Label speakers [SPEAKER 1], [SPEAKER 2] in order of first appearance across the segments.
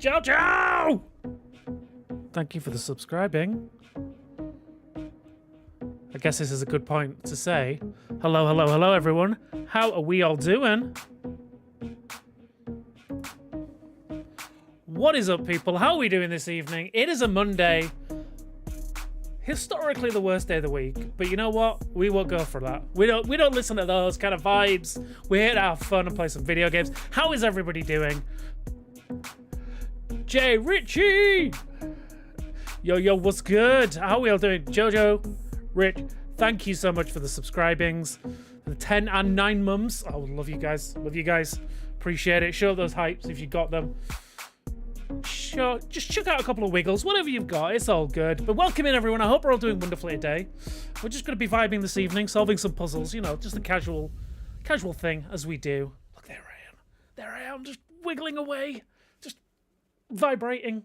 [SPEAKER 1] Jojo! Thank you for the subscribing. I guess this is a good point to say, hello, everyone. How are we all doing? What is up, people? How are we doing this evening? It is a Monday. Historically the worst day of the week, but you know what? We won't go for that. We don't listen to those kind of vibes. We're here to have fun and play some video games. How is everybody doing? Jay Ritchie! Yo, what's good? How are we all doing? Jojo, Rich, thank you so much for the subscribings. For the 10 and 9 mums. Oh, love you guys. Love you guys. Appreciate it. Show those hypes if you got them. Sure, just chuck out a couple of wiggles, whatever you've got, it's all good. But welcome in, everyone. I hope we're all doing wonderfully today. We're just going to be vibing this evening, solving some puzzles, you know, just a casual thing as we do. Look, there I am, just wiggling away, just vibrating.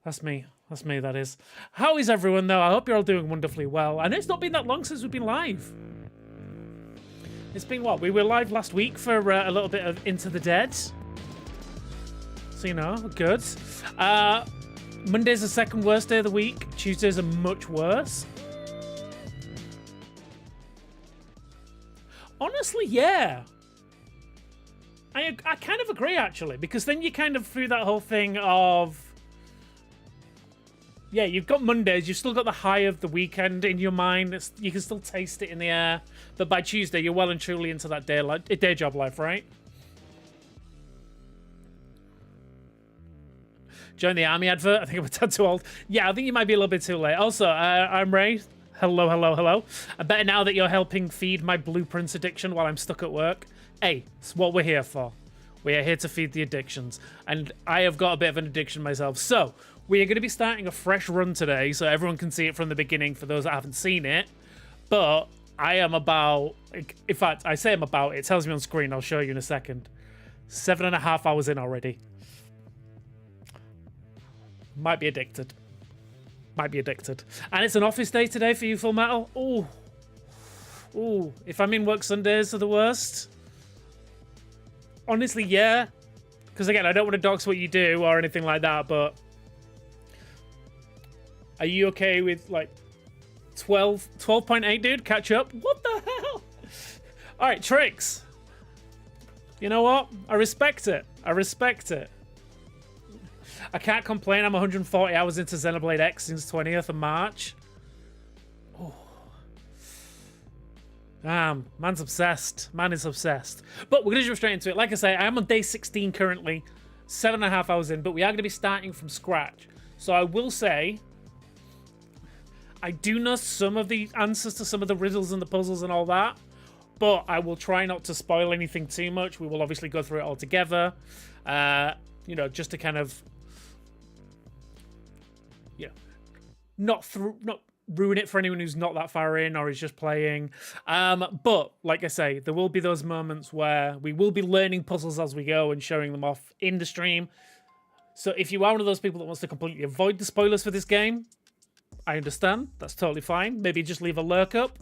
[SPEAKER 1] That's me, that is. How is everyone, though? I hope you're all doing wonderfully well. I know it's not been that long since we've been live. It's been what? We were live last week for a little bit of Into the Dead. So, you know, good. Monday's the second worst day of the week. Tuesdays are much worse. Honestly, yeah. I kind of agree, actually, because then you kind of through that whole thing of... Yeah, you've got Mondays, you've still got the high of the weekend in your mind. You can still taste it in the air. But by Tuesday, you're well and truly into that day job life, right? Join the army advert. I think I'm a tad too old. Yeah, I think you might be a little bit too late. Also, I'm Ray. Hello. I better now that you're helping feed my blueprints addiction while I'm stuck at work. Hey, it's what we're here for. We are here to feed the addictions. And I have got a bit of an addiction myself. So, we are going to be starting a fresh run today so everyone can see it from the beginning for those that haven't seen it. But I am about... In fact, I say I'm about... It tells me on screen. I'll show you in a second. 7.5 hours in already. Might be addicted. And it's an office day today for you, Full Metal. Ooh. If I'm in work, Sundays are the worst. Honestly, yeah. Because again, I don't want to dox what you do or anything like that, but... Are you okay with, like, 12.8, dude? Catch up? What the hell? Alright, Tricks. You know what? I respect it. I can't complain. I'm 140 hours into Xenoblade X since 20th of March. Oh. Man's obsessed. Man is obsessed. But we're going to jump straight into it. Like I say, I am on day 16 currently. 7.5 hours in. But we are going to be starting from scratch. So I will say... I do know some of the answers to some of the riddles and the puzzles and all that. But I will try not to spoil anything too much. We will obviously go through it all together. You know, just to kind of... Yeah, not ruin it for anyone who's not that far in or is just playing. But like I say, there will be those moments where we will be learning puzzles as we go and showing them off in the stream. So if you are one of those people that wants to completely avoid the spoilers for this game, I understand. That's totally fine. Maybe just leave a lurk up.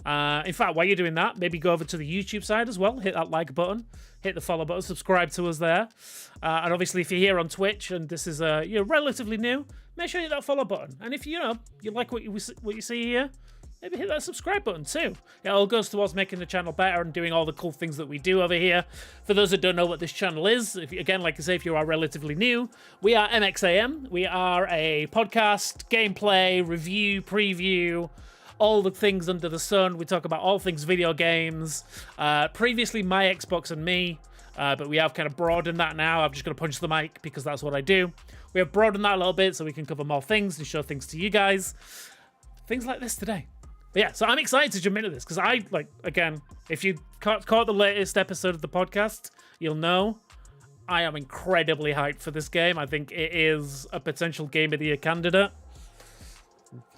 [SPEAKER 1] In fact, while you're doing that, maybe go over to the YouTube side as well. Hit that like button. Hit the follow button. Subscribe to us there. And obviously, if you're here on Twitch and this is relatively new, make sure you hit that follow button. And if you like what you see here, maybe hit that subscribe button too. It all goes towards making the channel better and doing all the cool things that we do over here. For those that don't know what this channel is, again, like I say, if you are relatively new, we are MXAM. We are a podcast, gameplay, review, preview, all the things under the sun. We talk about all things video games. Previously, my Xbox and me, but we have kind of broadened that now. I'm just going to punch the mic because that's what I do. We have broadened that a little bit so we can cover more things and show things to you guys. Things like this today. But yeah, so I'm excited to jump into this because again, if you caught the latest episode of the podcast, you'll know I am incredibly hyped for this game. I think it is a potential Game of the Year candidate.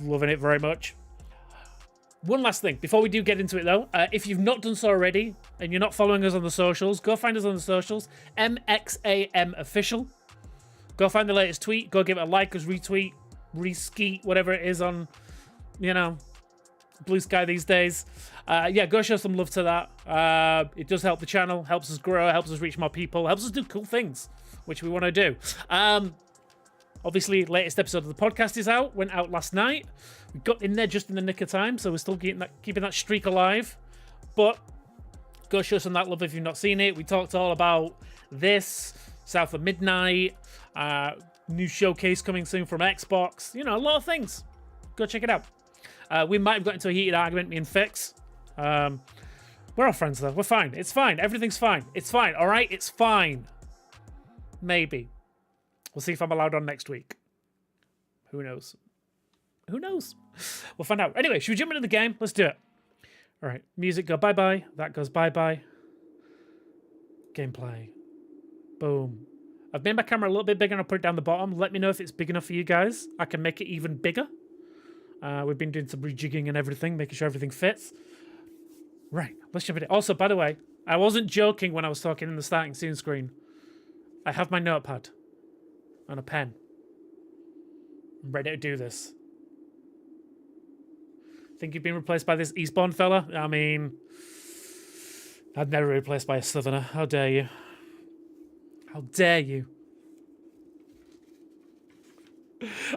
[SPEAKER 1] Loving it very much. One last thing before we do get into it though, if you've not done so already and you're not following us on the socials, go find us on the socials, MXAM Official. Go find the latest tweet, go give it a like, us retweet, reskeet, whatever it is on, Blue Sky these days. Yeah, go show some love to that. It does help the channel, helps us grow, helps us reach more people, helps us do cool things. which we want to do. Obviously, latest episode of the podcast is out. Went out last night. We got in there just in the nick of time, so we're still keeping that streak alive. But go show some that love if you've not seen it. We talked all about this, South of Midnight, new showcase coming soon from Xbox. You know, a lot of things. Go check it out. We might have got into a heated argument, me and Fix. We're all friends, though. We're fine. It's fine. Everything's fine. It's fine. All right? It's fine. Maybe. We'll see if I'm allowed on next week. Who knows? Who knows? We'll find out. Anyway, should we jump into the game? Let's do it. All right. Music go bye-bye. That goes bye-bye. Gameplay. Boom. I've made my camera a little bit bigger and I'll put it down the bottom. Let me know if it's big enough for you guys. I can make it even bigger. We've been doing some rejigging and everything, making sure everything fits. Right. Let's jump into it. Also, by the way, I wasn't joking when I was talking in the starting scene screen. I have my notepad. And a pen. I'm ready to do this. Think you've been replaced by this Eastbourne fella? I mean, I'd never be replaced by a Southerner. How dare you? How dare you?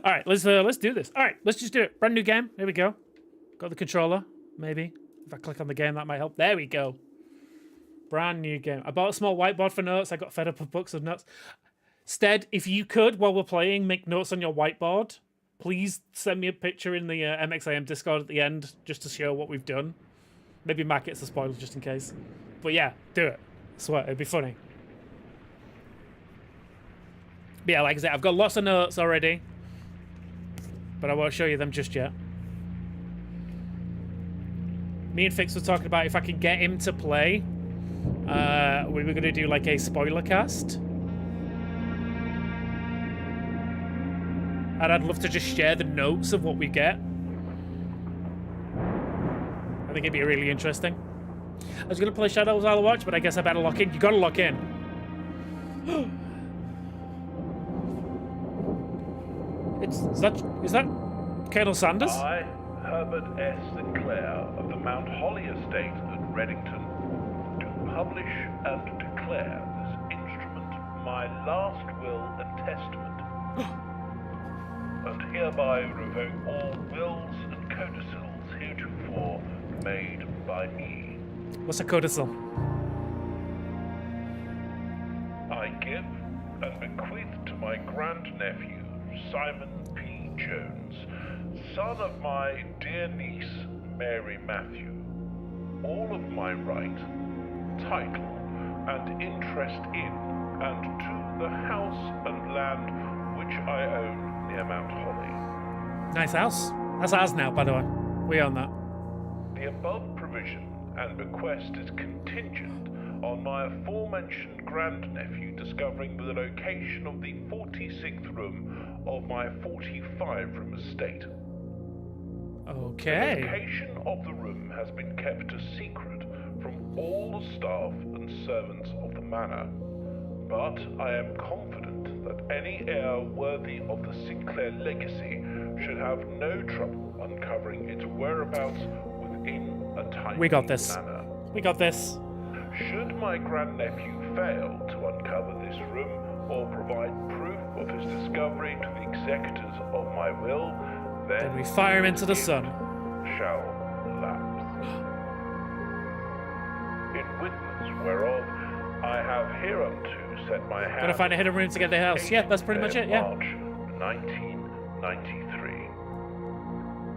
[SPEAKER 1] All right, let's do this. All right, let's just do it. Brand new game. Here we go. Got the controller. Maybe if I click on the game, that might help. There we go. Brand new game. I bought a small whiteboard for notes. I got fed up with books of notes. Stead, if you could, while we're playing, make notes on your whiteboard. Please send me a picture in the MXIM Discord at the end, just to show what we've done. Maybe mark it as a spoiler, just in case. But yeah, do it. I swear, it'd be funny. But yeah, like I said, I've got lots of notes already. But I won't show you them just yet. Me and Fix were talking about if I can get him to play. We were going to do like a spoiler cast. And I'd love to just share the notes of what we get. I think it'd be really interesting. I was going to play Shadows I'll watch, but I guess I better lock in. You got to lock in. Is that Colonel Sanders?
[SPEAKER 2] I, Herbert S. Sinclair of the Mount Holly Estate at Reddington, do publish and declare this instrument my last will and testament. And hereby revoke all wills and codicils heretofore made by me.
[SPEAKER 1] What's a codicil?
[SPEAKER 2] I give and bequeath to my grandnephew, Simon P. Jones, son of my dear niece, Mary Matthew, all of my right, title, and interest in and to the house and land which I own near Mount Holly.
[SPEAKER 1] Nice house. That's ours now, by the way. We own that.
[SPEAKER 2] The above provision and bequest is contingent on my aforementioned grandnephew discovering the location of the 46th room of my 45-room estate.
[SPEAKER 1] Okay.
[SPEAKER 2] The location of the room has been kept a secret from all the staff and servants of the manor, but I am confident that any heir worthy of the Sinclair legacy should have no trouble uncovering its whereabouts within a timely
[SPEAKER 1] We got this.
[SPEAKER 2] manner.
[SPEAKER 1] We got this.
[SPEAKER 2] Should my grandnephew fail to uncover this room or provide proof of his discovery to the executors of my will, then
[SPEAKER 1] we fire him into the
[SPEAKER 2] it
[SPEAKER 1] sun.
[SPEAKER 2] Shall lapse. In witness whereof I have hereunto set my hand.
[SPEAKER 1] Gotta find a hidden room to get the house. Yeah, that's pretty much it, yeah.
[SPEAKER 2] March 1993.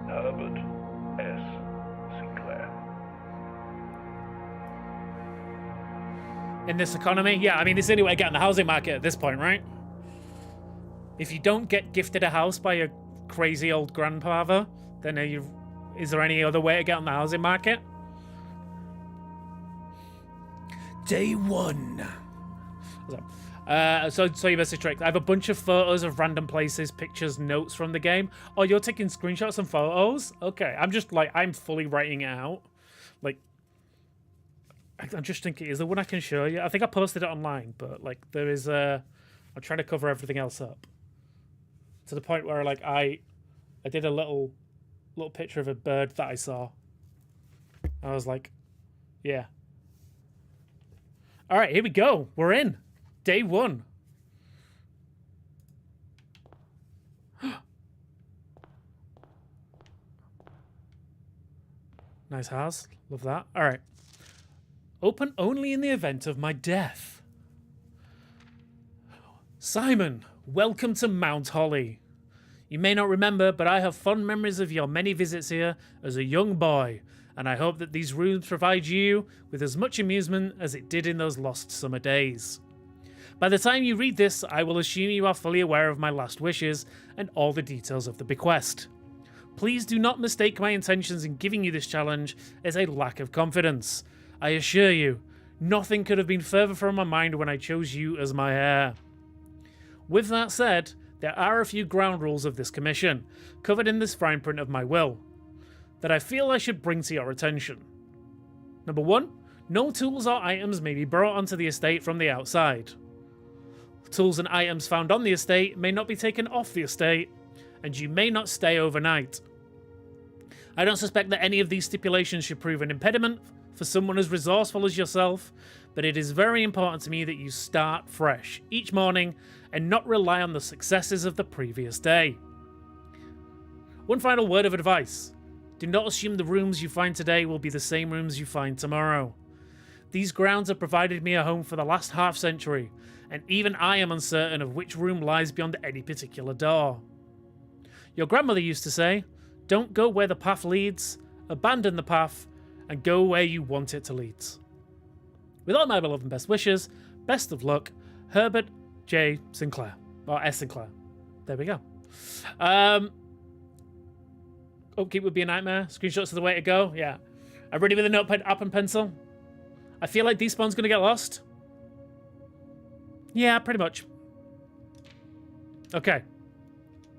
[SPEAKER 2] Herbert S. Sinclair.
[SPEAKER 1] In this economy, yeah, I mean, it's the only way to get in the housing market at this point, right? If you don't get gifted a house by your crazy old grandfather, then is there any other way to get on the housing market? Day one. So you message trick. I have a bunch of photos of random places, pictures, notes from the game. Oh, you're taking screenshots and photos? Okay, I'm fully writing it out. Like, I'm just thinking, is there one I can show you? I think I posted it online, but like there is I'm trying to cover everything else up. To the point where like I did a little picture of a bird that I saw. I was like, yeah. All right, here we go. We're in. Day one. Nice house. Love that. All right. Open only in the event of my death. Simon, welcome to Mount Holly. You may not remember, but I have fond memories of your many visits here as a young boy, and I hope that these rooms provide you with as much amusement as it did in those lost summer days. By the time you read this, I will assume you are fully aware of my last wishes and all the details of the bequest. Please do not mistake my intentions in giving you this challenge as a lack of confidence. I assure you, nothing could have been further from my mind when I chose you as my heir. With that said, there are a few ground rules of this commission, covered in this fine print of my will, that I feel I should bring to your attention. Number 1, no tools or items may be brought onto the estate from the outside. Tools and items found on the estate may not be taken off the estate, and you may not stay overnight. I don't suspect that any of these stipulations should prove an impediment for someone as resourceful as yourself, but it is very important to me that you start fresh each morning and not rely on the successes of the previous day. One final word of advice. Do not assume the rooms you find today will be the same rooms you find tomorrow. These grounds have provided me a home for the last half century, and even I am uncertain of which room lies beyond any particular door. Your grandmother used to say, don't go where the path leads, abandon the path, and go where you want it to lead. With all my beloved and best wishes, best of luck, Herbert J. Sinclair. Or S. Sinclair. There we go. Upkeep would be a nightmare. Screenshots are the way to go. Yeah. I'm ready with a notepad, app, and pencil. I feel like Despawn's going to get lost. Yeah, pretty much. Okay.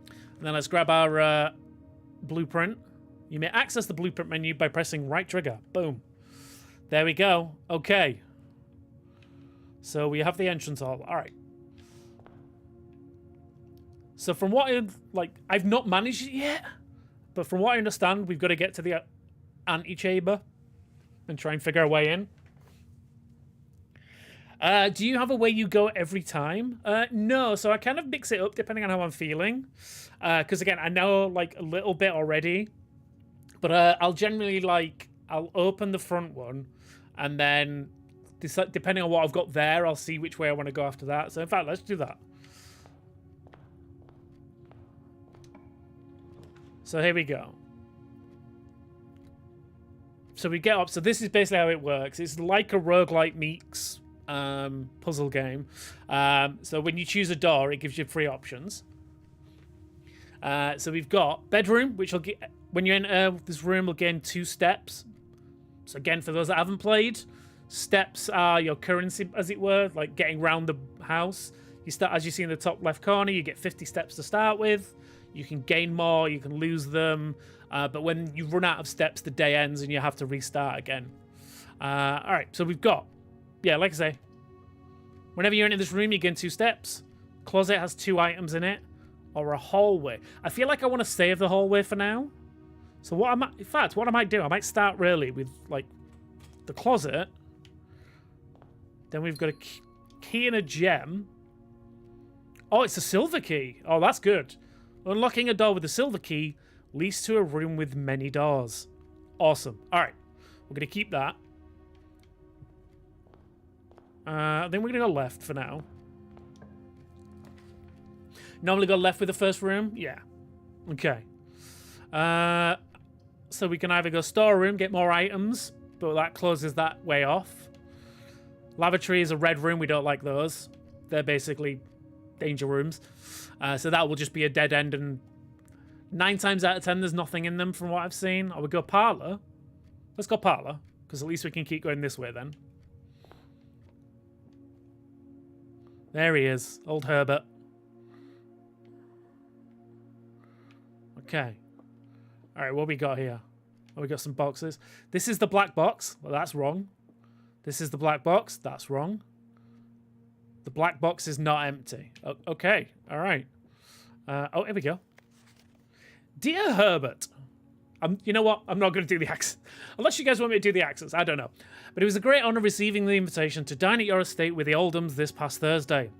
[SPEAKER 1] And then let's grab our blueprint. You may access the blueprint menu by pressing right trigger. Boom. There we go. Okay. So we have the entrance hall. All right. So from what I've not managed it yet, but from what I understand, we've got to get to the antechamber and try and figure our way in. Do you have a way you go every time? No, so I kind of mix it up depending on how I'm feeling. Because again, I know like a little bit already, but I'll generally I'll open the front one, and then depending on what I've got there, I'll see which way I want to go after that. So in fact, let's do that. So here we go. So we get up. So this is basically how it works. It's like a roguelike meets puzzle game. So when you choose a door, it gives you 3 options. So we've got bedroom, which will get when you enter this room, will gain 2 steps. So again, for those that haven't played, steps are your currency, as it were, like getting around the house. You start, as you see in the top left corner, you get 50 steps to start with. You can gain more, you can lose them, but when you run out of steps, the day ends and you have to restart again. All right, so we've got, yeah, like I say, whenever you're in this room, you gain 2 steps. Closet has 2 items in it, or a hallway. I feel like I want to save the hallway for now. So what in fact, what I might do, I might start really with like the closet. Then we've got a key and a gem. Oh, it's a silver key. Oh, that's good. Unlocking a door with a silver key leads to a room with many doors. Awesome. All right. We're going to keep that. Then we're going to go left for now. Normally go left with the first room? Yeah. Okay. So we can either go storeroom, get more items, but that closes that way off. Lavatory is a red room. We don't like those. They're basically danger rooms. So that will just be a dead end, and 9 times out of 10, there's nothing in them from what I've seen. I would go parlor. Let's go parlor, because at least we can keep going this way then. There he is, old Herbert. Okay. All right, what we got here? Oh, we got some boxes. This is the black box. Well, that's wrong. This is the black box. That's wrong. The black box is not empty. Okay. All right. Oh, here we go. Dear Herbert. You know what? I'm not going to do the accent. Unless you guys want me to do the accents. I don't know. But it was a great honor receiving the invitation to dine at your estate with the Oldhams this past Thursday.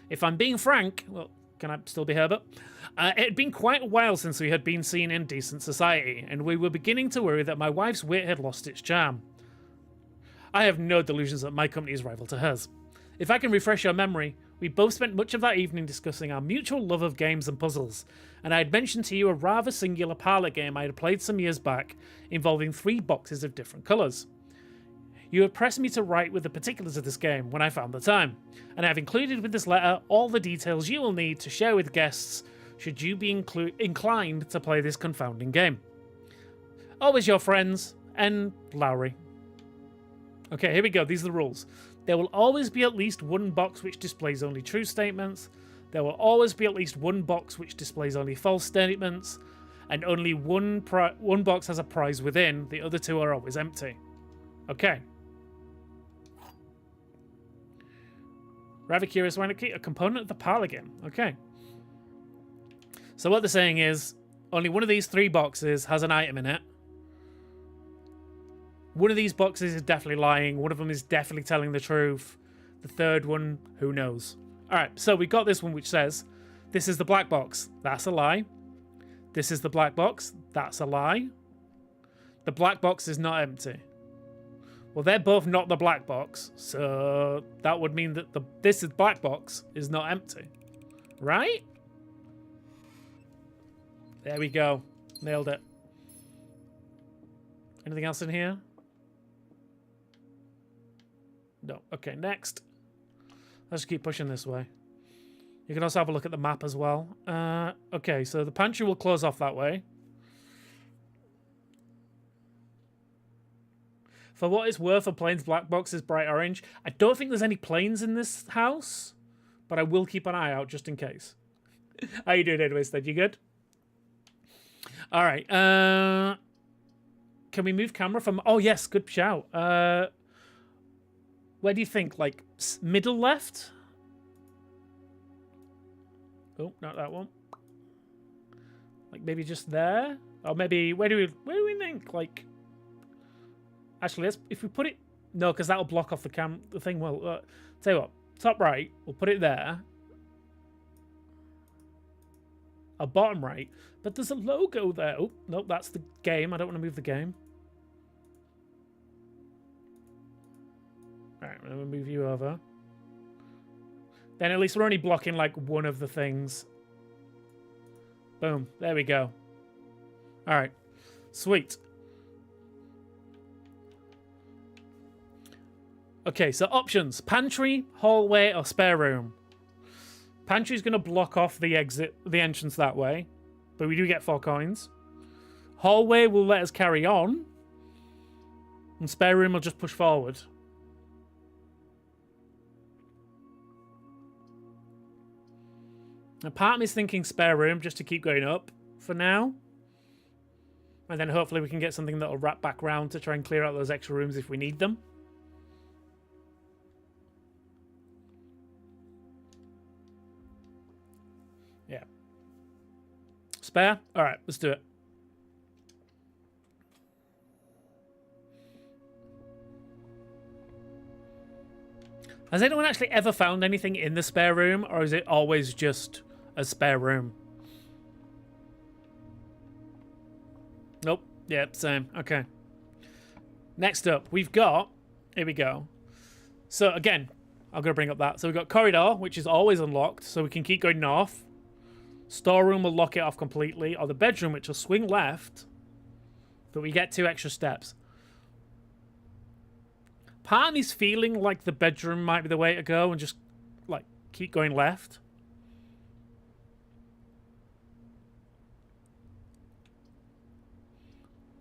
[SPEAKER 1] If I'm being frank, well, Can I still be Herbert? It had been quite a while since we had been seen in decent society, and we were beginning to worry that my wife's wit had lost its charm. I have no delusions that my company is rival to hers. If I can refresh your memory, we both spent much of that evening discussing our mutual love of games and puzzles, and I had mentioned to you a rather singular parlour game I had played some years back, involving 3 boxes of different colours. You had pressed me to write with the particulars of this game when I found the time, and I have included with this letter all the details you will need to share with guests should you be inclined to play this confounding game. Always your friends, N. Lowry. Okay, here we go. These are the rules. There will always be at least one box which displays only true statements. There will always be at least one box which displays only false statements, and only one box has a prize within. The other 2 are always empty. Okay. Rather curious, a component of the parlor game. Okay. So what they're saying is, only one of these 3 boxes has an item in it. One of these boxes is definitely lying. One of them is definitely telling the truth. The third one, who knows? Alright, so we got this one which says, this is the black box. That's a lie. This is the black box. That's a lie. The black box is not empty. Well, they're both not the black box, so that would mean that this black box is not empty. Right? There we go. Nailed it. Anything else in here? No. Okay, next. Let's keep pushing this way. You can also have a look at the map as well. Okay, so the pantry will close off that way. For what it's worth, a plane's black box is bright orange. I don't think there's any planes in this house, but I will keep an eye out just in case. How you doing anyways, then? You good? All right. Can we move camera from... Oh, yes. Good shout. Where do you think? Like, middle left? Oh, not that one. Like, maybe just there? Or maybe... Where do we think? Like... Actually, if we put it... No, because that'll block off the thing. Well, tell you what. Top right. We'll put it there. Bottom right. But there's a logo there. Oh, no, that's the game. I don't want to move the game. Alright, I'm going to move you over. Then at least we're only blocking, like, one of the things. Boom. There we go. Alright. Sweet. Okay, so options. Pantry, hallway, or spare room. Pantry's going to block off the entrance that way. But we do get 4 coins. Hallway will let us carry on. And spare room will just push forward. Now, part of me is thinking spare room just to keep going up for now. And then hopefully we can get something that'll wrap back round to try and clear out those extra rooms if we need them. Yeah. Spare? Alright, let's do it. Has anyone actually ever found anything in the spare room, or is it always just a spare room? Nope. Yep, same. Okay. Next up, we've got... Here we go. So, again, I'm going to bring up that. So we've got corridor, which is always unlocked, so we can keep going north. Storeroom will lock it off completely, or the bedroom, which will swing left, but we get 2 extra steps. Part of me's feeling like the bedroom might be the way to go and just, like, keep going left.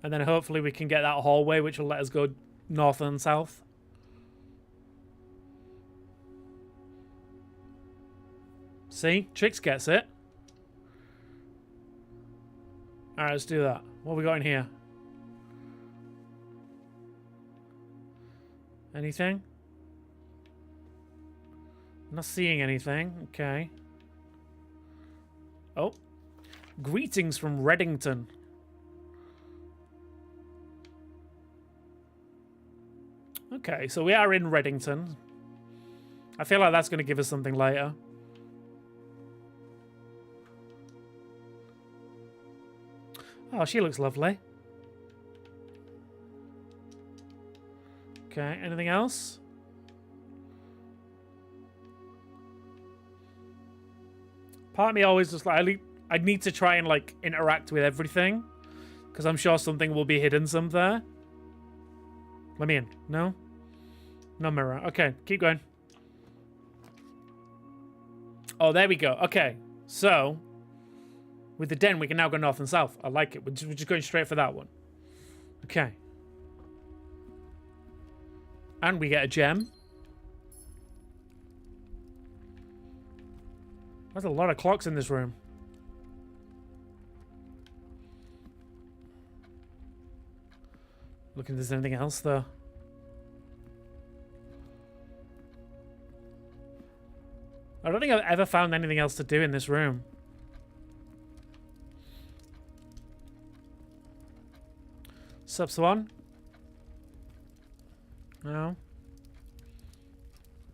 [SPEAKER 1] And then hopefully we can get that hallway, which will let us go north and south. See? Trix gets it. Alright, let's do that. What have we got in here? Anything? Not seeing anything. Okay. Oh. Greetings from Reddington. Okay, so we are in Reddington. I feel like that's going to give us something later. Oh, she looks lovely. Okay, anything else? Part of me always just like, I need to try and like interact with everything, because I'm sure something will be hidden somewhere. Let me in. No? No mirror. Okay, keep going. Oh, there we go. Okay, so with the den, we can now go north and south. I like it. We're just going straight for that one. Okay. And we get a gem. There's a lot of clocks in this room. Looking if there's anything else, though. I don't think I've ever found anything else to do in this room. Sup, Swan? No.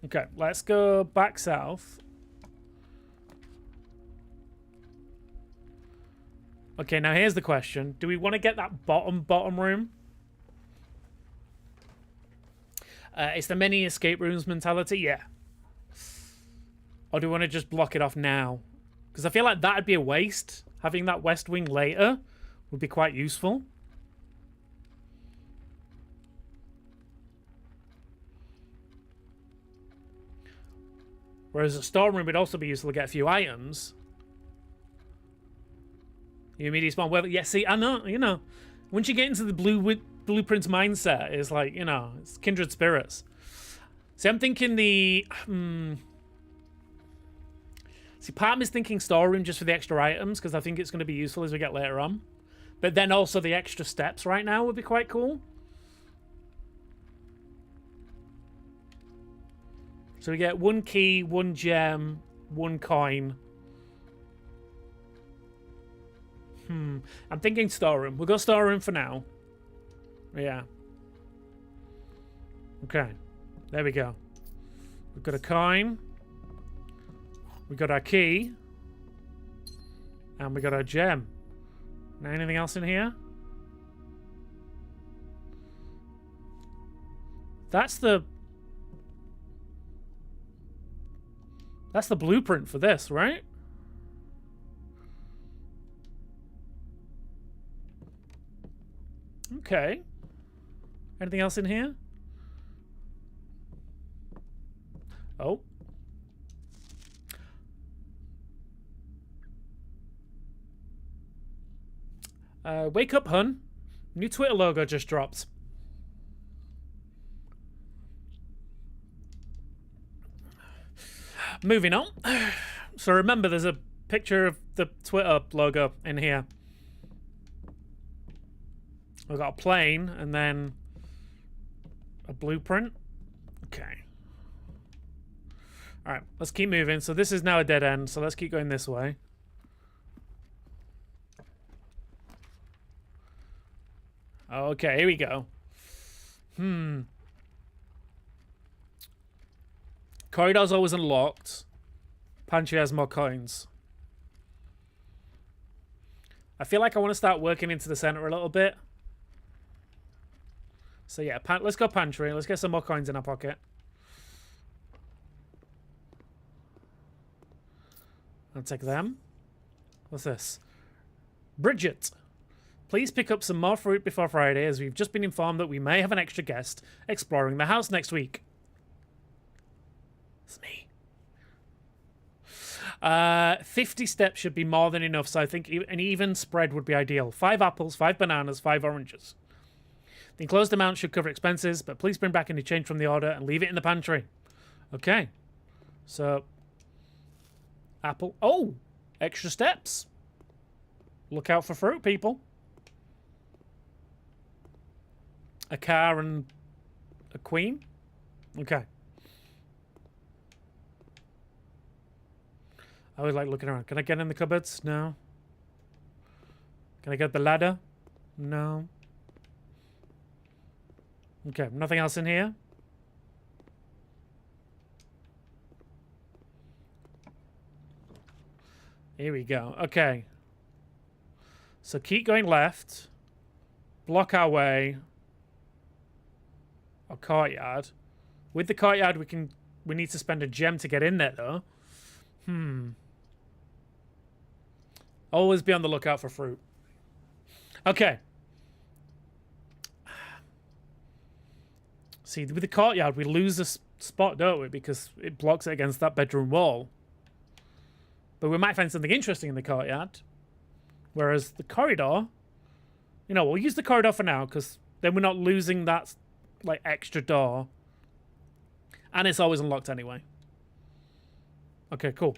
[SPEAKER 1] Okay, let's go back south. Okay, now here's the question. Do we want to get that bottom room? It's the many escape rooms mentality? Yeah. Or do we want to just block it off now? Because I feel like that'd be a waste. Having that west wing later would be quite useful. Whereas a storeroom would also be useful to get a few items. You immediately spawn. Well, yeah, see, I know, you know. Once you get into the blueprint mindset, it's like, you know, it's kindred spirits. See, I'm thinking the... See, part of me is thinking storeroom just for the extra items, because I think it's going to be useful as we get later on. But then also the extra steps right now would be quite cool. So we get 1 key, 1 gem, 1 coin. I'm thinking storeroom. We'll go storeroom for now. Yeah. Okay. There we go. We've got a coin. We got our key. And we got our gem. Now, anything else in here? That's the blueprint for this, right? Okay. Anything else in here? Oh. Wake up, hun. New Twitter logo just dropped. Moving on. So remember, there's a picture of the Twitter logo in here. We've got a plane and then a blueprint. Okay. All right, let's keep moving. So this is now a dead end, so let's keep going this way. Okay, here we go. Corridor's always unlocked. Pantry has more coins. I feel like I want to start working into the center a little bit. So yeah, let's go pantry. Let's get some more coins in our pocket. I'll take them. What's this? Bridget. Please pick up some more fruit before Friday, as we've just been informed that we may have an extra guest exploring the house next week. It's me. 50 steps should be more than enough, so I think an even spread would be ideal. 5 apples, 5 bananas, 5 oranges. The enclosed amount should cover expenses, but please bring back any change from the order and leave it in the pantry. Okay. So, apple. Oh! Extra steps. Look out for fruit, people. A car and a queen? Okay. I always like looking around. Can I get in the cupboards? No. Can I get the ladder? No. Okay, nothing else in here? Here we go. Okay. So keep going left. Block our way. Our courtyard. With the courtyard, we need to spend a gem to get in there, though. Always be on the lookout for fruit. Okay. See, with the courtyard, we lose the spot, don't we? Because it blocks it against that bedroom wall. But we might find something interesting in the courtyard. Whereas the corridor... You know, we'll use the corridor for now, because then we're not losing that, like, extra door. And it's always unlocked anyway. Okay, cool.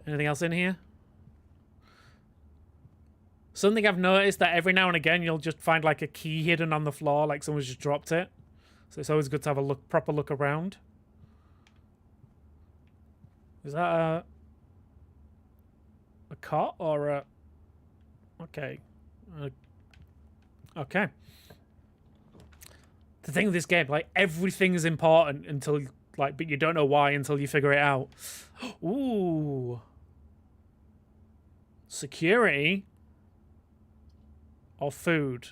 [SPEAKER 1] Anything else in here? Something I've noticed that every now and again you'll just find like a key hidden on the floor, like someone's just dropped it. So it's always good to have a proper look around. Is that a cot or a... Okay. Okay. The thing with this game, like, everything is important until, like, but you don't know why until you figure it out. Ooh. Security. Or food.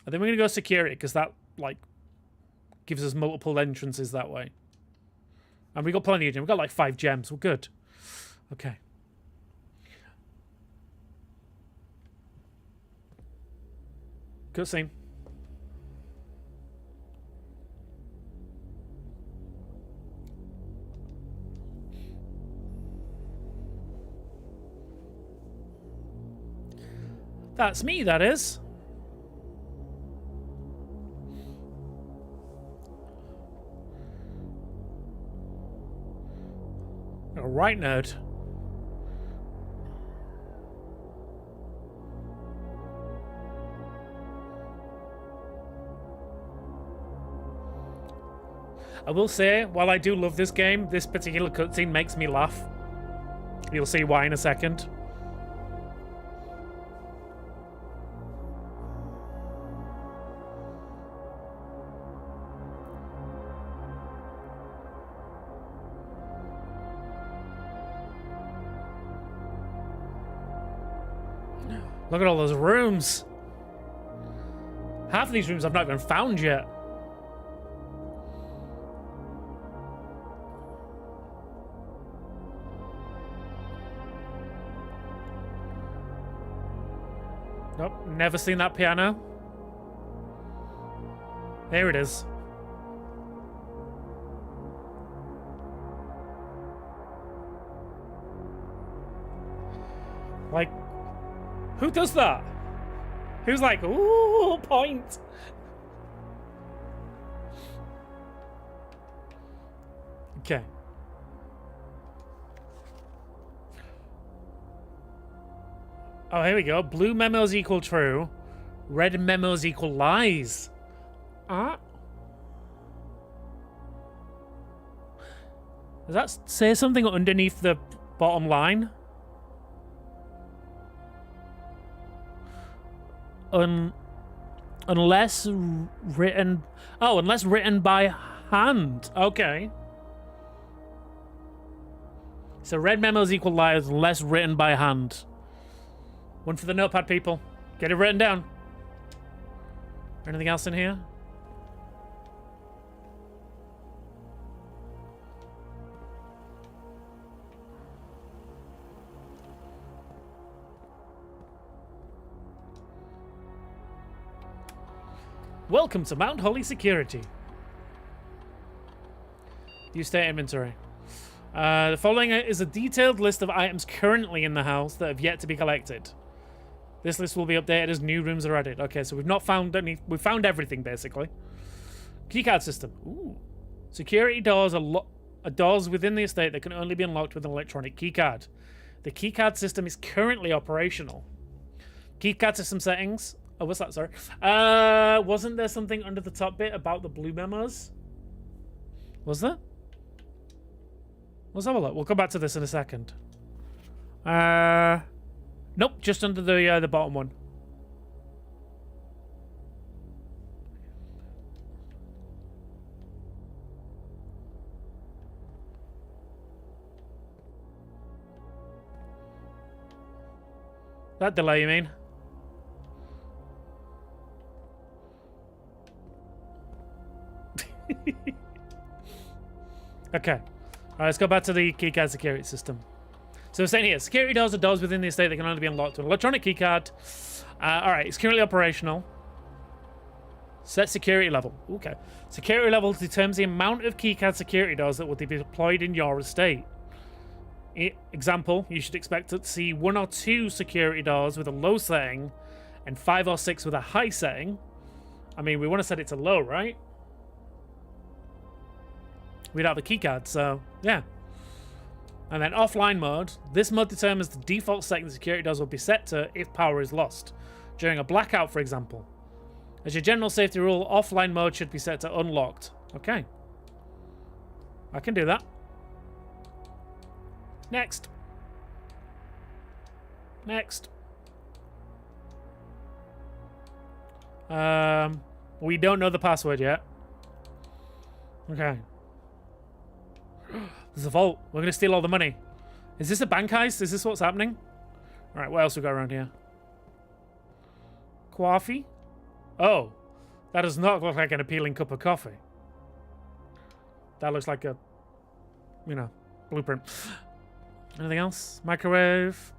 [SPEAKER 1] I think we're going to go security, because that, like, gives us multiple entrances that way. And we got plenty of gems. We've got, like, 5 gems. We're good. Okay. Cutscene. That's me, that is. All right, nerd. I will say, while I do love this game, this particular cutscene makes me laugh. You'll see why in a second. Look at all those rooms. Half of these rooms I've not even found yet. Nope, never seen that piano. There it is. Like, who does that? Who's like, ooh, point? Okay. Oh, here we go. Blue memos equal true. Red memos equal lies. Does that say something underneath the bottom line? Unless written... Oh, unless written by hand. Okay. So red memos equal lies unless written by hand. One for the notepad, people. Get it written down. Anything else in here? Welcome to Mount Holly Security. Use state inventory. The following is a detailed list of items currently in the house that have yet to be collected. This list will be updated as new rooms are added. Okay, so we've not found any... We've found everything, basically. Keycard system. Ooh. Security doors are doors within the estate that can only be unlocked with an electronic keycard. The keycard system is currently operational. Keycard system settings... Oh, what's that? Sorry. Wasn't there something under the top bit about the blue memos? Was there? Let's have a look. We'll come back to this in a second. Nope, just under the bottom one. That delay, you mean? Okay. All right, let's go back to the keycard security system. So we're saying here, security doors are doors within the estate that can only be unlocked with an electronic keycard. All right, it's currently operational. Set security level. Okay. Security level determines the amount of keycard security doors that will be deployed in your estate. Example, you should expect to see 1 or 2 security doors with a low setting and 5 or 6 with a high setting. I mean, we want to set it to low, right? Without the keycard, so yeah. And then offline mode. This mode determines the default setting the security doors will be set to if power is lost. During a blackout, for example. As your general safety rule, offline mode should be set to unlocked. Okay. I can do that. Next. Next. We don't know the password yet. Okay. There's a vault. We're going to steal all the money. Is this a bank heist? Is this what's happening? All right, what else we got around here? Coffee? Oh, that does not look like an appealing cup of coffee. That looks like a, you know, blueprint. Anything else? Microwave.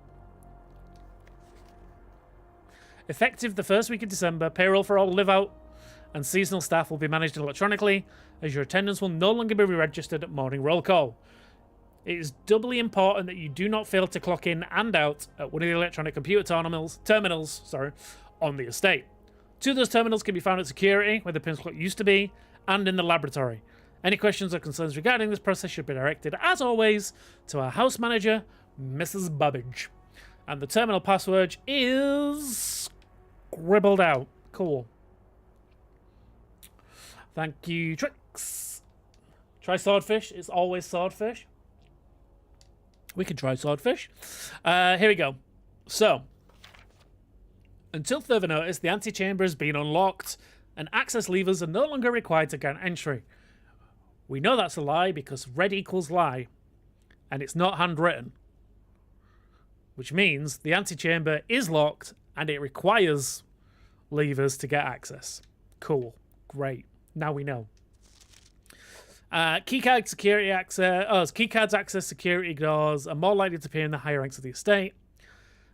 [SPEAKER 1] Effective the first week of December, payroll for all live-out and seasonal staff will be managed electronically, as your attendance will no longer be registered at morning roll call. It is doubly important that you do not fail to clock in and out at one of the electronic computer terminals on the estate. 2 of those terminals can be found at security, where the pin slot used to be, and in the laboratory. Any questions or concerns regarding this process should be directed, as always, to our house manager, Mrs. Bubbage. And the terminal password is scribbled out. Cool. Thank you, Trix. Try swordfish. It's always swordfish. We can try swordfish. Here we go. So, until further notice, the antechamber has been unlocked, and access levers are no longer required to grant entry. We know that's a lie because red equals lie, and it's not handwritten. Which means the antechamber is locked, and it requires levers to get access. Cool. Great. Now we know. Keycard security access. Keycards access security doors are more likely to appear in the higher ranks of the estate.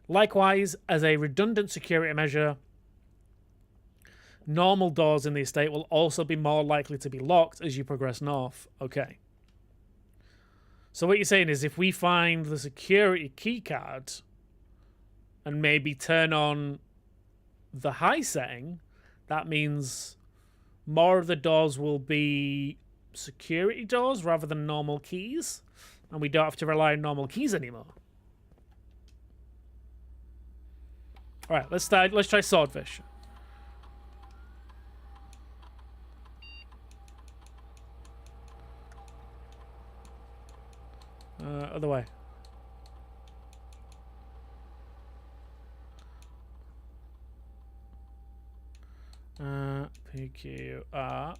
[SPEAKER 1] Likewise, as a redundant security measure, normal doors in the estate will also be more likely to be locked as you progress north. Okay. So what you're saying is if we find the security keycard and maybe turn on the high setting, that means more of the doors will be security doors rather than normal keys, and we don't have to rely on normal keys anymore. All right, let's try swordfish. Other way. PQR.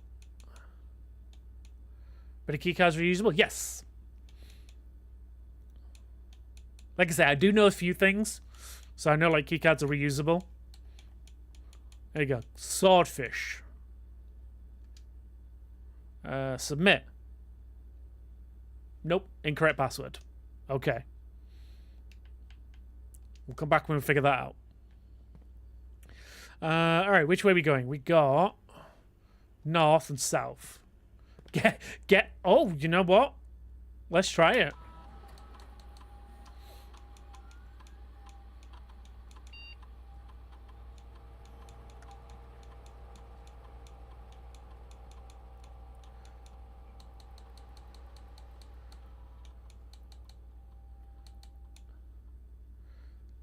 [SPEAKER 1] But the keycards are reusable? Yes. Like I say, I do know a few things. So I know like keycards are reusable. There you go. Swordfish. Submit. Nope. Incorrect password. Okay. We'll come back when we figure that out. Alright, which way are we going? We got north and south. Oh, you know what? Let's try it.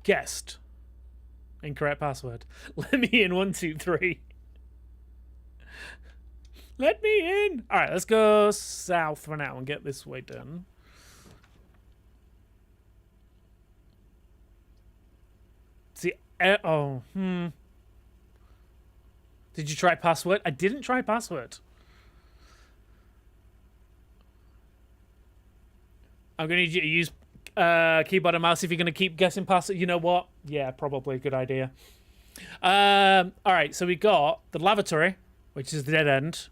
[SPEAKER 1] Guessed. Incorrect password. Let me in 1, 2, 3. Let me in. All right, let's go south for now and get this way done. See, Did you try password? I didn't try password. I'm gonna need you to use. keyboard and mouse if you're going to keep guessing past it. You know what? Yeah, probably a good idea. All right, so we got the lavatory, which is the dead end.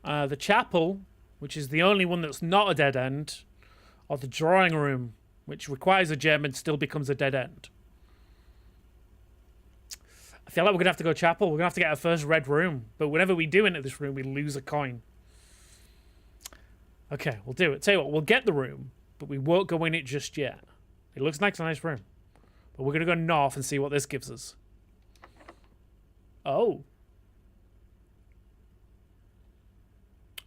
[SPEAKER 1] The chapel, which is the only one that's not a dead end. Or the drawing room, which requires a gem and still becomes a dead end. I feel like we're going to have to go chapel. We're going to have to get our first red room. But whenever we do enter this room, we lose a coin. Okay, we'll do it. Tell you what, we'll get the room, but we won't go in it just yet. It looks like a nice room. But we're going to go north and see what this gives us. Oh.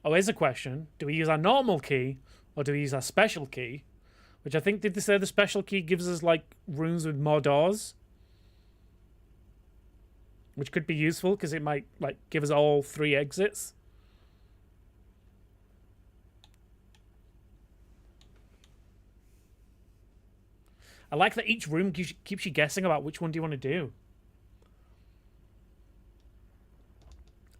[SPEAKER 1] Oh, here's a question. Do we use our normal key or do we use our special key? Which I think, did they say the special key gives us, like, rooms with more doors? Which could be useful because it might, like, give us all 3 exits. I like that each room keeps you guessing about which one do you want to do.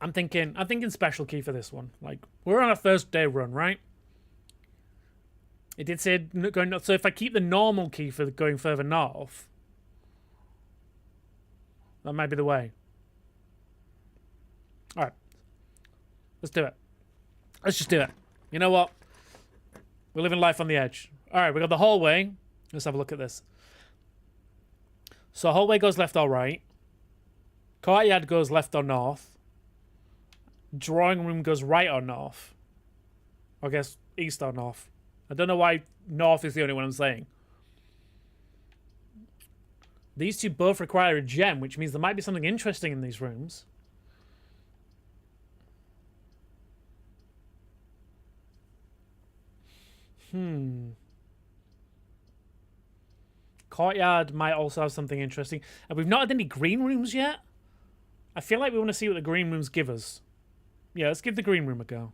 [SPEAKER 1] I'm thinking special key for this one. Like, we're on our first day run, right? It did say going north. So if I keep the normal key for going further north, that might be the way. All right. Let's do it. Let's just do it. You know what? We're living life on the edge. All right, we got the hallway. Let's have a look at this. So hallway goes left or right. Courtyard goes left or north. Drawing room goes right or north. I guess east or north. I don't know why north is the only one I'm saying. These two both require a gem, which means there might be something interesting in these rooms. Courtyard might also have something interesting. And we've not had any green rooms yet. I feel like we want to see what the green rooms give us. Yeah, let's give the green room a go.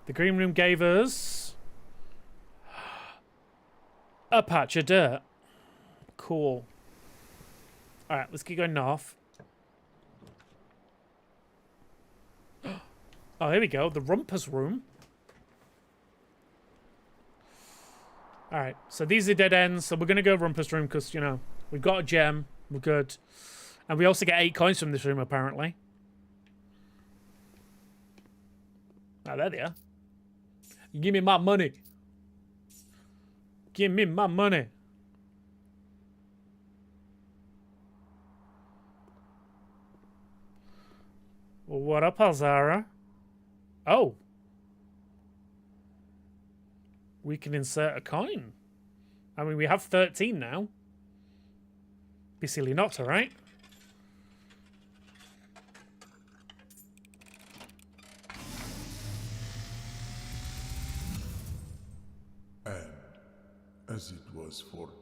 [SPEAKER 1] The green room gave us a patch of dirt. Cool. All right, let's keep going north. Oh, here we go. The rumpus room. All right, so these are dead ends. So we're going to go rumpus room because, you know, we've got a gem. We're good. And we also get 8 coins from this room, apparently. Ah, there they are. Give me my money. Give me my money. Well, what up, Alzara? Oh. We can insert a coin. I mean, we have 13 now. Be silly not to, right?
[SPEAKER 3] And, as it was foretold,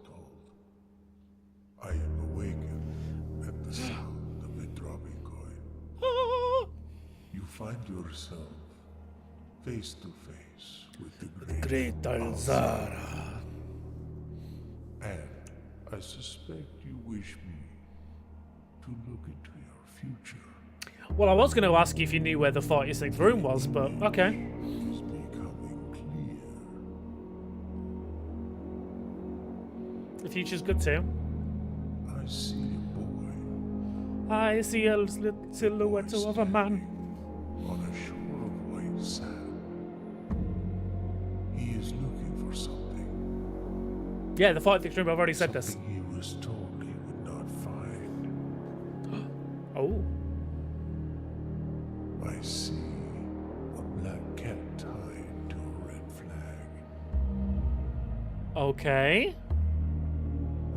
[SPEAKER 3] I am awakened at the sound of a dropping coin. You find yourself face to face with the great
[SPEAKER 1] Alzara.
[SPEAKER 3] And I suspect you wish me to look into your future.
[SPEAKER 1] Well, I was going to ask you if you knew where the 46th room was, but okay.
[SPEAKER 3] It is becoming clear.
[SPEAKER 1] The future's good too.
[SPEAKER 3] I see a boy
[SPEAKER 1] I see a silhouette of a man.
[SPEAKER 3] on a shore of white sand. He is looking for something.
[SPEAKER 1] Yeah, the 46th room, I've already said this.
[SPEAKER 3] Something he was told he would not find.
[SPEAKER 1] Oh.
[SPEAKER 3] I see a black cat tied to a red flag.
[SPEAKER 1] Okay.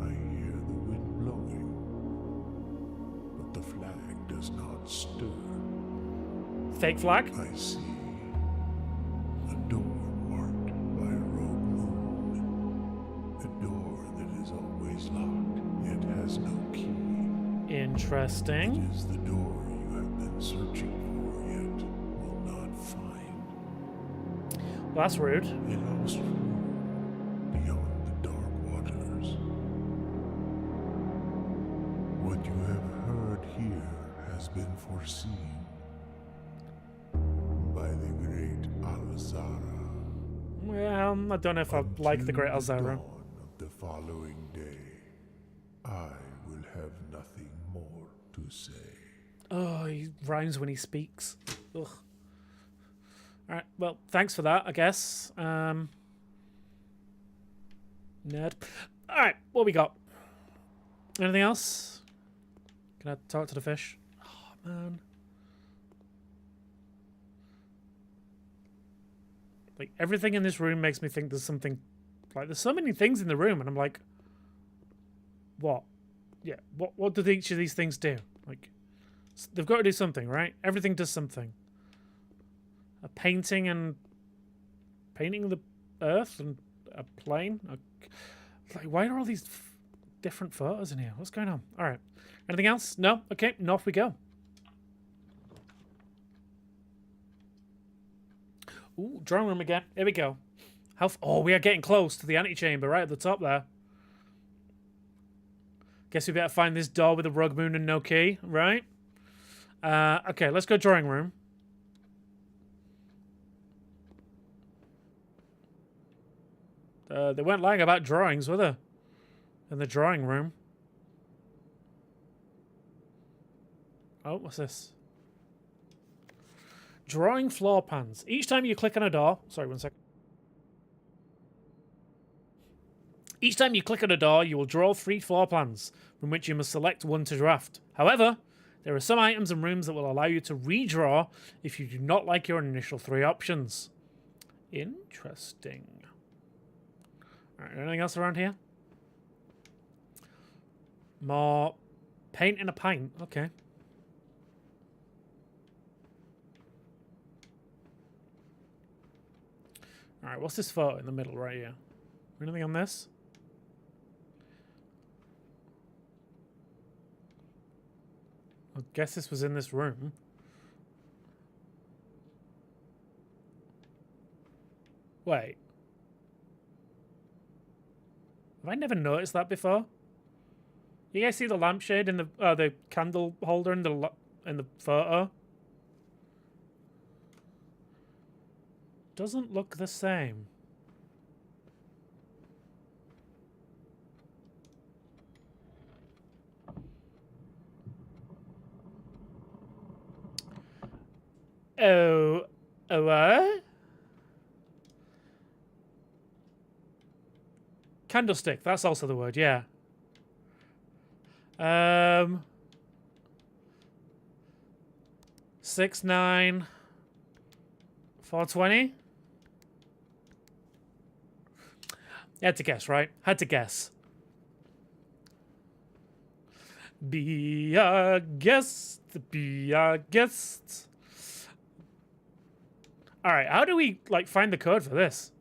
[SPEAKER 3] I hear the wind blowing, but the flag does not stir.
[SPEAKER 1] Fake flag?
[SPEAKER 3] I see a door marked by a rogue moon. A door that is always locked, yet has no key.
[SPEAKER 1] Interesting.
[SPEAKER 3] It is the door you have been searching for, yet will not find.
[SPEAKER 1] Well, that's rude.
[SPEAKER 3] A lost room beyond the dark waters. What you have heard here has been foreseen by the great Allah. Alzara.
[SPEAKER 1] Well, I don't know if I like the Great
[SPEAKER 3] Until
[SPEAKER 1] Alzara.
[SPEAKER 3] dawn of the following day, I will have nothing more to say.
[SPEAKER 1] Oh, he rhymes when he speaks. Ugh. Alright, well, thanks for that, I guess. Nerd. Alright, what we got? Anything else? Can I talk to the fish? Oh, man. Like, everything in this room makes me think there's something... Like, there's so many things in the room, and I'm like... What? Yeah, what do each of these things do? Like, they've got to do something, right? Everything does something. A painting and... Painting the earth and a plane? Like, why are all these different photos in here? What's going on? Alright. Anything else? No? Okay, off we go. Ooh, drawing room again. Here we go. Oh, we are getting close to the antechamber right at the top there. Guess we better find this door with a rug moon and no key, right? Okay, let's go drawing room. They weren't lying about drawings, were they? In the drawing room. Oh, what's this? Drawing floor plans. Each time you click on a door... Sorry, 1 second. Each time you click on a door, you will draw 3 floor plans, from which you must select one to draft. However, there are some items and rooms that will allow you to redraw if you do not like your initial 3 options. Interesting. Alright, anything else around here? More paint in a pint. Okay. Alright, what's this photo in the middle right here? Anything on this? I guess this was in this room. Wait. Have I never noticed that before? You guys see the lampshade in the candle holder in the photo? Doesn't look the same. Oh, what? Candlestick, that's also the word, yeah. 6, 9, 420. Had to guess, right? Had to guess. Be a guest. Be a guest. All right, how do we like find the code for this?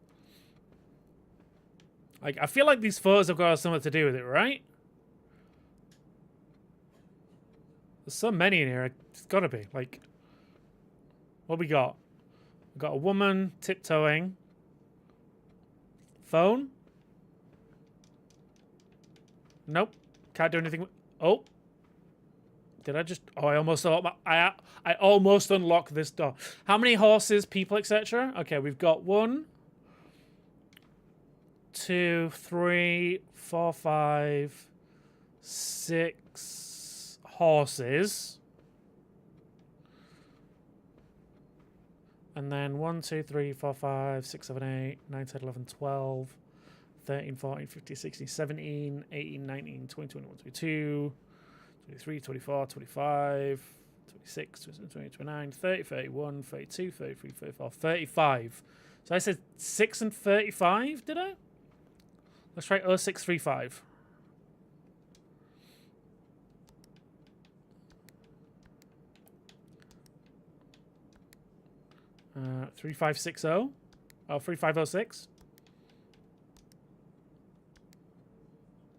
[SPEAKER 1] Like, I feel like these photos have got something to do with it, right? There's so many in here. It's got to be like. What we got? We got a woman tiptoeing. Phone. Nope. Can't do anything. Oh. Did I just... Oh, I almost... I almost unlocked this door. How many horses, people, etc.? Okay, we've got 1, 2, 3, 4, 5, 6 horses. And then 1, 2, 3, 4, 5, 6, 7, 8, 9, 10, 11, 12... 13, 14, 15, 16, 17, 18, 19, 20, 21, 22, 23, 24, 25, 26, 27, 28, 29, 30, 31, 32, 33, 34, 35. So I said 6 and 35, did I? Let's try 0635. 3560? Oh, 3506?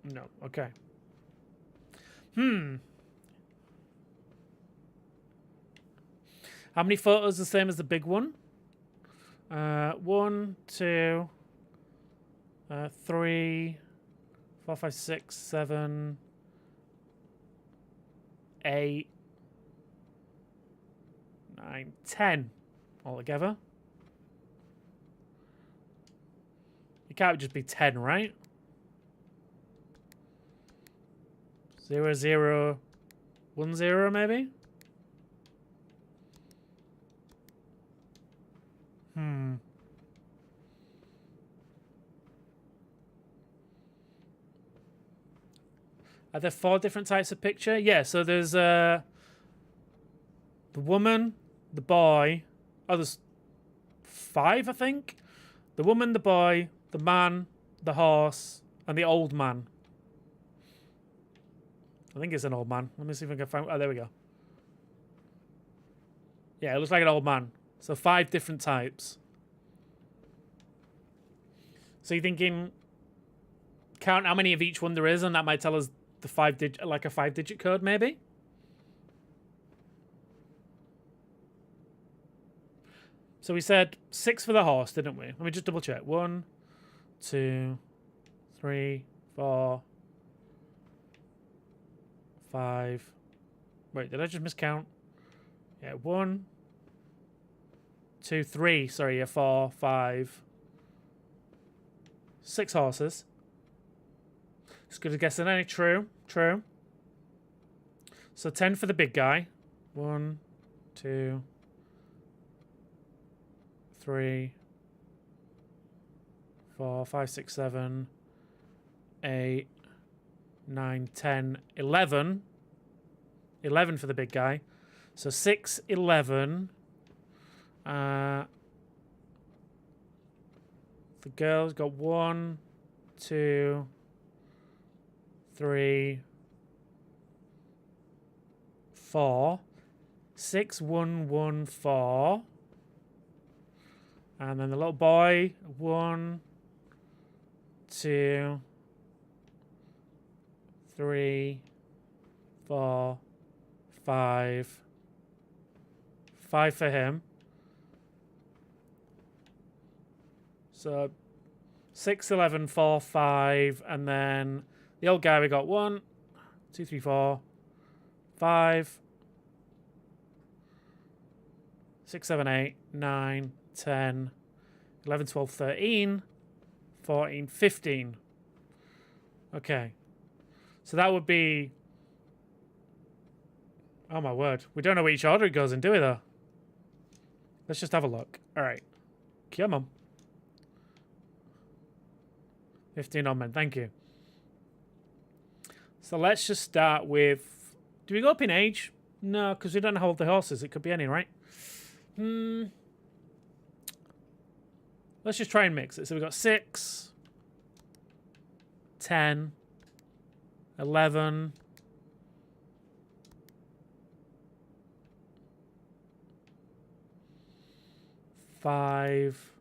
[SPEAKER 1] No, okay. How many photos the same as the big one? 1, 2, 3, 4, 5, 6, 7, 8, 9, 10 altogether. It can't just be 10, right? 0, 0, 1, 0, maybe? Are there 4 different types of picture? Yeah, so there's the woman, the boy. Oh, there's 5, I think. The woman, the boy, the man, the horse, and the old man. I think it's an old man. Let me see if I can find... Oh, there we go. Yeah, it looks like an old man. So 5 different types. So you're thinking... Count how many of each one there is, and that might tell us the 5-digit, like a 5-digit code, maybe? So we said 6 for the horse, didn't we? Let me just double check. 1, 2, 3, 4, 5. Wait, did I just miscount? Yeah, 1, 2, 3. Sorry, yeah, 4, 5, 6 horses. As good as guessing any. True, true. So 10 for the big guy. 1, 2, 3, 4, 5, 6, 7, 8, 9, 10, 11. 11 for the big guy. So 6, 11. The girl's got 1, 2, 3, 4. 6, 1, 1, 4. And then the little boy, 1, 2, 3, 4, 5. 5 for him. So 6, 11, 4, 5. And then the old guy, we got 1, 2, 3, 4, 5, 6, 7, 8, 9, 10, 11, 12, 13, 14, 15. Okay. So that would be... Oh my word. We don't know which order it goes in, do we though? Let's just have a look. Alright. Come on. 15 on men. Thank you. So let's just start with... Do we go up in age? No, because we don't know how old the horse is. It could be any, right? Let's just try and mix it. So we've got 6, 10, 11, 5,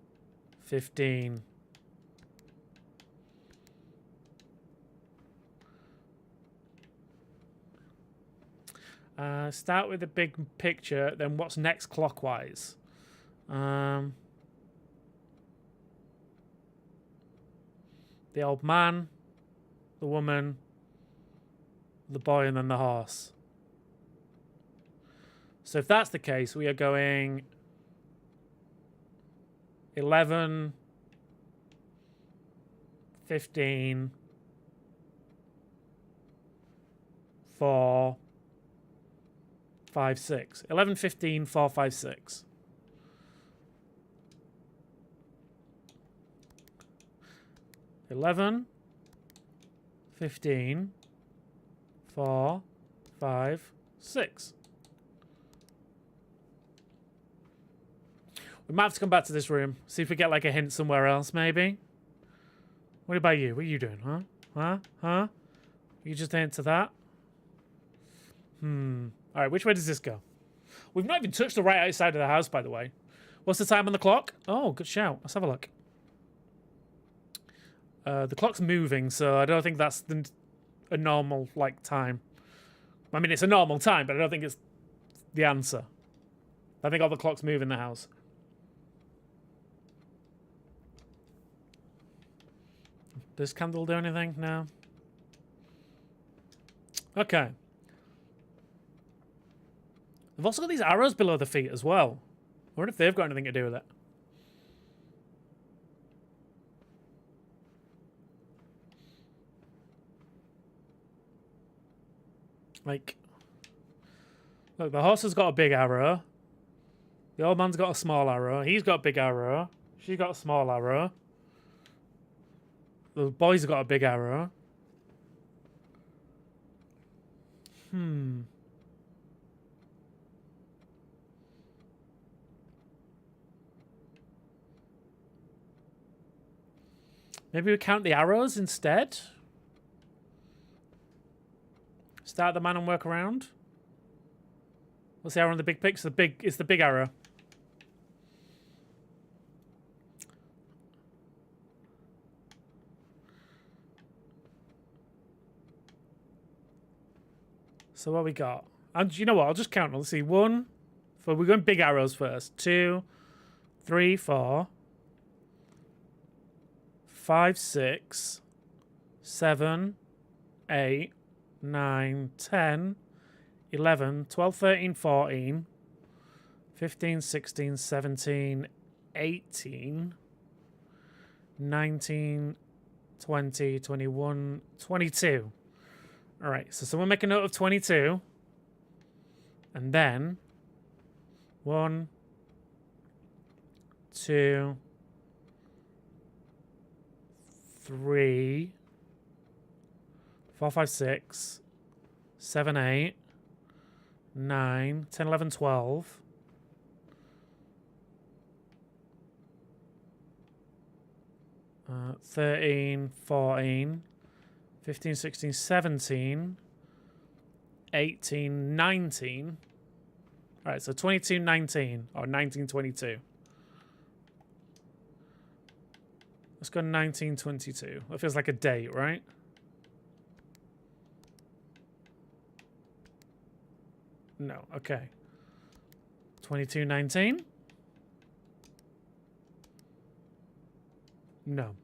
[SPEAKER 1] 15. Start with the big picture, then what's next clockwise? The old man, the woman, the boy, and then the horse. So if that's the case, we are going 11, 15, 4, 5, 6. 11, 15, 4, 5, 6. Eleven, 15, 4, 5, 6. We might have to come back to this room, see if we get like a hint somewhere else, maybe. What about you? What are you doing, huh? Huh? You just answer that? All right, which way does this go? We've not even touched the right outside of the house, by the way. What's the time on the clock? Oh, good shout. Let's have a look. The clock's moving, so I don't think that's a normal, like, time. I mean, it's a normal time, but I don't think it's the answer. I think all the clocks move in the house. Does candle do anything? No. Okay. They've also got these arrows below the feet as well. I wonder if they've got anything to do with it. Like, look, the horse has got a big arrow. The old man's got a small arrow. He's got a big arrow. She's got a small arrow. The boys have got a big arrow. Maybe we count the arrows instead? Start the man and work around? What's the arrow on the big pick? It's the big arrow. So what we got? And you know what? I'll just count. Let's see. 1. We're going big arrows first. 2, 3, 4, 5, 6, 7, 8, 9, 10, 11, 12, 13, 14, 15, 16, 17, 18, 19, 20, 21, 22. All right, so someone make a note of 22. And then 1, 2, 3, 4, 5, 6, 7, 8, 9, 10, 11, 12. 13, 14, 15, 16, 17, 18, 19. All right, so 22, 19, or 19, 22. Let's go 19, 22. That feels like a date, right? No, okay. 22, 19? No.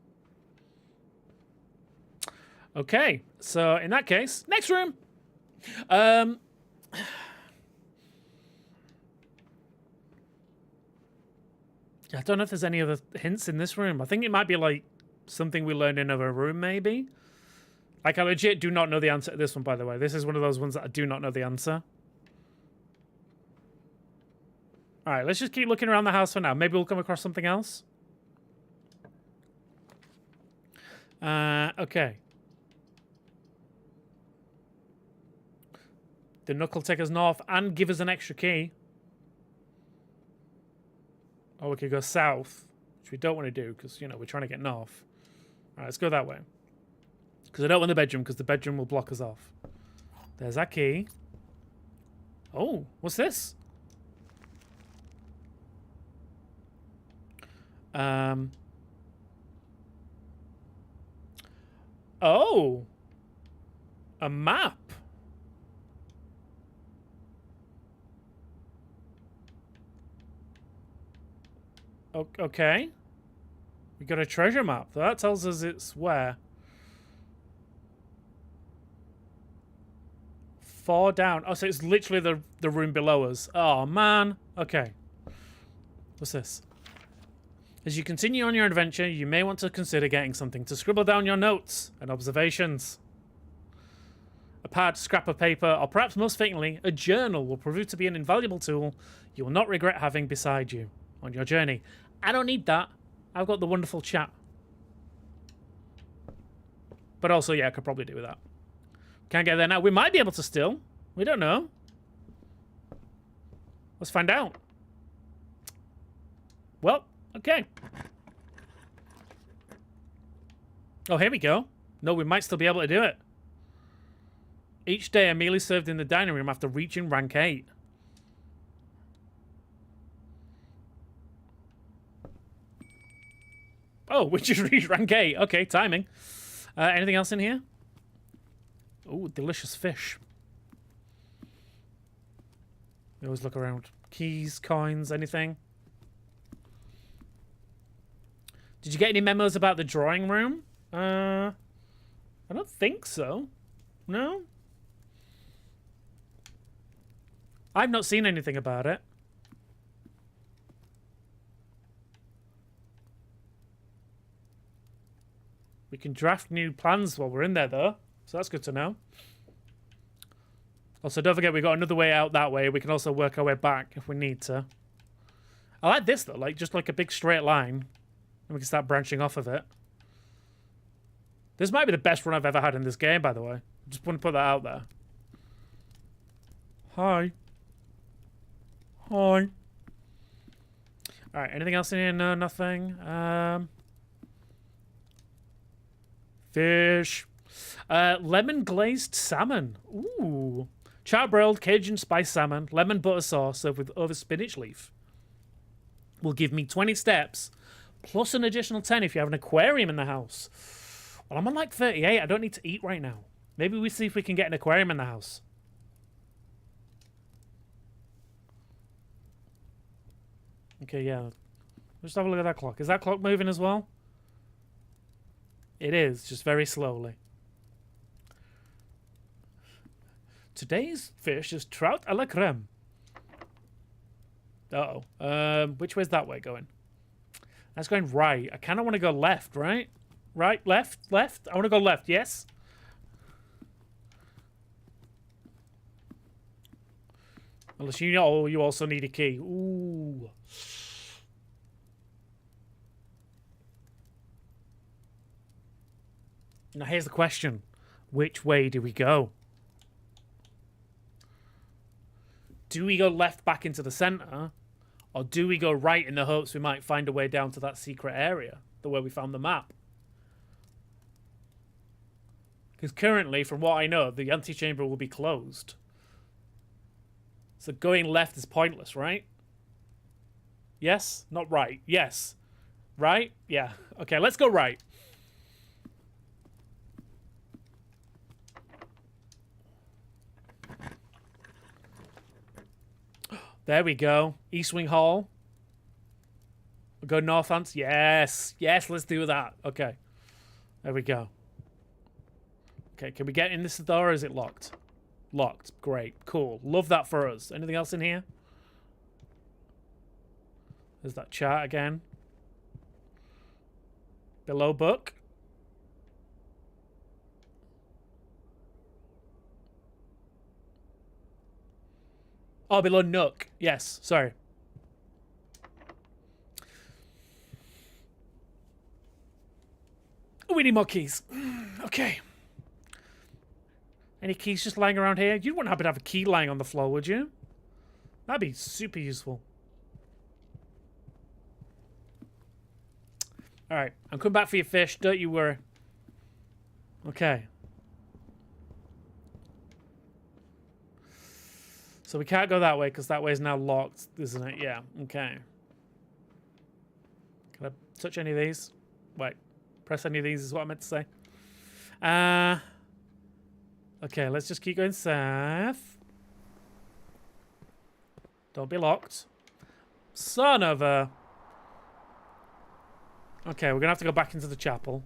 [SPEAKER 1] Okay, so in that case, next room. I don't know if there's any other hints in this room. I think it might be like something we learned in another room, maybe. Like, I legit do not know the answer to this one, by the way. This is one of those ones that I do not know the answer. All right, let's just keep looking around the house for now. Maybe we'll come across something else. Okay. The Nook will take us north and give us an extra key. Or we could go south, which we don't want to do because, you know, we're trying to get north. All right, let's go that way. Because I don't want the bedroom because the bedroom will block us off. There's that key. Oh, what's this? Oh. A map. Okay. We got a treasure map. That tells us it's where. 4 down. Oh, so it's literally the room below us. Oh, man. Okay. What's this? As you continue on your adventure, you may want to consider getting something to scribble down your notes and observations. A pad, scrap of paper, or perhaps most fittingly, a journal will prove to be an invaluable tool you will not regret having beside you on your journey. I don't need that. I've got the wonderful chat. But also, yeah, I could probably do with that. Can't get there now. We might be able to still. We don't know. Let's find out. Well, okay. Oh, here we go. No, we might still be able to do it. Each day, a meal is served in the dining room after reaching rank 8. Oh, we just reached rank 8. Okay, timing. Anything else in here? Oh, delicious fish. We always look around. Keys, coins, anything? Did you get any memos about the drawing room? I don't think so. No? I've not seen anything about it. We can draft new plans while we're in there, though. So that's good to know. Also, don't forget, we've got another way out that way. We can also work our way back if we need to. I like this, though. Like, just like a big straight line. And we can start branching off of it. This might be the best run I've ever had in this game, by the way. Just want to put that out there. Hi. Hi. Alright, anything else in here? No, nothing. Fish. Lemon glazed salmon. Ooh. Char-broiled Cajun spice salmon, lemon butter sauce served with over spinach leaf. Will give me 20 steps, plus an additional 10 if you have an aquarium in the house. Well, I'm on like 38. I don't need to eat right now. Maybe we see if we can get an aquarium in the house. Okay, yeah. Let's have a look at that clock. Is that clock moving as well? It is, just very slowly. Today's fish is trout a la creme. Uh-oh. Which way's that way going? That's going right. I kind of want to go left, right? Right, left, left. I want to go left, yes? Unless you know you also need a key. Ooh. Now here's the question. Which way do we go? Do we go left back into the center? Or do we go right in the hopes we might find a way down to that secret area? The way we found the map? Because currently, from what I know, the antechamber will be closed. So going left is pointless, right? Yes? Not right. Yes. Right? Yeah. Okay, let's go right. There we go. East Wing Hall. We'll go north, Ants. Yes. Yes, let's do that. Okay. There we go. Okay, can we get in this door or is it locked? Locked. Great. Cool. Love that for us. Anything else in here? There's that chart again. Below book. Oh, below Nook. Yes, sorry. Oh, we need more keys. Okay. Any keys just lying around here? You wouldn't happen to have a key lying on the floor, would you? That'd be super useful. Alright, I'm coming back for your fish. Don't you worry. Okay. So we can't go that way because that way is now locked, isn't it? Yeah, okay. Can I touch any of these? Wait, press any of these is what I meant to say. Okay, let's just keep going south. Don't be locked. Son of a... Okay, we're going to have to go back into the chapel.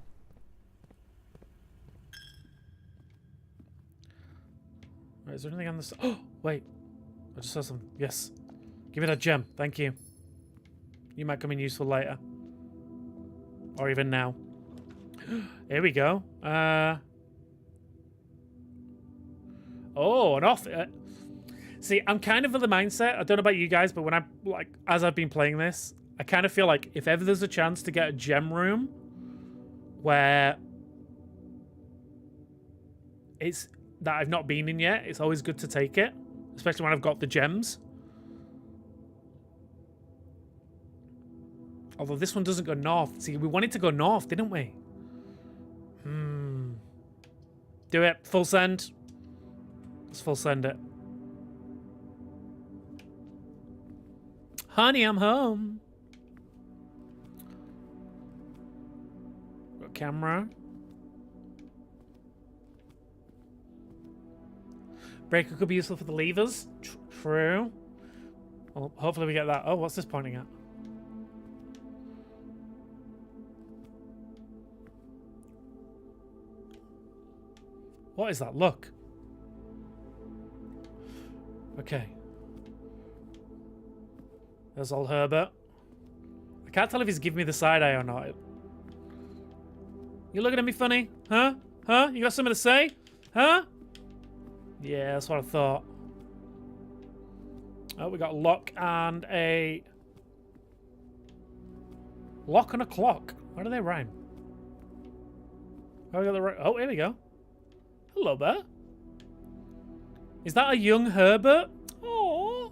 [SPEAKER 1] Right, is there anything on this? Oh, wait. I just saw something. Yes. Give me that gem. Thank you. You might come in useful later. Or even now. Here we go. Oh, an off. See, I'm kind of of the mindset. I don't know about you guys, but when I'm like, as I've been playing this, I kind of feel like if ever there's a chance to get a gem room where it's that I've not been in yet, it's always good to take it, especially when I've got the gems. Although this one doesn't go north. See, we wanted to go north, didn't we? Do it. Full send. Let's full send it. Honey, I'm home. Got camera. Breaker could be useful for the levers. True. Well, hopefully we get that. Oh, what's this pointing at? What is that? Look. Okay. There's old Herbert. I can't tell if he's giving me the side eye or not. You looking at me funny? Huh? Huh? You got something to say? Huh? Yeah, that's what I thought. Oh, we got a lock and a... Lock and a clock. Why do they rhyme? Oh, we got the right... Oh, here we go. Hello there. Is that a young Herbert? Oh.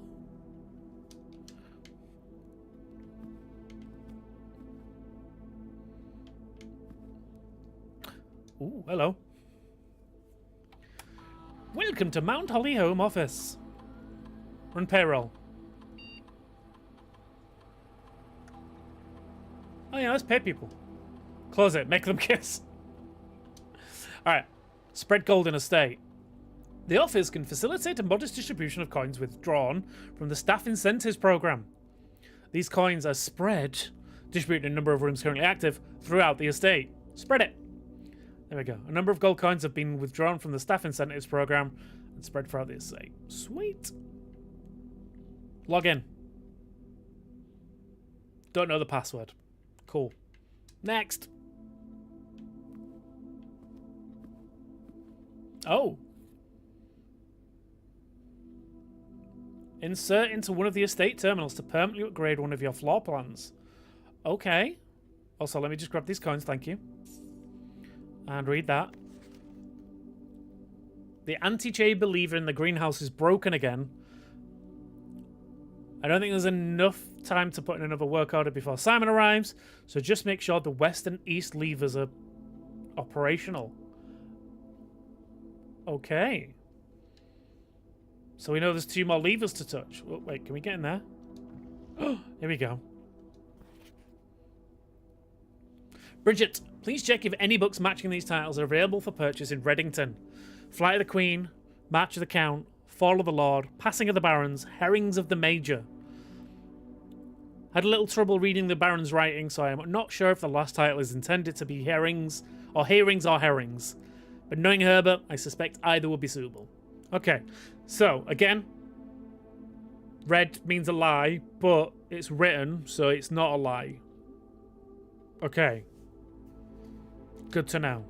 [SPEAKER 1] Ooh, hello. Welcome to Mount Holly Home Office. Run payroll. Oh yeah, let's pay people. Close it. Make them kiss. Alright. Spread gold in a state. The office can facilitate a modest distribution of coins withdrawn from the staff incentives program. These coins are spread, distributed in a number of rooms currently active, throughout the estate. Spread it. There we go. A number of gold coins have been withdrawn from the staff incentives program and spread throughout the estate. Sweet. Log in. Don't know the password. Cool. Next. Oh. Insert into one of the estate terminals to permanently upgrade one of your floor plans. Okay. Also, let me just grab these coins, thank you. And read that. The anti-chamber lever in the greenhouse is broken again. I don't think there's enough time to put in another work order before Simon arrives, so just make sure the west and east levers are operational. Okay. So we know there's 2 more levers to touch. Oh, wait, can we get in there? Oh, here we go. Bridget, please check if any books matching these titles are available for purchase in Reddington. Flight of the Queen, March of the Count, Fall of the Lord, Passing of the Barons, Herrings of the Major. Had a little trouble reading the Baron's writing, so I'm not sure if the last title is intended to be herrings or herrings. But knowing Herbert, I suspect either would be suitable. Okay, so again, red means a lie, but it's written, so it's not a lie. Okay. Good to know.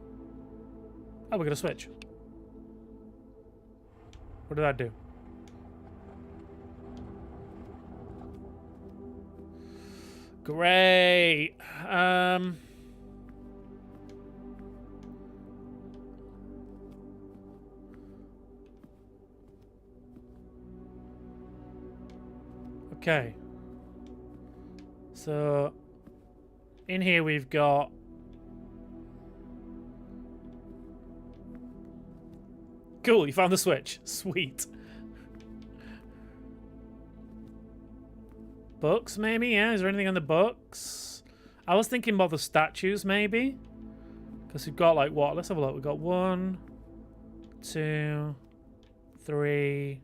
[SPEAKER 1] Oh, we're gonna switch. What did that do? Great. Okay. So in here we've got cool, you found the switch. Sweet. Books, maybe? Yeah, is there anything on the books? I was thinking more the statues, maybe. Because we've got, like, what? Let's have a look. We've got 1, 2, 3.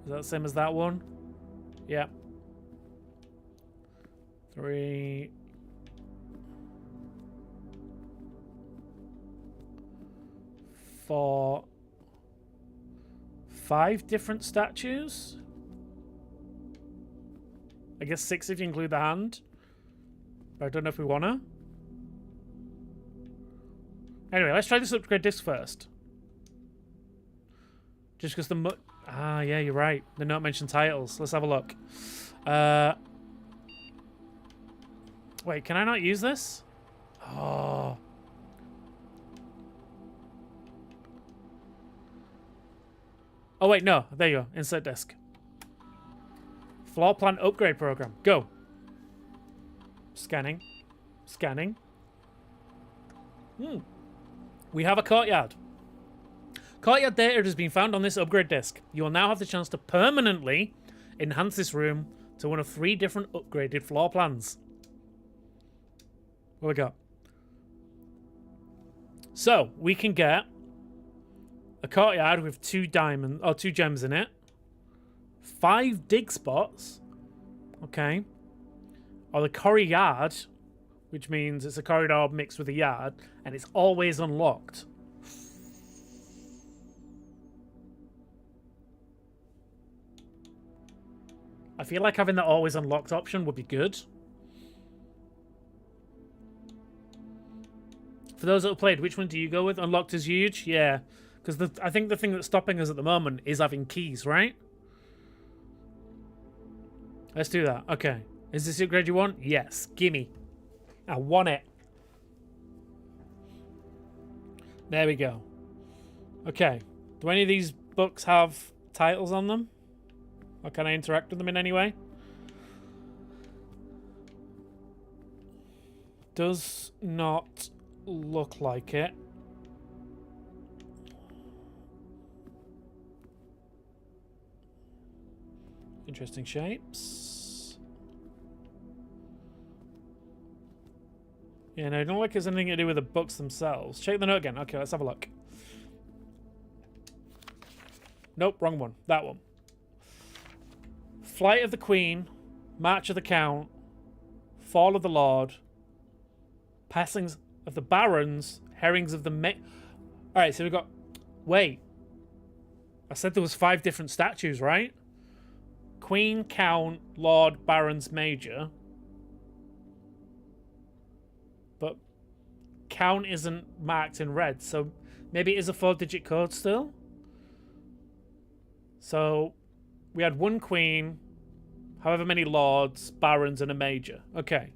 [SPEAKER 1] Is that the same as that one? Yeah. 3. 4. 5 different statues? I guess 6 if you include the hand. But I don't know if we wanna. Anyway, let's try this upgrade disc first. Just because the yeah, you're right. The note mentioned titles. Let's have a look. Wait, can I not use this? Oh. Oh wait, no. There you go. Insert disc. Floor plan upgrade program. Go. Scanning. Scanning. We have a courtyard. Courtyard data has been found on this upgrade disc. You will now have the chance to permanently enhance this room to one of 3 different upgraded floor plans. What we got? So, we can get a courtyard with 2 gems in it. 5 dig spots. Okay. Or the corridor, which means it's a corridor mixed with a yard, and it's always unlocked. I feel like having the always unlocked option would be good. For those that have played, which one do you go with? Unlocked is huge? Yeah. Because I think the thing that's stopping us at the moment is having keys, right? Let's do that. Okay. Is this the upgrade you want? Yes. Gimme. I want it. There we go. Okay. Do any of these books have titles on them? Or can I interact with them in any way? Does not look like it. Interesting shapes. Yeah, no, I don't like it's anything to do with the books themselves. Check the note again. Okay, let's have a look. Nope, wrong one. That one. Flight of the Queen, March of the Count, Fall of the Lord, Passings of the Barons, Herrings of the Alright, so we've got... Wait. I said there was 5 different statues, right? Queen, Count, Lord, Barons, Major. But Count isn't marked in red, so maybe it is a 4-digit code still? So we had 1 Queen, however many Lords, Barons, and a Major. Okay,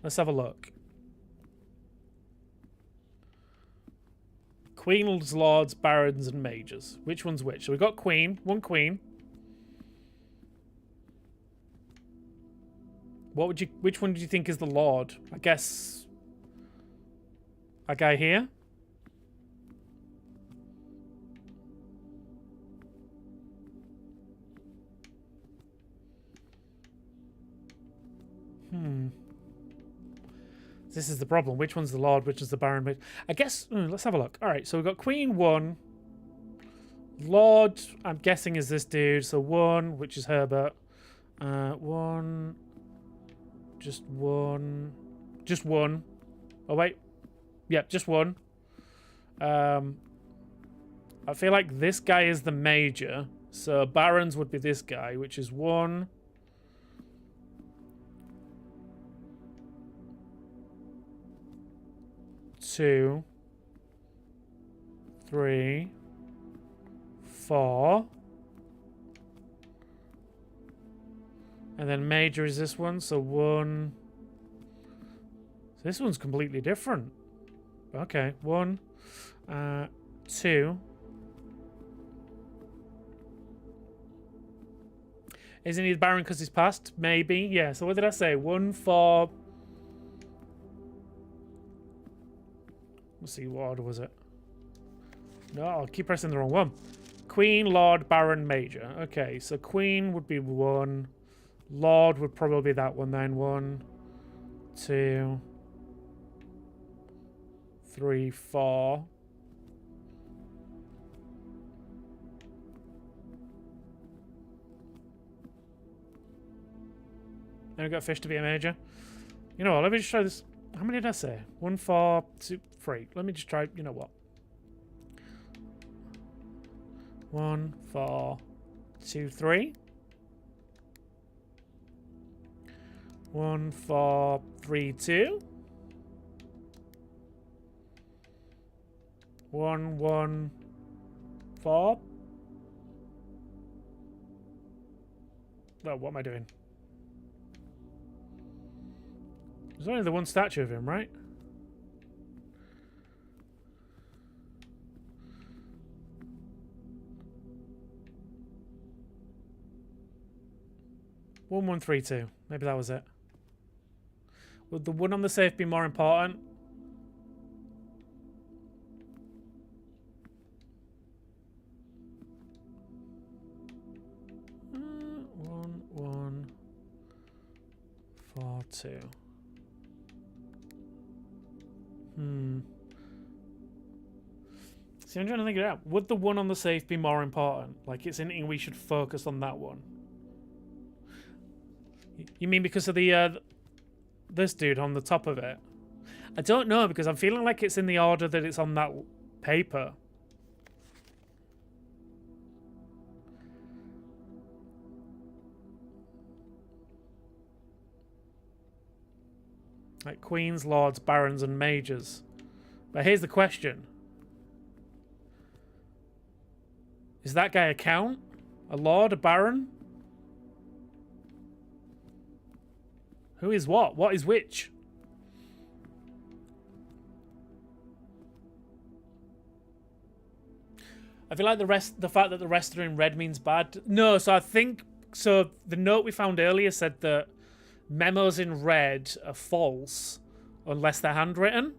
[SPEAKER 1] let's have a look. Queens, Lords, Barons, and Majors. Which one's which? So we've got Queen, 1 Queen. Which one do you think is the Lord? I guess a guy here? This is the problem. Which one's the Lord? Which is the Baron? I guess... let's have a look. All right, so we've got Queen 1. Lord, I'm guessing, is this dude. So 1, which is Herbert. 1... Just 1. Just 1. Oh, wait. Yeah, just 1. I feel like this guy is the Major. So Barons would be this guy, which is 1... 2, 3, 4, and then Major is this one, so 1. So this one's completely different. Okay, 1, 2. Isn't he the Baron because he's passed? Maybe, yeah. So what did I say? 1, 4. Let's see, what order was it? No, I'll keep pressing the wrong one. Queen, Lord, Baron, Major. Okay, so Queen would be 1. Lord would probably be that one then. 1, 2, 3, 4. Then we've got Fish to be a Major. You know what, let me just try this. How many did I say? 1, 4, 2, 3. Let me just try, you know what? 1, 4, 2, 3. 1, 4, 3, 2. 1, 1, 4. Well, what am I doing? There's only the one statue of him, right? One, 1, 3, 2. Maybe that was it. Would the one on the safe be more important? One, 1, 4, 2. See, I'm trying to think it out. Would the one on the safe be more important? Like, it's anything we should focus on that one? You mean because of the this dude on the top of it? I don't know, because I'm feeling like it's in the order that it's on that paper. Like Queens, Lords, Barons, and Majors. But here's the question. Is that guy a count? A lord? A baron? Who is what? What is which? I feel like the fact that the rest are in red means bad. No, so I think, so the note we found earlier said that memos in red are false unless they're handwritten.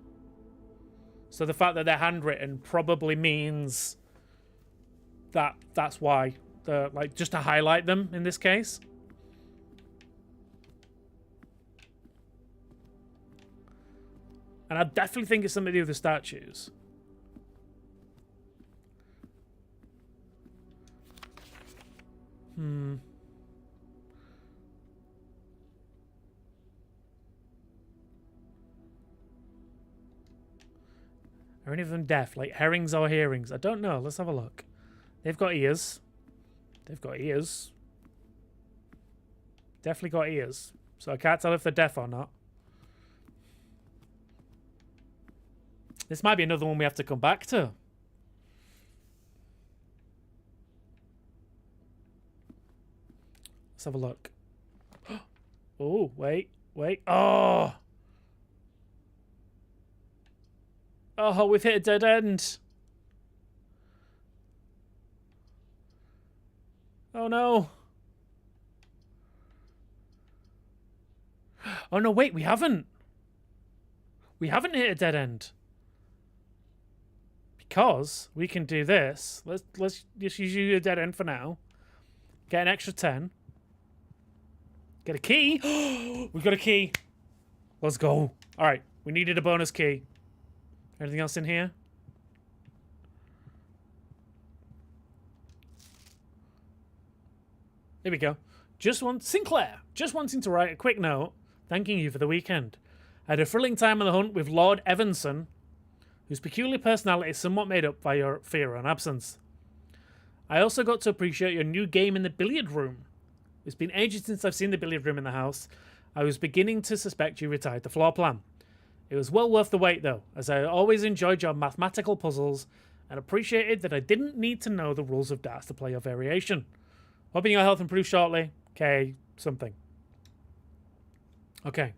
[SPEAKER 1] So the fact that they're handwritten probably means that that's why. Like, just to highlight them in this case. And I definitely think it's something to do with the statues. Are any of them deaf? Like herrings or hearings? I don't know. Let's have a look. They've got ears. They've got ears. Definitely got ears. So I can't tell if they're deaf or not. This might be another one we have to come back to. Let's have a look. Oh, wait. Oh! Oh, we've hit a dead end. Oh, no. Oh, no, wait, we haven't. We haven't hit a dead end. Because we can do this. Let's just use a dead end for now. Get an extra 10. Get a key. We got a key. Let's go. All right, we needed a bonus key. Anything else in here? Here we go. Sinclair, just wanting to write a quick note thanking you for the weekend. I had a thrilling time on the hunt with Lord Evanson, whose peculiar personality is somewhat made up by your fear and absence. I also got to appreciate your new game in the billiard room. It's been ages since I've seen the billiard room in the house. I was beginning to suspect you retired the floor plan. It was well worth the wait though, as I always enjoyed your mathematical puzzles and appreciated that I didn't need to know the rules of darts to play your variation. Hoping your health improves shortly. Okay, something. Okay.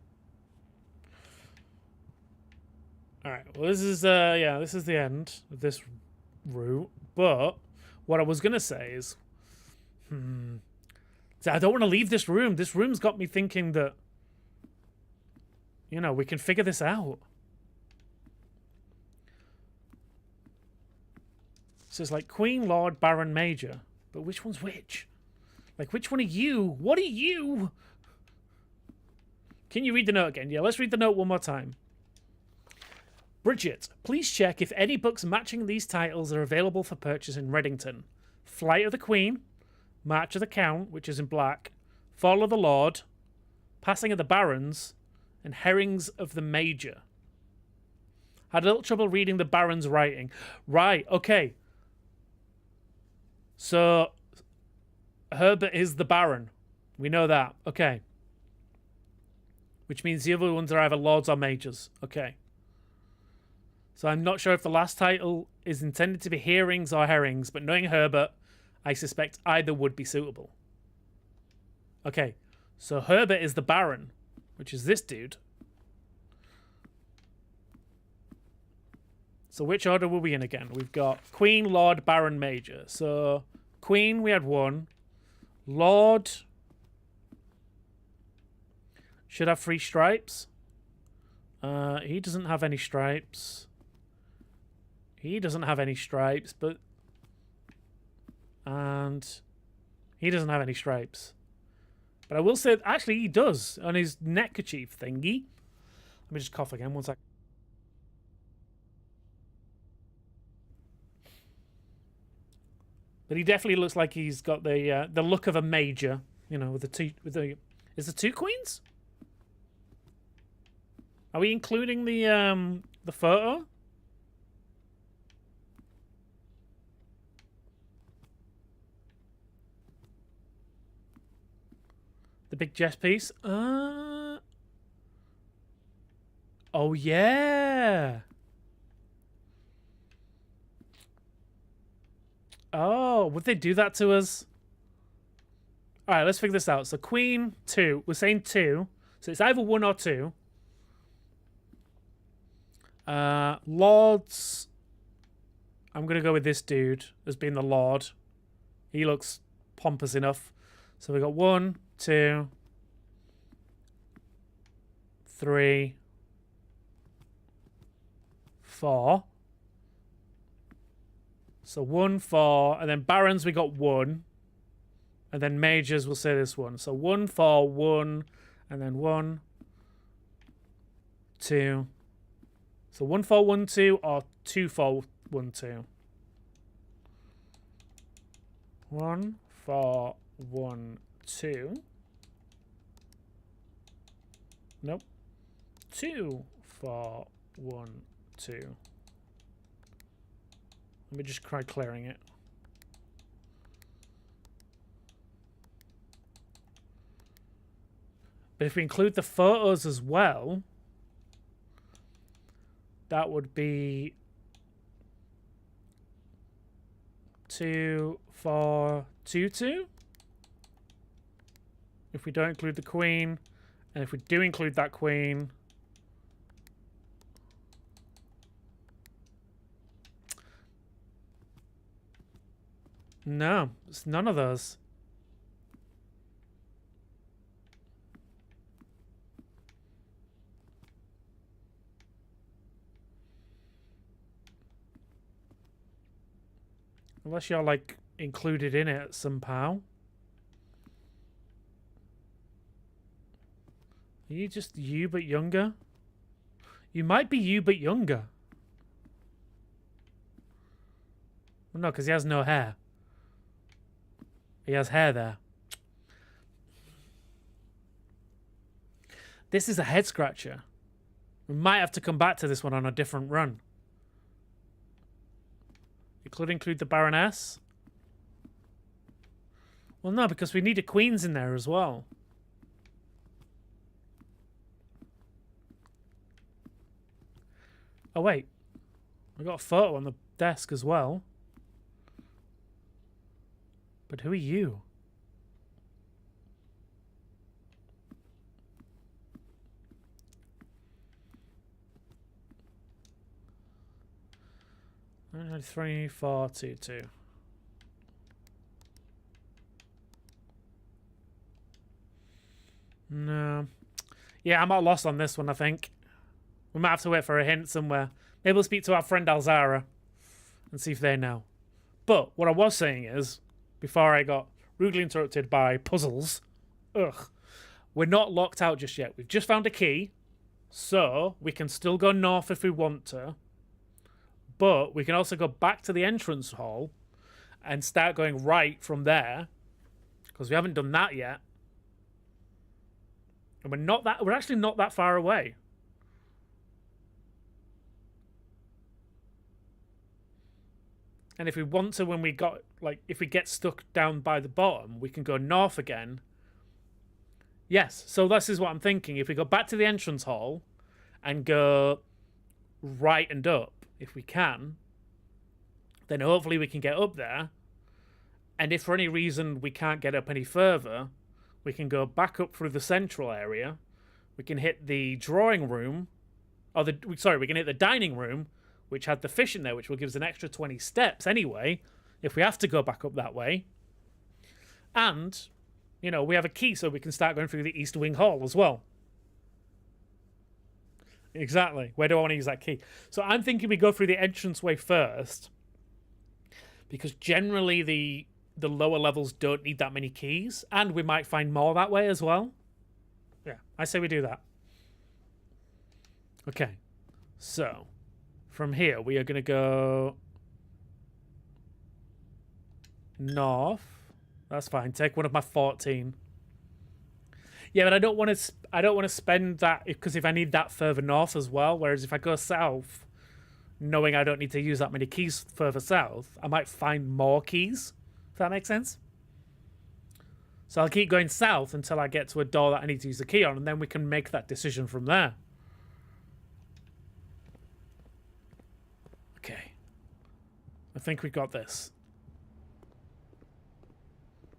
[SPEAKER 1] Alright, well this is this is the end of this route. But what I was gonna say is I don't want to leave this room. This room's got me thinking that, you know, we can figure this out. So it's like Queen, Lord, Baron, Major. But which one's which? Like, which one are you? What are you? Can you read the note again? Yeah, let's read the note one more time. Bridget, please check if any books matching these titles are available for purchase in Reddington. Flight of the Queen, March of the Count, which is in black, Fall of the Lord, Passing of the Barons, and Herrings of the Major. Had a little trouble reading the Baron's writing. Right, okay. So, Herbert is the Baron. We know that. Okay. Which means the other ones are either Lords or Majors. Okay. So I'm not sure if the last title is intended to be hearings or herrings, but knowing Herbert, I suspect either would be suitable. Okay. So Herbert is the Baron, which is this dude. So which order were we in again? We've got Queen, Lord, Baron, Major. So Queen, we had one. Lord should have 3 stripes. He doesn't have any stripes. He doesn't have any stripes, but... And he doesn't have any stripes. But I will say, actually, he does on his neckerchief thingy. Let me just cough again, 1 sec. But he definitely looks like he's got the look of a major, you know, with the is there 2 queens? Are we including the photo? The big chess piece? Oh yeah. Oh, would they do that to us? All right, let's figure this out. So queen, 2. We're saying 2. So it's either 1 or 2. Lords. I'm going to go with this dude as being the lord. He looks pompous enough. So we got 1, 2, 3, 4. So 1, 4, and then barons we got 1, and then majors we'll say this one. So 1, 4, 1, and then 1, 2. So 1, 4, 1, 2, or 2, 4, 1, 2. 1, 4, 1, 2. Nope. 2, 4, 1, 2. Let me just try clearing it. But if we include the photos as well, that would be 2, 4, 2, 2. If we don't include the queen, and if we do include that queen, no, it's none of those. Unless you're, like, included in it somehow. Are you just you but younger? You might be you but younger. Well, no, because he has no hair. He has hair there. This is a head scratcher. We might have to come back to this one on a different run. It could include the Baroness. Well, no, because we need a Queen's in there as well. Oh, wait. I got a photo on the desk as well. But who are you? Three, 4, 2, 2. No. Yeah, I'm not lost on this one, I think. We might have to wait for a hint somewhere. Maybe we'll speak to our friend Alzara and see if they know. But what I was saying is, before I got rudely interrupted by puzzles, we're not locked out just yet. We've just found a key, so we can still go north if we want to. But we can also go back to the entrance hall and start going right from there, because we haven't done that yet. And we're actually not that far away. And if we want to, when we got, like, if we get stuck down by the bottom, we can go north again. Yes, so this is what I'm thinking. If we go back to the entrance hall and go right and up, if we can, then hopefully we can get up there. And if for any reason we can't get up any further, we can go back up through the central area. We can hit the drawing room, or we can hit the dining room, which had the fish in there, which will give us an extra 20 steps anyway, if we have to go back up that way. And, you know, we have a key, so we can start going through the East Wing Hall as well. Exactly. Where do I want to use that key? So I'm thinking we go through the entranceway first, because generally the lower levels don't need that many keys, and we might find more that way as well. Yeah, I say we do that. Okay, so from here we are going to go north. That's fine. Take one of my 14. Yeah, but I don't want to spend that, because if I need that further north as well. Whereas if I go south, knowing I don't need to use that many keys further south, I might find more keys. If that makes sense. So I'll keep going south until I get to a door that I need to use the key on, and then we can make that decision from there. Okay. I think we got this.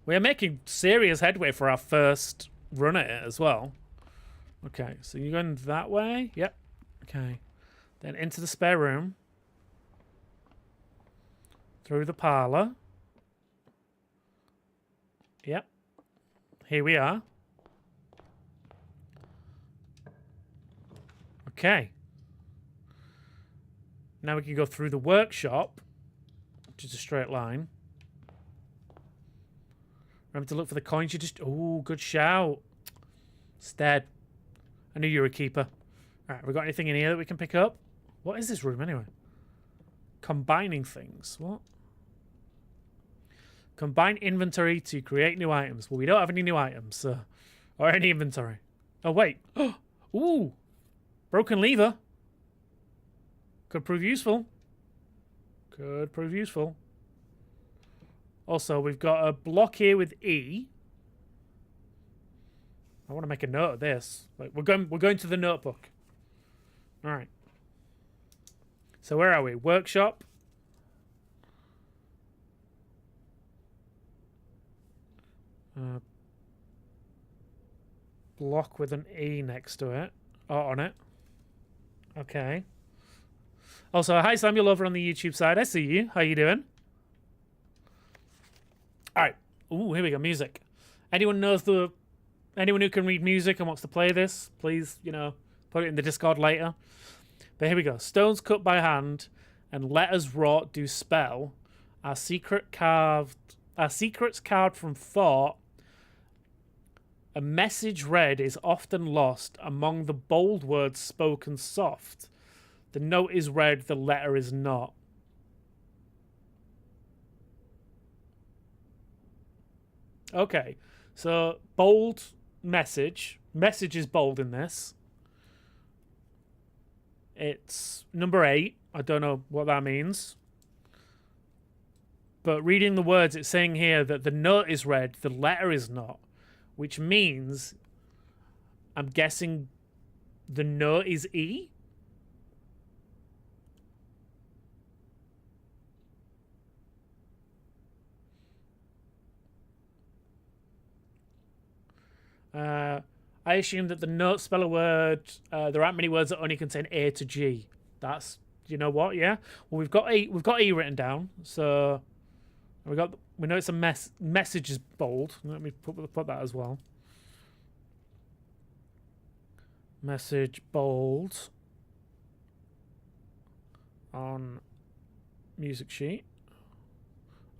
[SPEAKER 1] We're making serious headway for our first run at it as well. Okay, so you're going that way? Yep. Okay. Then into the spare room. Through the parlor. Yep. Here we are. Okay. Now we can go through the workshop, which is a straight line. Remember to look for the coins you just... Oh, good shout. Stead. I knew you were a keeper. Alright, have we got anything in here that we can pick up? What is this room anyway? Combining things. What? Combine inventory to create new items. Well, we don't have any new items, so... Or any inventory. Oh, wait. Ooh. Broken lever. Could prove useful. Could prove useful. Also, we've got a block here with E. I want to make a note of this. Like, we're going to the notebook. All right. So where are we? Workshop. Block with an E next to it. Oh, on it. Okay. Also, hi Samuel over on the YouTube side. I see you. How you doing? All right. Ooh, here we go. Music. Anyone who can read music and wants to play this, please, you know, put it in the Discord later. But here we go. Stones cut by hand and letters wrought do spell. Our secrets carved from thought. A message read is often lost among the bold words spoken soft. The note is read, the letter is not. Okay, so bold message. Message is bold in this. It's number 8. I don't know what that means. But reading the words, it's saying here that the note is read, the letter is not. Which means, I'm guessing the note is E? I assume that the note spell a word. There aren't many words that only contain A to G. That's, you know what? Yeah. Well, we've got E written down. So we know it's a message is bold. Let me put that as well. Message bold on music sheet.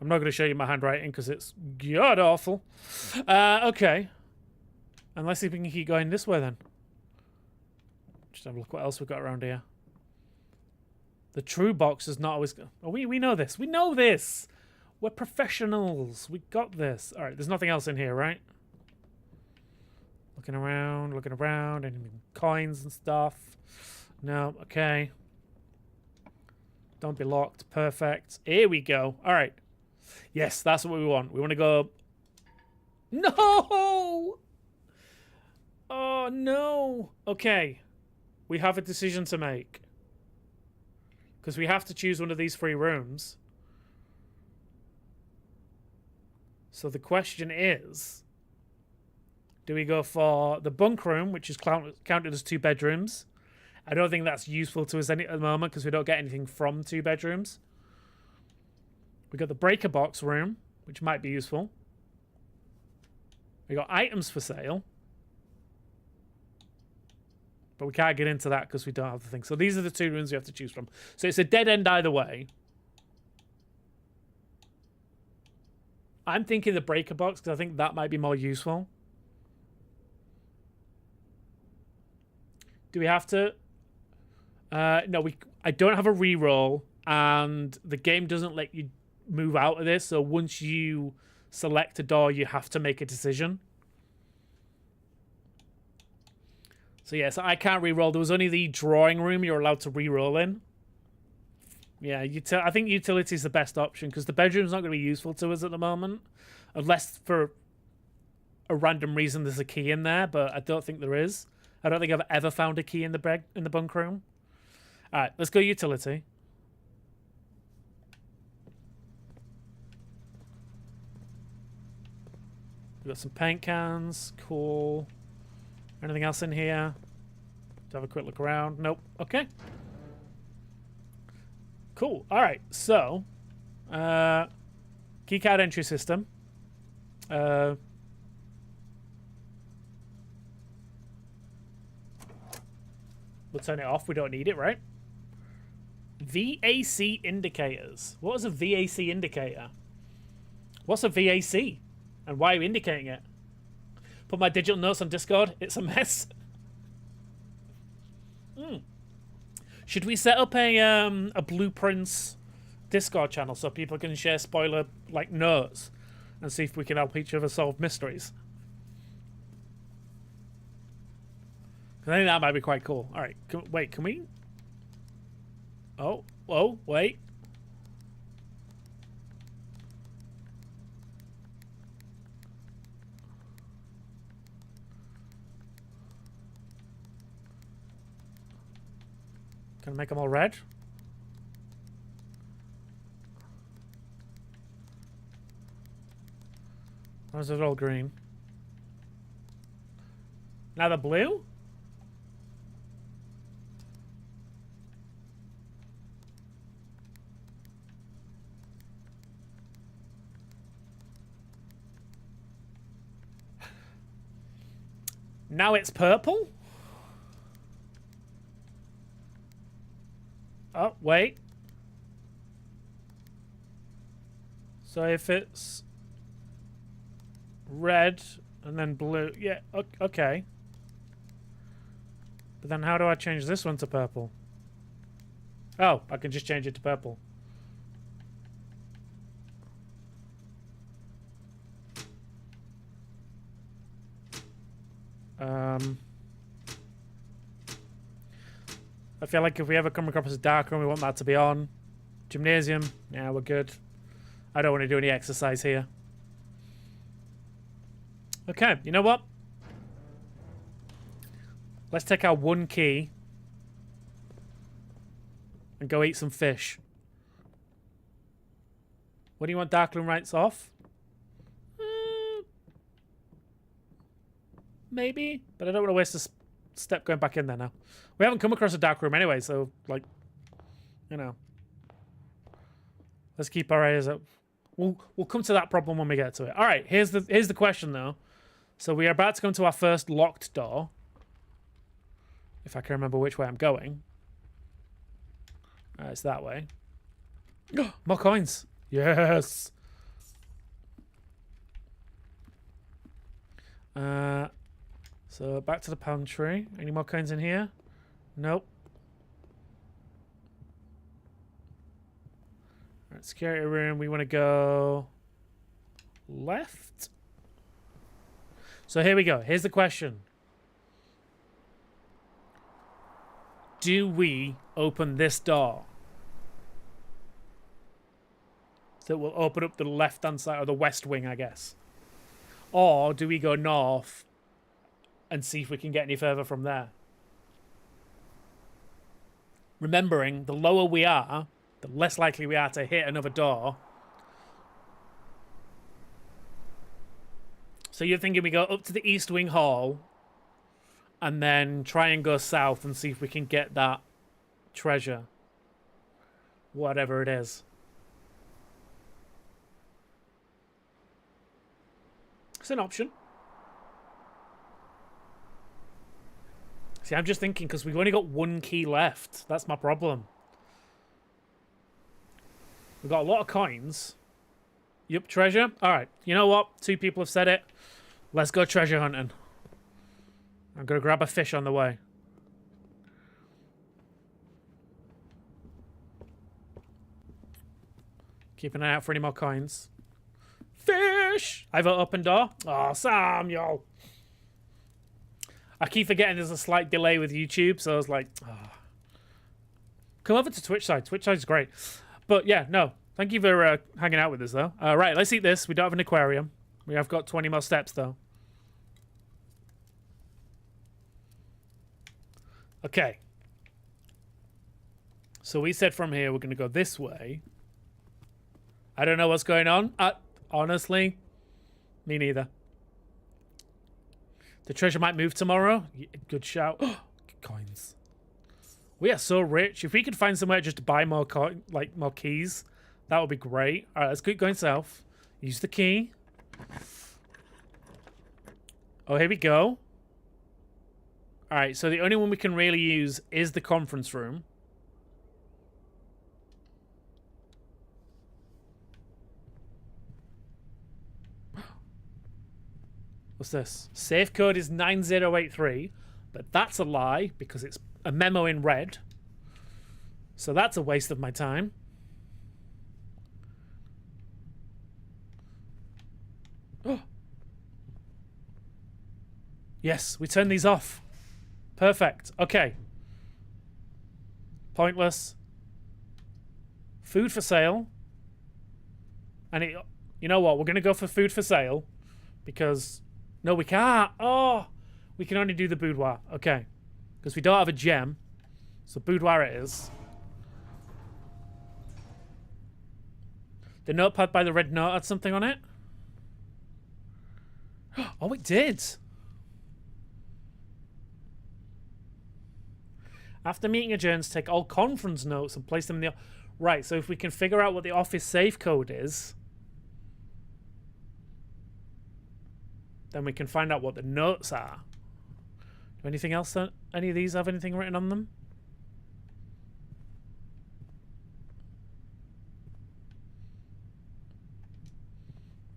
[SPEAKER 1] I'm not going to show you my handwriting because it's god awful. Okay. And let's see if we can keep going this way then. Just have a look what else we've got around here. The true box is not always... Oh, we know this. We know this. We're professionals. We got this. All right, there's nothing else in here, right? Looking around. Any coins and stuff. No, okay. Don't be locked. Perfect. Here we go. All right. Yes, that's what we want. We want to go... No! Oh, no. Okay. We have a decision to make. Because we have to choose one of these 3 rooms. So the question is, do we go for the bunk room, which is counted as 2 bedrooms? I don't think that's useful to us at the moment because we don't get anything from 2 bedrooms. We got the breaker box room, which might be useful. We got items for sale. But we can't get into that because we don't have the thing. So these are the 2 rooms we have to choose from. So it's a dead end either way. I'm thinking the breaker box because I think that might be more useful. Do we have to? No, I don't have a reroll, and the game doesn't let you move out of this. So once you select a door, you have to make a decision. So yeah, so I can't reroll. There was only the drawing room you're allowed to reroll in. Yeah, I think utility is the best option because the bedroom's not going to be useful to us at the moment, unless for a random reason there's a key in there. But I don't think there is. I don't think I've ever found a key in the bunk room. All right, let's go utility. We've got some paint cans. Cool. Anything else in here? To have a quick look around. Nope. Okay. Cool. All right. So, keycard entry system. We'll turn it off. We don't need it, right? VAC indicators. What is a VAC indicator? What's a VAC? And why are you indicating it? Put my digital notes on Discord. It's a mess. Should we set up a Blueprints Discord channel so people can share spoiler like notes and see if we can help each other solve mysteries? I think that might be quite cool. All right, wait, can we? Oh, whoa, wait. Can I make them all red? Or is it all green? Now the blue? Now it's purple? Oh, wait. So if it's red and then blue, yeah, okay. But then how do I change this one to purple? Oh, I can just change it to purple. I feel like if we ever come across a dark room, we want that to be on. Gymnasium, yeah, we're good. I don't want to do any exercise here. Okay, you know what? Let's take our one key and go eat some fish. What do you want Darkroom rights off? Maybe, but I don't want to waste a step going back in there now. We haven't come across a dark room anyway, so, like, you know. Let's keep our eyes up. We'll come to that problem when we get to it. All right, here's the question, though. So we are about to come to our first locked door. If I can remember which way I'm going. It's that way. More coins. Yes. So back to the pantry. Any more coins in here? Nope. All right, security room. We want to go left. So here we go. Here's the question. Do we open this door? So it will open up the left-hand side, or the west wing, I guess. Or do we go north and see if we can get any further from there? Remembering, the lower we are, the less likely we are to hit another door. So you're thinking we go up to the East Wing Hall and then try and go south and see if we can get that treasure. Whatever it is. It's an option. See, I'm just thinking because we've only got one key left. That's my problem. We've got a lot of coins. Yup, treasure. All right. You know what? 2 people have said it. Let's go treasure hunting. I'm going to grab a fish on the way. Keep an eye out for any more coins. Fish! I have an open door. Oh, Samuel. I keep forgetting there's a slight delay with YouTube, so I was like, oh. Come over to Twitch side. Twitch side's great. But yeah, no. Thank you for hanging out with us, though. Right, let's eat this. We don't have an aquarium. We have got 20 more steps, though. Okay. So we said from here we're going to go this way. I don't know what's going on. Honestly, me neither. The treasure might move tomorrow. Good shout. Coins. We are so rich. If we could find somewhere just to buy more more keys, that would be great. All right, let's keep going south. Use the key. Oh, here we go. All right, so the only one we can really use is the conference room. What's this? Safe code is 9083, but that's a lie because it's a memo in red. So that's a waste of my time. Oh. Yes, we turn these off. Perfect. Okay. Pointless. Food for sale. And you know what? We're going to go for food for sale because... No, we can't. Oh, we can only do the boudoir. Okay. Because we don't have a gem. So boudoir it is. The notepad by the red note had something on it? Oh, it did. After meeting adjourns, take all conference notes and place them in the... Right, so if we can figure out what the office safe code is... then we can find out what the notes are. Do anything else? Any of these have anything written on them?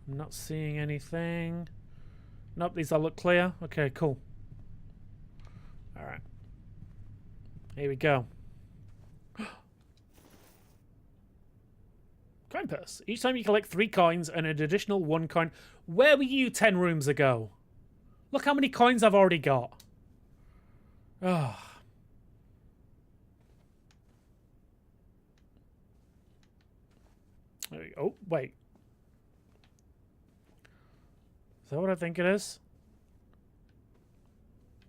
[SPEAKER 1] I'm not seeing anything. Nope, these all look clear. Okay, cool. All right. Here we go. Coin purse. Each time you collect 3 coins and an additional 1 coin. Where were you 10 rooms ago? Look how many coins I've already got. Oh. There we go. Oh, wait. Is that what I think it is?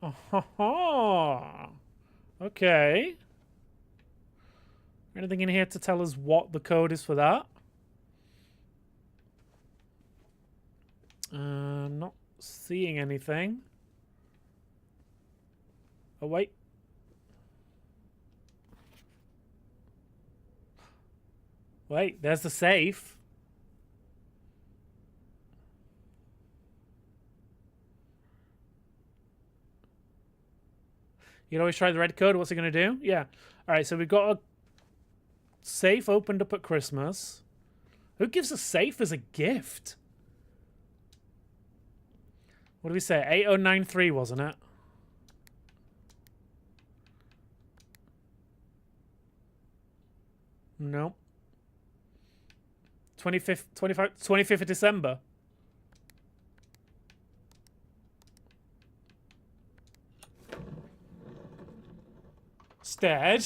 [SPEAKER 1] Oh, ha, ha. Okay. Anything in here to tell us what the code is for that? Not seeing anything. Oh, wait. Wait, there's the safe. You can always try the red code. What's it going to do? Yeah. All right, so we've got a safe opened up at Christmas. Who gives a safe as a gift? What did we say? 8093, wasn't it? No. 25th of December. Stead.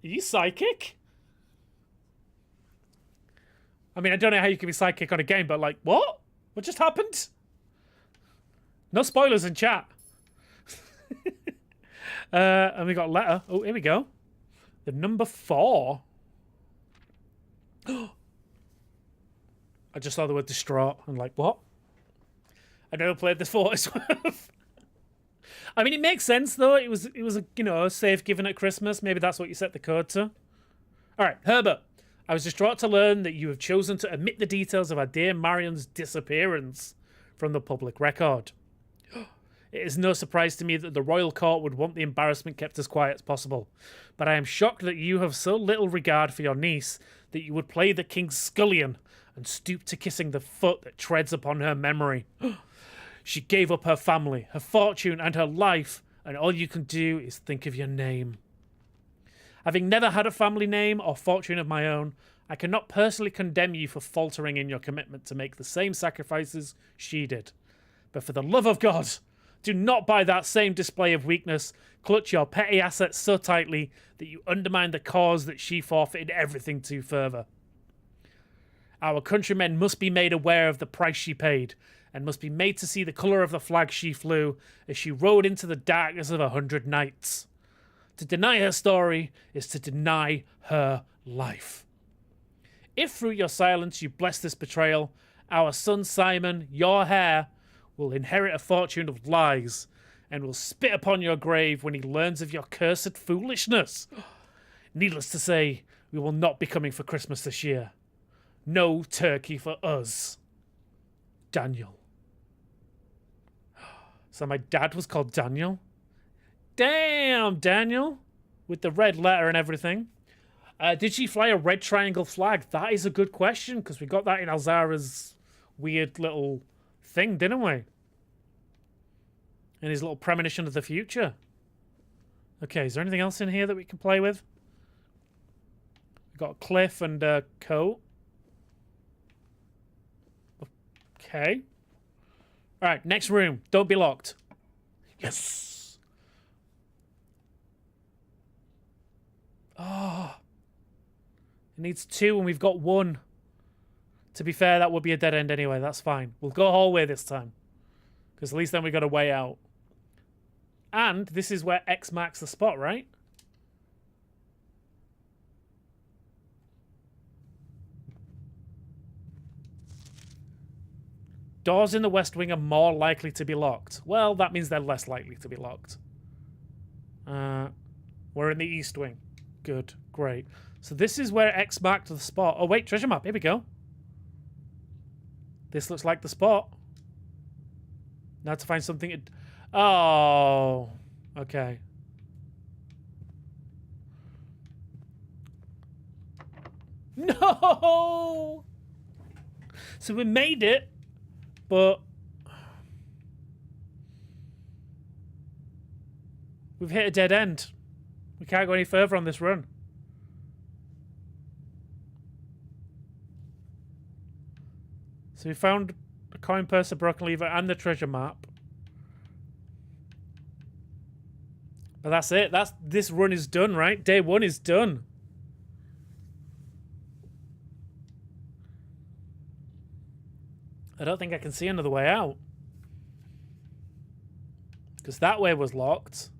[SPEAKER 1] Are you psychic? I mean, I don't know how you can be psychic on a game, but like, what? What just happened? No spoilers in chat. And we got a letter. Oh, here we go. The number 4. I just saw the word distraught. I'm like, what? I never played this before. I mean, it makes sense though. It was a, you know, a safe given at Christmas. Maybe that's what you set the code to. All right, Herbert. I was distraught to learn that you have chosen to omit the details of our dear Marion's disappearance from the public record. It is no surprise to me that the royal court would want the embarrassment kept as quiet as possible. But I am shocked that you have so little regard for your niece that you would play the king's scullion and stoop to kissing the foot that treads upon her memory. She gave up her family, her fortune, and her life, and all you can do is think of your name. Having never had a family name or fortune of my own, I cannot personally condemn you for faltering in your commitment to make the same sacrifices she did. But for the love of God, do not by that same display of weakness clutch your petty assets so tightly that you undermine the cause that she forfeited everything to further. Our countrymen must be made aware of the price she paid, and must be made to see the colour of the flag she flew as she rode into the darkness of 100 nights. To deny her story is to deny her life. If through your silence you bless this betrayal, Our son Simon, your heir, will inherit a fortune of lies and will spit upon your grave when he learns of your cursed foolishness. Needless to say, we will not be coming for Christmas this year. No turkey for us. Daniel. So my dad was called Daniel? Damn, Daniel. With the red letter and everything. Did she fly a red triangle flag? That is a good question, because we got that in Alzara's weird little thing, didn't we? In his little premonition of the future. Okay, is there anything else in here that we can play with? We've got a cliff and a coat. Okay. Alright, next room. Don't be locked. Yes! Oh. It needs 2 and we've got 1. To be fair, that would be a dead end anyway. That's fine. We'll go hallway this time. Because at least then we got a way out. And this is where X marks the spot, right? Doors in the West Wing are more likely to be locked. Well, that means they're less likely to be locked. We're in the East Wing. Good. Great. So this is where X marked the spot. Oh, wait. Treasure map. Here we go. This looks like the spot. Now to find something... Oh. Okay. No! So we made it, but... we've hit a dead end. We can't go any further on this run. So we found a coin purse, a broken lever, and the treasure map. But that's it. This run is done, right? Day 1 is done. I don't think I can see another way out. Because that way was locked.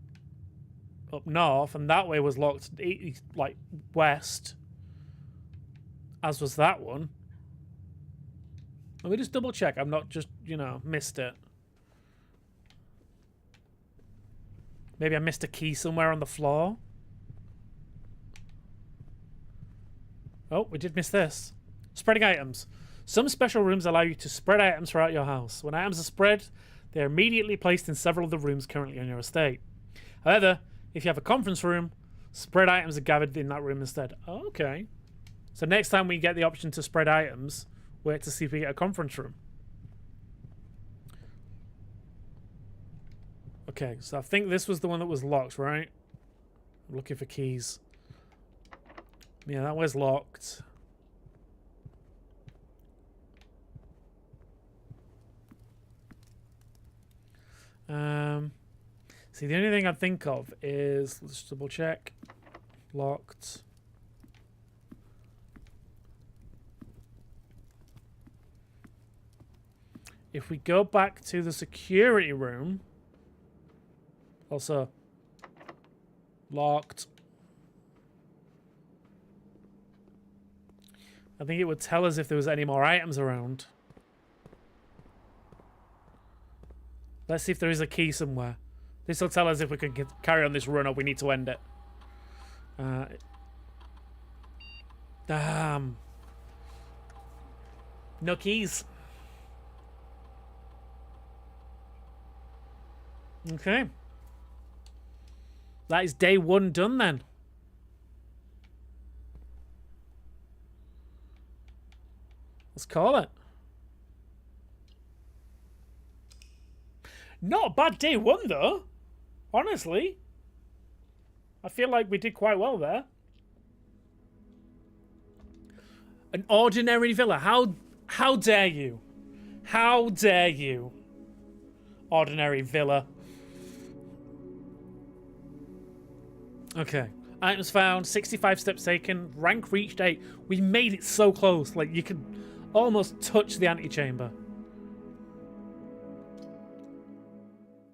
[SPEAKER 1] Up north, and that way was locked, like, west. As was that one. Let me just double check. I'm not just, you know, missed it. Maybe I missed a key somewhere on the floor. Oh, we did miss this. Spreading items. Some special rooms allow you to spread items throughout your house. When items are spread, they are immediately placed in several of the rooms currently on your estate. However, if you have a conference room, spread items are gathered in that room instead. Oh, okay. So next time we get the option to spread items, wait to see if we get a conference room. Okay, so I think this was the one that was locked, right? I'm looking for keys. Yeah, that was locked. See, the only thing I think of is, let's double check. Locked. If we go back to the security room, also locked. I think it would tell us if there was any more items around. Let's see if there is a key somewhere. This will tell us if we can carry on this run or we need to end it. Damn. No keys. Okay. That is day 1 done then. Let's call it. Not a bad day 1 though. Honestly. I feel like we did quite well there. An ordinary villa. How dare you? How dare you? Ordinary villa. Okay. Items found, 65 steps taken, rank reached 8. We made it so close. Like, you could almost touch the antechamber.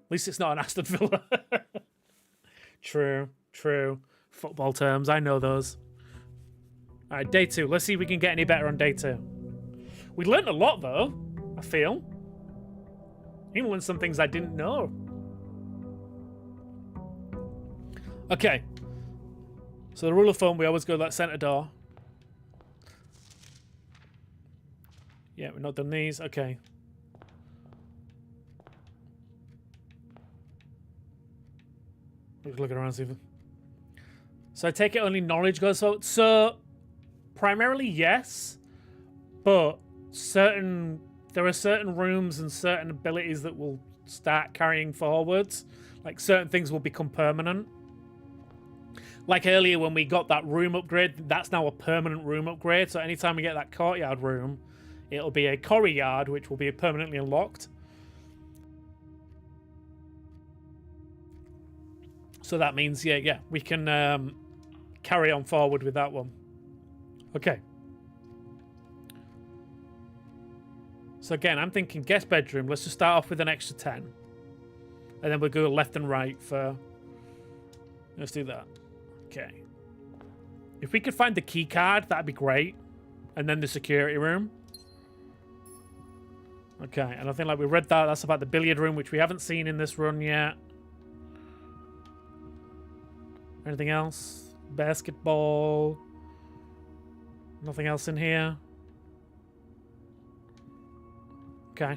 [SPEAKER 1] At least it's not an Aston Villa. True, true. Football terms, I know those. Alright, day 2. Let's see if we can get any better on day 2. We learned a lot, though, I feel. Even learned some things I didn't know. Okay. So the rule of thumb, we always go to that center door. Yeah, we've not done these. Okay. Just looking around, see if... So I take it only knowledge goes out. So primarily yes, but there are certain rooms and certain abilities that will start carrying forwards. Like certain things will become permanent. Like earlier when we got that room upgrade, that's now a permanent room upgrade. So anytime we get that courtyard room, it'll be a corridor, which will be permanently unlocked. So that means, yeah, we can carry on forward with that one. Okay. So again, I'm thinking guest bedroom. Let's just start off with an extra 10. And then we'll go left and right for... Let's do that. Okay. If we could find the key card, that'd be great. And then the security room. Okay, and I think like we read that. That's about the billiard room, which we haven't seen in this run yet. Anything else? Basketball. Nothing else in here. Okay.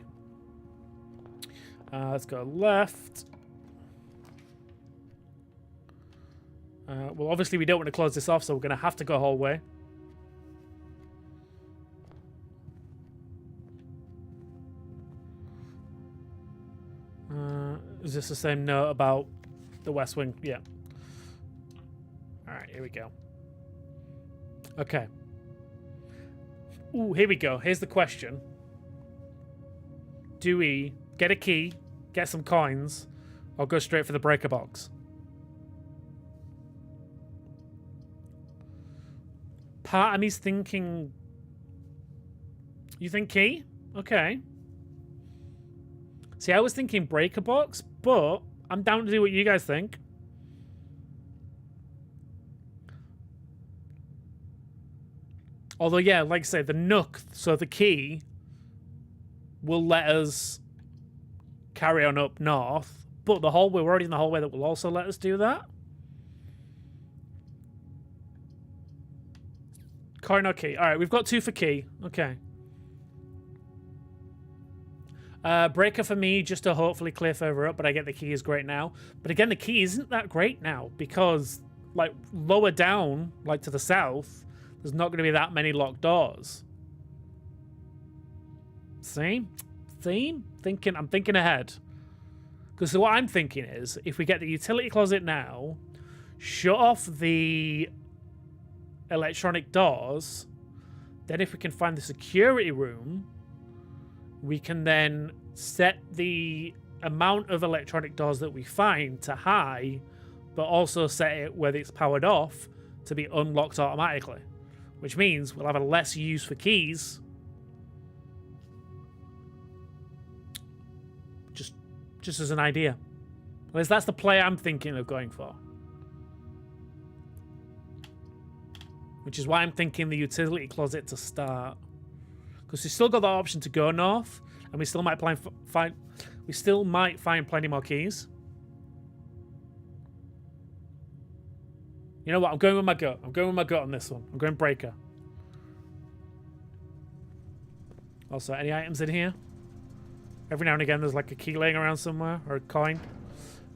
[SPEAKER 1] Let's go left. Well, obviously we don't want to close this off, so we're going to have to go hallway. Is this the same note about the West Wing? Yeah. All right, here we go. Okay. Ooh, here we go. Here's the question. Do we get a key, get some coins, or go straight for the breaker box? Part of me's thinking... You think key? Okay. See, I was thinking breaker box, but I'm down to do what you guys think. Although, yeah, like I say, the nook, so the key, will let us carry on up north. But the hallway, we're already in the hallway, that will also let us do that. Coin or key? Alright, we've got 2 for key. Okay. Breaker for me, just to hopefully clear further up, but I get the key is great now. But again, the key isn't that great now, because, like, lower down, like to the south, there's not going to be that many locked doors. See? See? I'm thinking ahead. Because what I'm thinking is, if we get the utility closet now, shut off the electronic doors, then if we can find the security room, we can then set the amount of electronic doors that we find to high, but also set it whether it's powered off to be unlocked automatically. Which means we'll have a less use for keys. Just as an idea. At least that's the play I'm thinking of going for. Which is why I'm thinking the utility closet to start. Because we still got the option to go north, and we still might find plenty more keys. You know what? I'm going with my gut. I'm going with my gut on this one. I'm going breaker. Also, any items in here? Every now and again, there's like a key laying around somewhere, or a coin.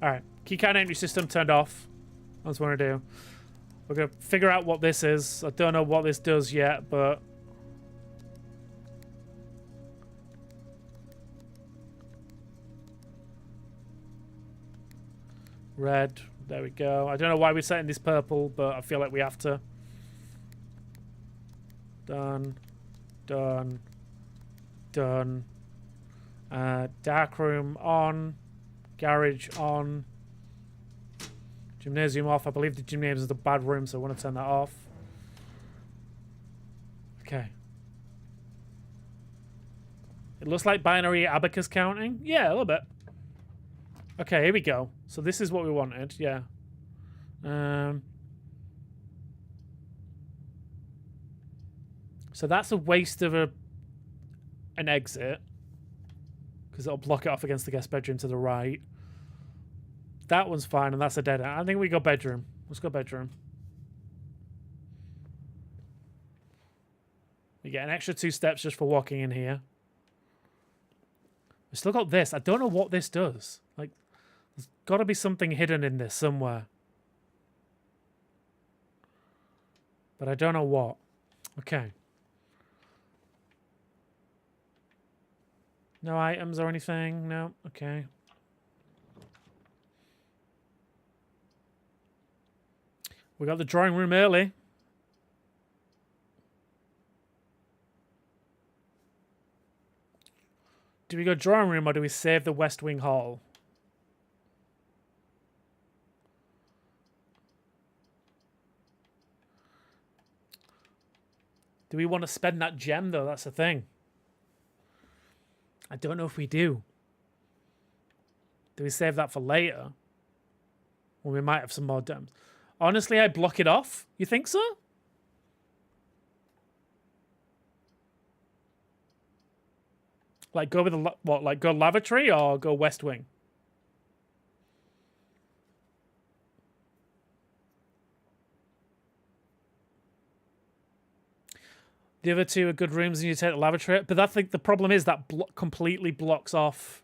[SPEAKER 1] Alright. Keycard entry system turned off. That's what I want to do. We're going to figure out what this is. I don't know what this does yet, but... Red. There we go. I don't know why we're setting this purple, but I feel like we have to. Done. Done. Done. Dark room on. Garage on. Gymnasium off. I believe the gymnasium is the bad room, so I want to turn that off. Okay. It looks like binary abacus counting. Yeah, a little bit. Okay, here we go. So this is what we wanted, yeah. So that's a waste of a an exit because it'll block it off against the guest bedroom to the right. That one's fine, and that's a dead end. I think we go bedroom. Let's go bedroom. We get an extra 2 steps just for walking in here. We still got this. I don't know what this does. Like, there's got to be something hidden in this somewhere. But I don't know what. Okay. No items or anything? No? Okay. We got the drawing room early. Do we go drawing room or do we save the West Wing Hall? Do we want to spend that gem though? That's the thing. I don't know if we do. Do we save that for later? Well, we might have some more gems. Honestly, I block it off. You think so? Like go with the what? Like go lavatory or go West Wing? The other two are good rooms, and you take the lavatory. But I think the problem is that completely blocks off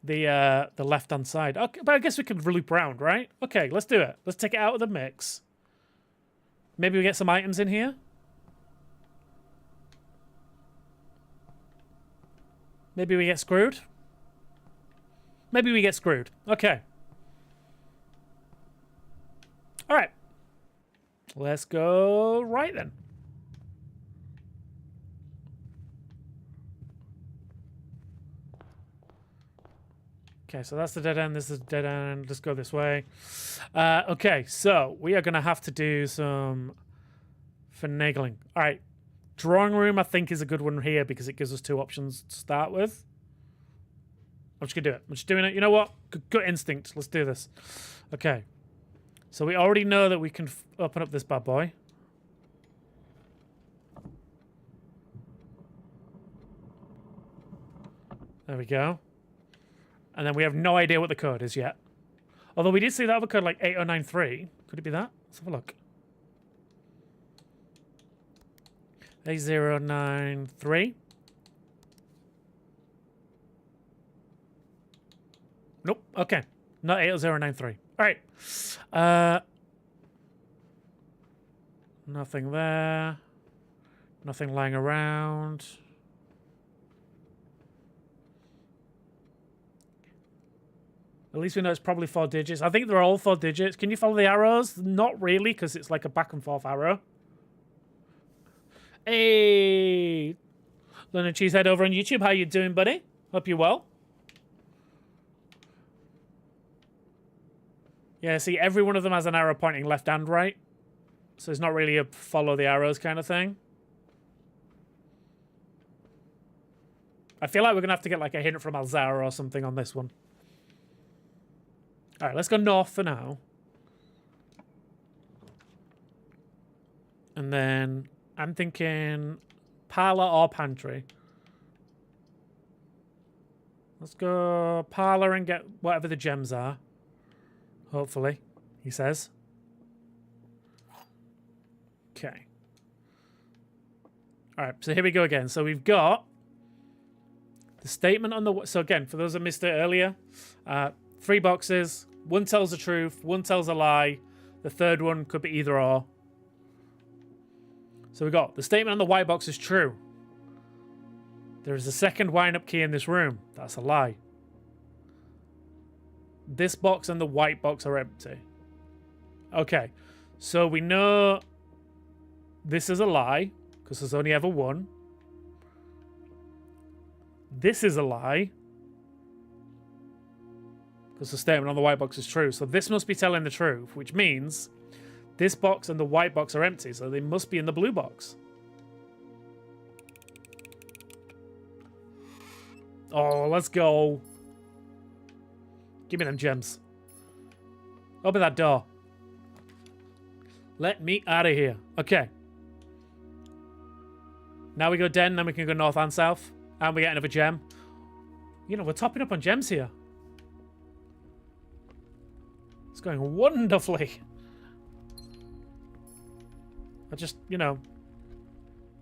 [SPEAKER 1] the left-hand side. Okay, but I guess we could loop around, right? Okay, let's do it. Let's take it out of the mix. Maybe we get some items in here. Maybe we get screwed. Maybe we get screwed. Okay. All right. Let's go right then. Okay, so that's the dead end. This is the dead end. Let's go this way. Okay, so we are going to have to do some finagling. All right. Drawing room, I think, is a good one here because it gives us 2 options to start with. I'm just going to do it. I'm just doing it. You know what? Gut instinct. Let's do this. Okay. So we already know that we can open up this bad boy. There we go. And then we have no idea what the code is yet. Although we did see that other code like 8093. Could it be that? Let's have a look. 8093. Nope. Okay. Not 8093. All right. Nothing there. Nothing lying around. At least we know it's probably 4 digits. I think they're all 4 digits. Can you follow the arrows? Not really, because it's like a back and forth arrow. Hey, Leonard Cheesehead over on YouTube. How you doing, buddy? Hope you're well. Yeah, see, every one of them has an arrow pointing left and right. So it's not really a follow the arrows kind of thing. I feel like we're going to have to get like a hint from Alzara or something on this one. All right, let's go north for now. And then I'm thinking parlor or pantry. Let's go parlor and get whatever the gems are. Hopefully, he says. Okay. All right, so here we go again. So we've got the statement on the... So again, for those that missed it earlier, 3 boxes. 1 tells the truth, 1 tells a lie. The third one could be either or. So we got the statement on the white box is true. There is a second wind-up key in this room. That's a lie. This box and the white box are empty. Okay, so we know this is a lie because there's only ever one. This is a lie because the statement on the white box is true. So this must be telling the truth, which means this box and the white box are empty, so they must be in the blue box. Oh, let's go. Give me them gems. Open that door. Let me out of here. Okay. Now we go den, then we can go north and south. And we get another gem. You know, we're topping up on gems here. It's going wonderfully. I just, you know,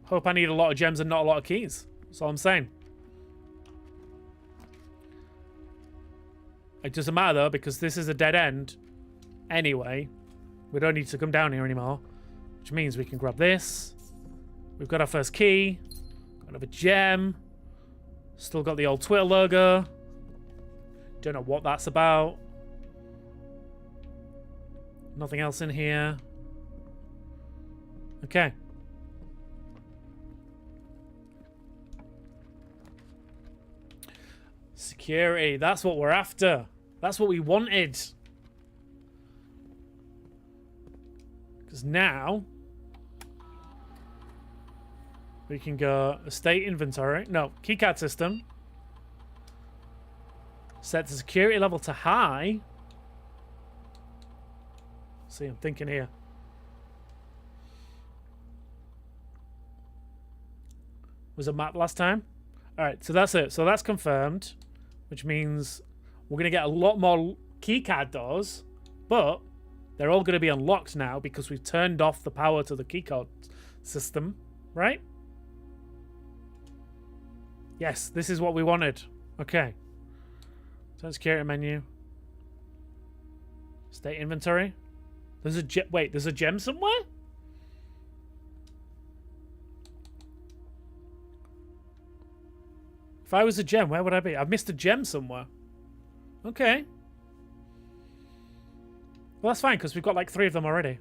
[SPEAKER 1] hope I need a lot of gems and not a lot of keys. That's all I'm saying. It doesn't matter, though, because this is a dead end. Anyway, we don't need to come down here anymore. Which means we can grab this. We've got our first key. Got another gem. Still got the old Twitter logo. Don't know what that's about. Nothing else in here. Okay. Security. That's what we're after. That's what we wanted. Because now we can go estate inventory. No, keycard system. Set the security level to high. See, I'm thinking here. Was it map last time? All right, so that's it. So that's confirmed, which means we're going to get a lot more keycard doors, but they're all going to be unlocked now because we've turned off the power to the keycard system, right? Yes, this is what we wanted. Okay. Turn security menu. State inventory. There's a wait, there's a gem somewhere? If I was a gem, where would I be? I've missed a gem somewhere. Okay. Well, that's fine, because we've got like 3 of them already.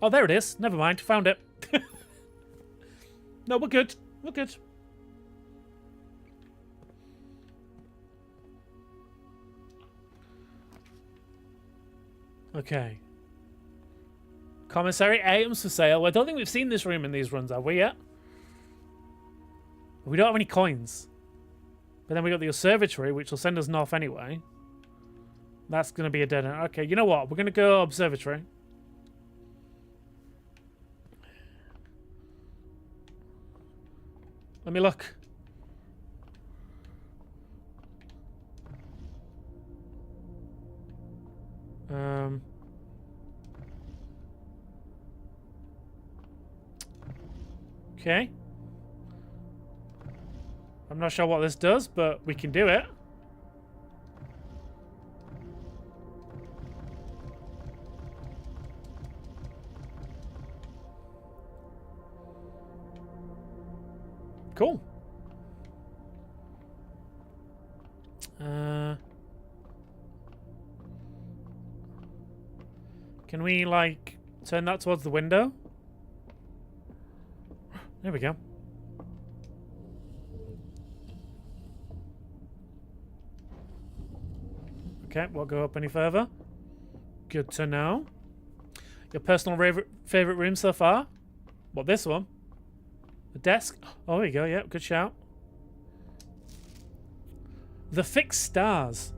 [SPEAKER 1] Oh, there it is. Never mind. Found it. No, we're good. We're good. Okay. Commissary items for sale. I don't think we've seen this room in these runs, have we yet? We don't have any coins. But then we got the observatory, which will send us north anyway. That's going to be a dead end. Okay, you know what? We're going to go observatory. Let me look. Okay. I'm not sure what this does, but we can do it. Cool. Can we, like, turn that towards the window? There we go. Okay, won't go up any further. Good to know. Your personal favorite room so far? What, this one? The desk? Oh, there you go. Yep, good shout. The Fixed Stars.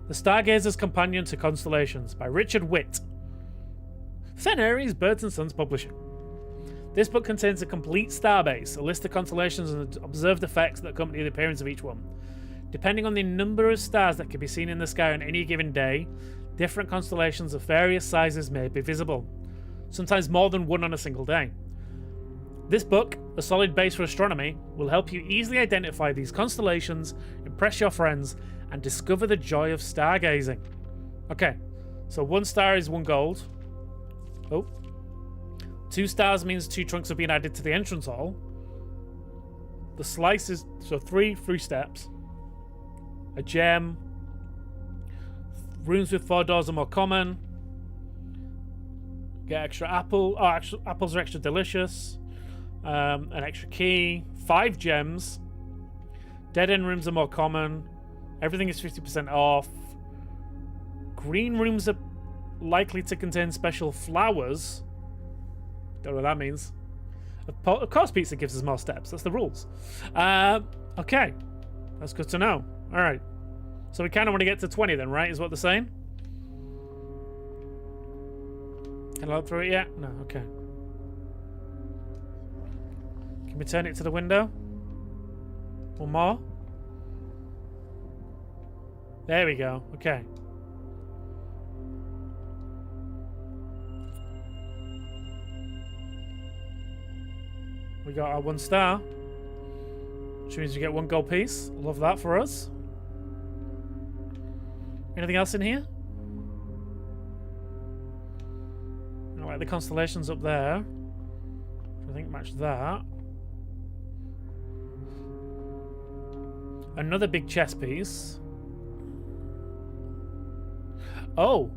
[SPEAKER 1] The Stargazer's Companion to Constellations by Richard Witt. Fen Aries, Birds and Sons Publishing. This book contains a complete starbase, a list of constellations and observed effects that accompany the appearance of each one. Depending on the number of stars that can be seen in the sky on any given day, different constellations of various sizes may be visible, sometimes more than one on a single day. This book, a solid base for astronomy, will help you easily identify these constellations, impress your friends, and discover the joy of stargazing. Okay, so 1 star is 1 gold. Oh. 2 stars means 2 trunks have been added to the entrance hall. The slice is, so 3 steps. A gem. Rooms with 4 doors are more common. Get extra apple. Oh, apples are extra delicious. An extra key. 5 gems. Dead end rooms are more common. Everything is 50% off. Green rooms are likely to contain special flowers. Don't know what that means. Of course pizza gives us more steps. That's the rules. Okay. That's good to know. Alright. So we kind of want to get to 20 then, right? Is what they're saying? Can I look through it yet? No, okay. me turn it to the window. One more. There we go. Okay. We got our 1 star, which means we get 1 gold piece. Love that for us. Anything else in here? I like the constellations up there. I think match that. Another big chess piece. Oh.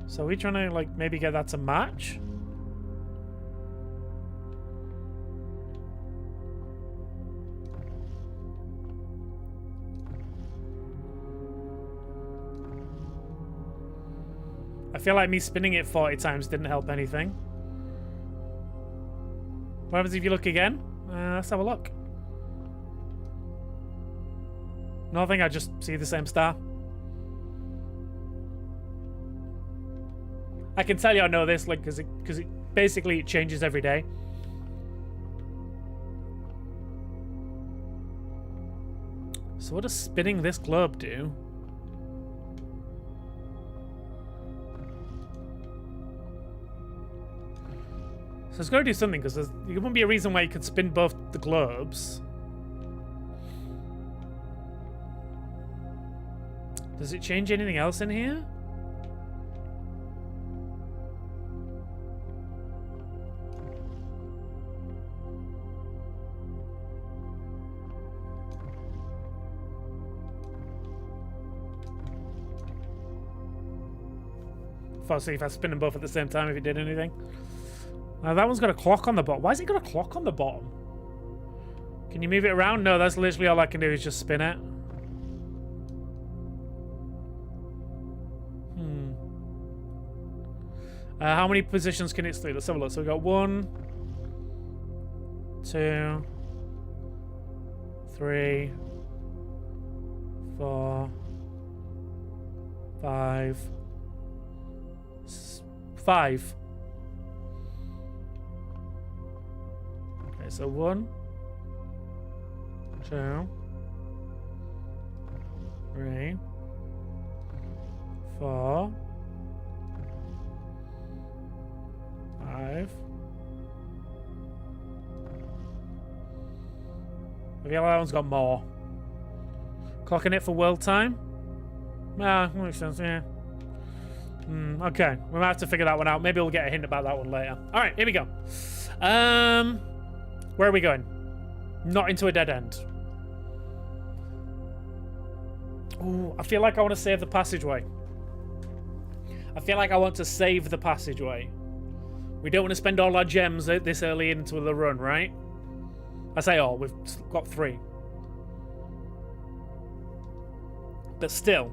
[SPEAKER 1] So are we trying to, like, maybe get that to match? I feel like me spinning it 40 times didn't help anything. What happens if you look again? Let's have a look. Nothing, I just see the same star. I can tell you I know this, like, because it basically it changes every day. So what does spinning this globe do? So it's got to do something, because there wouldn't be a reason why you could spin both the globes. Does it change anything else in here? I'll see if I spin them both at the same time if it did anything. Now that one's got a clock on the bottom. Why has it got a clock on the bottom? Can you move it around? No, that's literally all I can do is just spin it. How many positions can it stay? Let's have a look. So we've got 1, 2, 3, 4, 5. 5. Okay, so 1, 2, 3, 4, 5. I feel like that one's got more. Clocking it for world time? Ah, makes sense, yeah. Okay, we might have to figure that one out. Maybe we'll get a hint about that one later. All right, here we go. Where are we going? Not into a dead end. Ooh, I feel like I want to save the passageway. I feel like I want to save the passageway. We don't want to spend all our gems this early into the run, right? I say all, we've got 3. But still,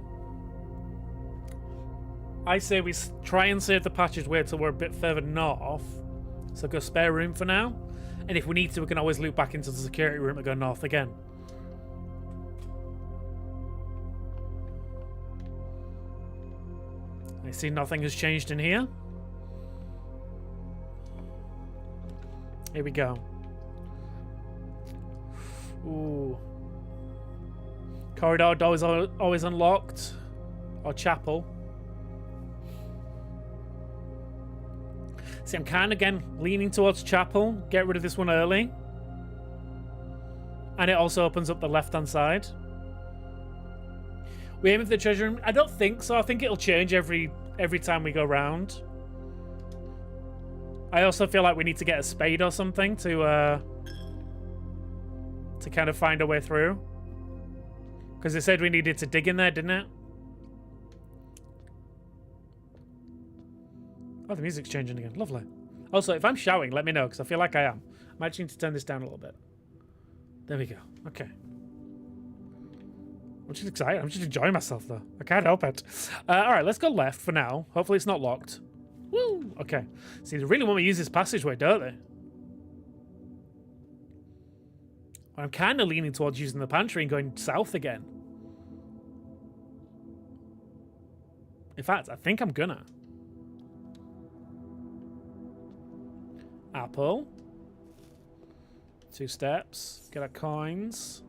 [SPEAKER 1] I say we try and save the passageway till we're a bit further north. So go spare room for now. And if we need to, we can always loop back into the security room and go north again. I see nothing has changed in here. Here we go. Ooh. Corridor door is always unlocked. Or chapel. See, I'm kind of, again, leaning towards chapel. Get rid of this one early. And it also opens up the left-hand side. We aim for the treasure room? I don't think so. I think it'll change every time we go round. I also feel like we need to get a spade or something to kind of find our way through. Because it said we needed to dig in there, didn't it? Oh, the music's changing again. Lovely. Also, if I'm shouting, let me know, because I feel like I am. I might need to turn this down a little bit. There we go. Okay. I'm just excited. I'm just enjoying myself, though. I can't help it. All right, let's go left for now. Hopefully it's not locked. Woo! Okay. See, they really want me to use this passageway, don't they? I'm kind of leaning towards using the pantry and going south again. In fact, I think I'm gonna. Apple. 2 steps. Get our coins.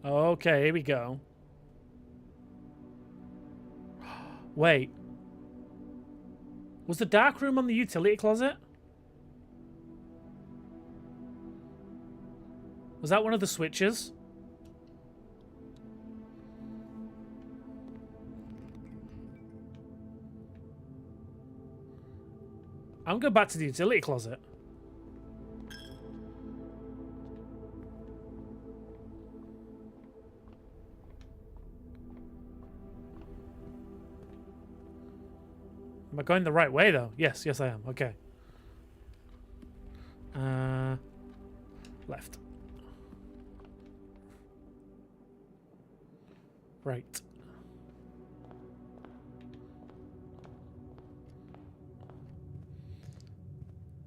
[SPEAKER 1] Okay, here we go. Wait. Was the dark room on the utility closet? Was that one of the switches? I'm going back to the utility closet. Am I going the right way, though? Yes, yes I am. Okay. Left. Right.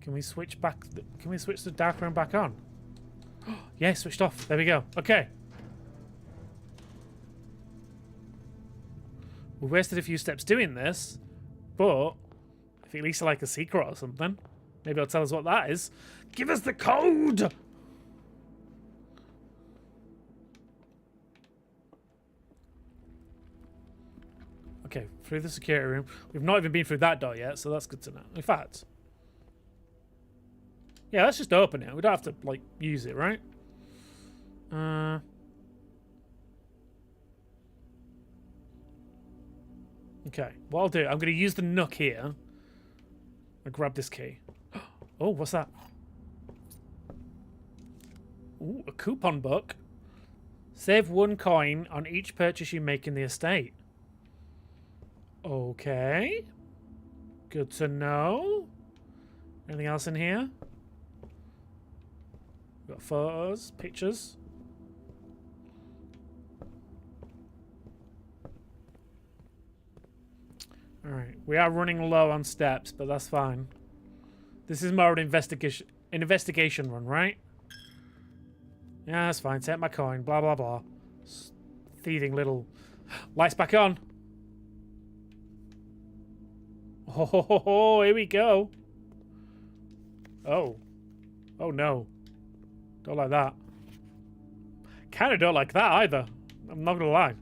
[SPEAKER 1] Can we switch back? Can we switch the dark room back on? Yeah, switched off. There we go. Okay. We wasted a few steps doing this, but if at least like a secret or something, maybe it'll tell us what that is. Give us the code! Okay, through the security room. We've not even been through that door yet, so that's good to know. In fact, yeah, let's just open it. We don't have to, like, use it, right? Okay, what I'll do, I'm going to use the nook here. I'll grab this key. Oh, what's that? Ooh, a coupon book. Save 1 coin on each purchase you make in the estate. Okay. Good to know. Anything else in here? We've got photos, pictures. Alright, we are running low on steps, but that's fine. This is more an investigation run, right? Yeah, that's fine. Take my coin, blah, blah, blah. Thieving little... Lights back on! Oh, here we go. Oh. Oh, no. Don't like that. Kind of don't like that either. I'm not gonna lie.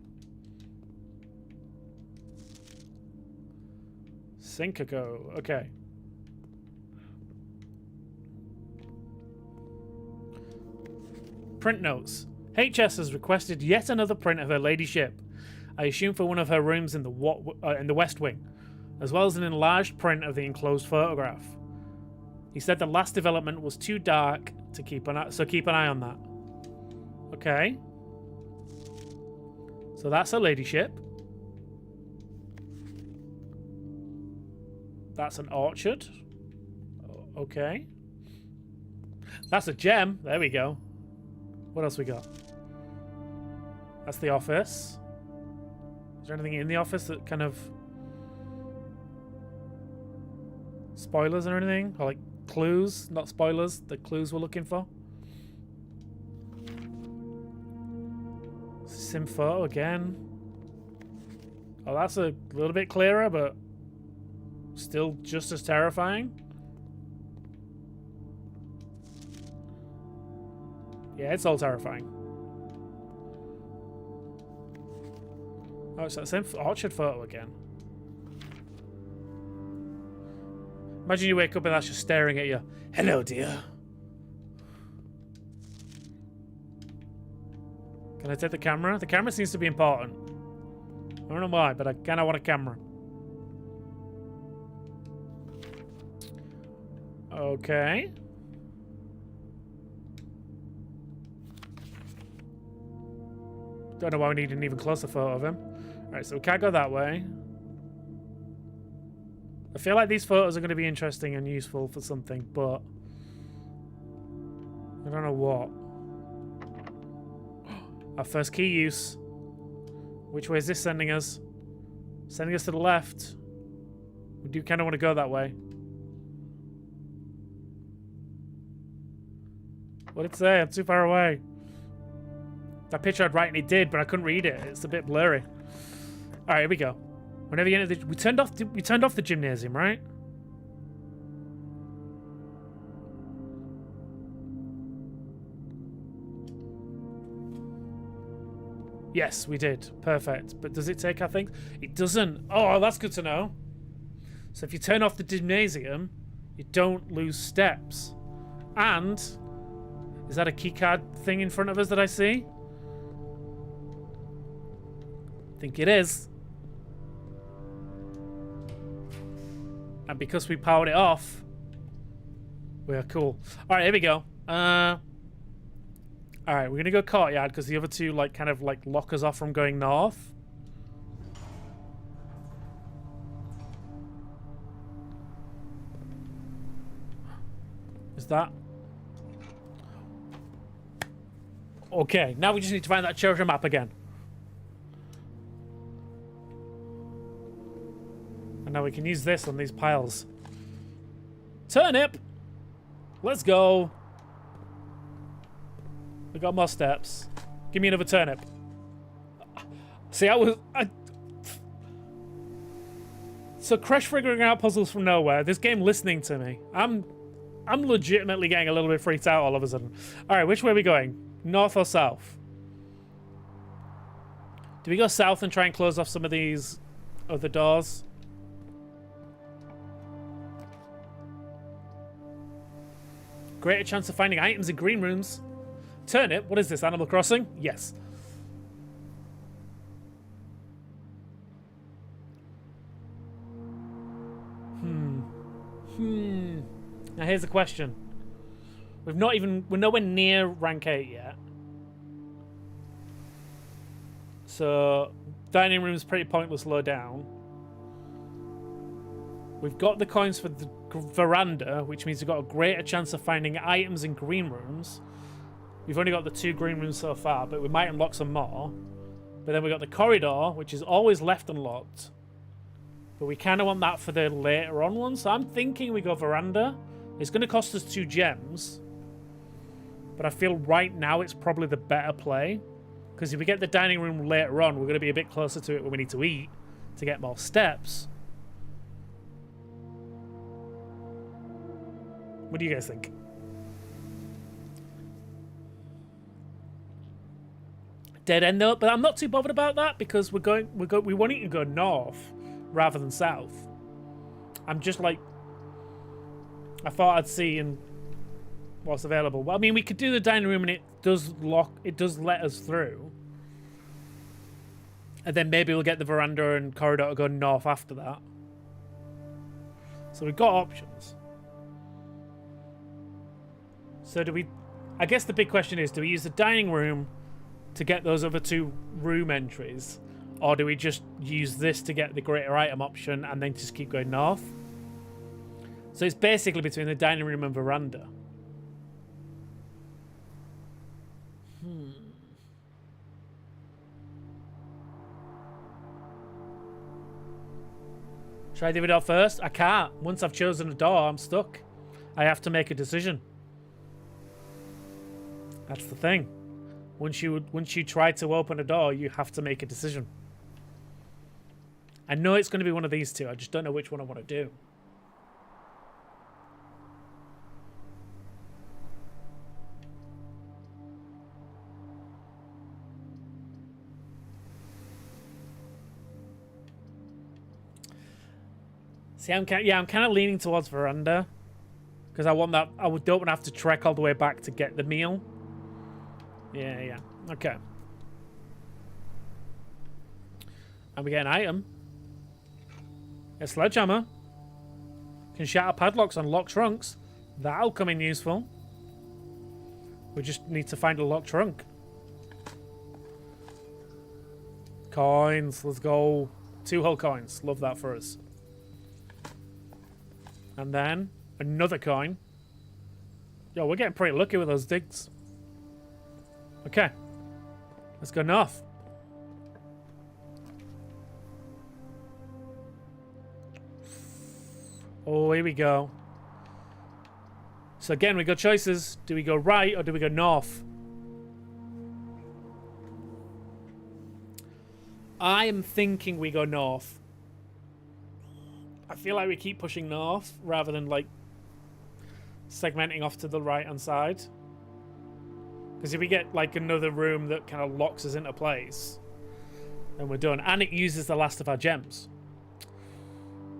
[SPEAKER 1] Syncago. Okay. Print notes. HS has requested yet another print of her ladyship. I assume for one of her rooms in the West Wing, as well as an enlarged print of the enclosed photograph. He said the last development was too dark to keep an eye, so keep an eye on that. Okay. So that's her ladyship. That's an orchard. Okay. That's a gem. There we go. What else we got? That's the office. Is there anything in the office that kind of... spoilers or anything? Or like clues? Not spoilers. The clues we're looking for. Sim photo again. Oh, that's a little bit clearer, but still just as terrifying. Yeah, it's all terrifying. Oh, it's that same orchard photo again. Imagine you wake up and that's just staring at you. Hello, dear. Can I take the camera? The camera seems to be important. I don't know why, but I kind of want a camera. Okay. Don't know why we need an even closer photo of him. Alright, so we can't go that way. I feel like these photos are going to be interesting and useful for something, but I don't know what. Our first key use. Which way is this sending us? Sending us to the left. We do kind of want to go that way. What did it say? I'm too far away. That picture I'd write and it did, but I couldn't read it. It's a bit blurry. All right, here we go. Whenever you enter the, we turned off the gymnasium, right? Yes, we did. Perfect. But does it take our things? It doesn't. Oh, that's good to know. So if you turn off the gymnasium, you don't lose steps. And is that a keycard thing in front of us that I see? I think it is. And because we powered it off, we are cool. All right, here we go. All right, we're gonna go courtyard because the other two kind of lock us off from going north. Is that? Okay, now we just need to find that treasure map again. And now we can use this on these piles. Turnip! Let's go. We got more steps. Give me another turnip. See, So Crash figuring out puzzles from nowhere. This game listening to me. I'm legitimately getting a little bit freaked out all of a sudden. All right, which way are we going? North or south? Do we go south and try and close off some of these other doors? Greater chance of finding items in green rooms. Turnip? What is this, Animal Crossing? Yes. Now here's the question. We're nowhere near rank 8 yet. So, dining room's pretty pointless low down. We've got the coins for the veranda, which means we've got a greater chance of finding items in green rooms. We've only got the 2 green rooms so far, but we might unlock some more. But then we've got the corridor, which is always left unlocked. But we kind of want that for the later on one, so I'm thinking we go veranda. It's going to cost us 2 gems. But I feel right now it's probably the better play. Because if we get the dining room later on, we're going to be a bit closer to it when we need to eat to get more steps. What do you guys think? Dead end though, but I'm not too bothered about that because we want it to go north rather than south. I'm just I thought I'd see and what's available. Well, I mean, we could do the dining room and it does let us through. And then maybe we'll get the veranda and corridor to go north after that. So we've got options. So I guess the big question is, do we use the dining room to get those other 2 room entries? Or do we just use this to get the greater item option and then just keep going north? So it's basically between the dining room and veranda. Should I do it all first? I can't. Once I've chosen a door, I'm stuck. I have to make a decision. That's the thing. Once you try to open a door, you have to make a decision. I know it's going to be one of these 2. I just don't know which one I want to do. See, I'm kind of leaning towards veranda because I want that. I don't want to have to trek all the way back to get the meal. Yeah. Okay. And we get an item. A sledgehammer. Can shatter padlocks on locked trunks. That'll come in useful. We just need to find a locked trunk. Coins. Let's go. 2 whole coins. Love that for us. And then another coin. Yo, we're getting pretty lucky with those digs. Okay. Let's go north. Oh, here we go. So again, we got choices. Do we go right or do we go north? I am thinking we go north. I feel like we keep pushing north rather than like segmenting off to the right hand side. Because if we get like another room that kind of locks us into place, then we're done. And it uses the last of our gems.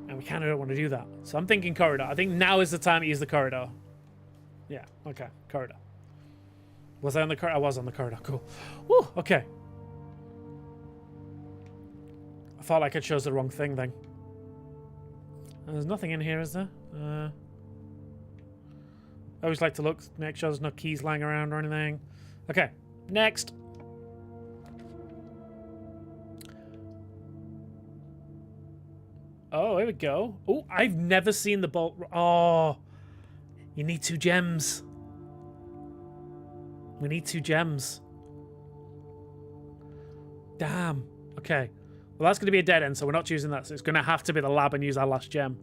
[SPEAKER 1] And we kind of don't want to do that. So I'm thinking corridor. I think now is the time to use the corridor. Yeah, okay, corridor. Was I on the corridor? I was on the corridor, cool. Woo, okay. I felt like I chose the wrong thing then. There's nothing in here, is there? I always like to look, make sure there's no keys lying around or anything. Okay, next. Oh, here we go. Oh, I've never seen the bolt. Oh, you need 2 gems. We need 2 gems. Damn. Okay. Well, that's going to be a dead end, so we're not choosing that. So it's going to have to be the lab and use our last gem.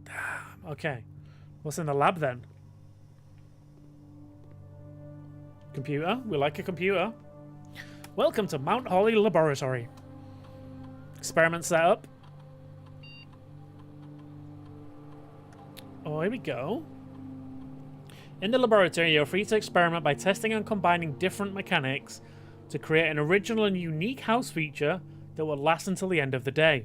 [SPEAKER 1] Damn. Okay. What's in the lab then? Computer. We like a computer. Welcome to Mount Holly Laboratory. Experiment setup. Oh, here we go. In the laboratory, you're free to experiment by testing and combining different mechanics to create an original and unique house feature that will last until the end of the day.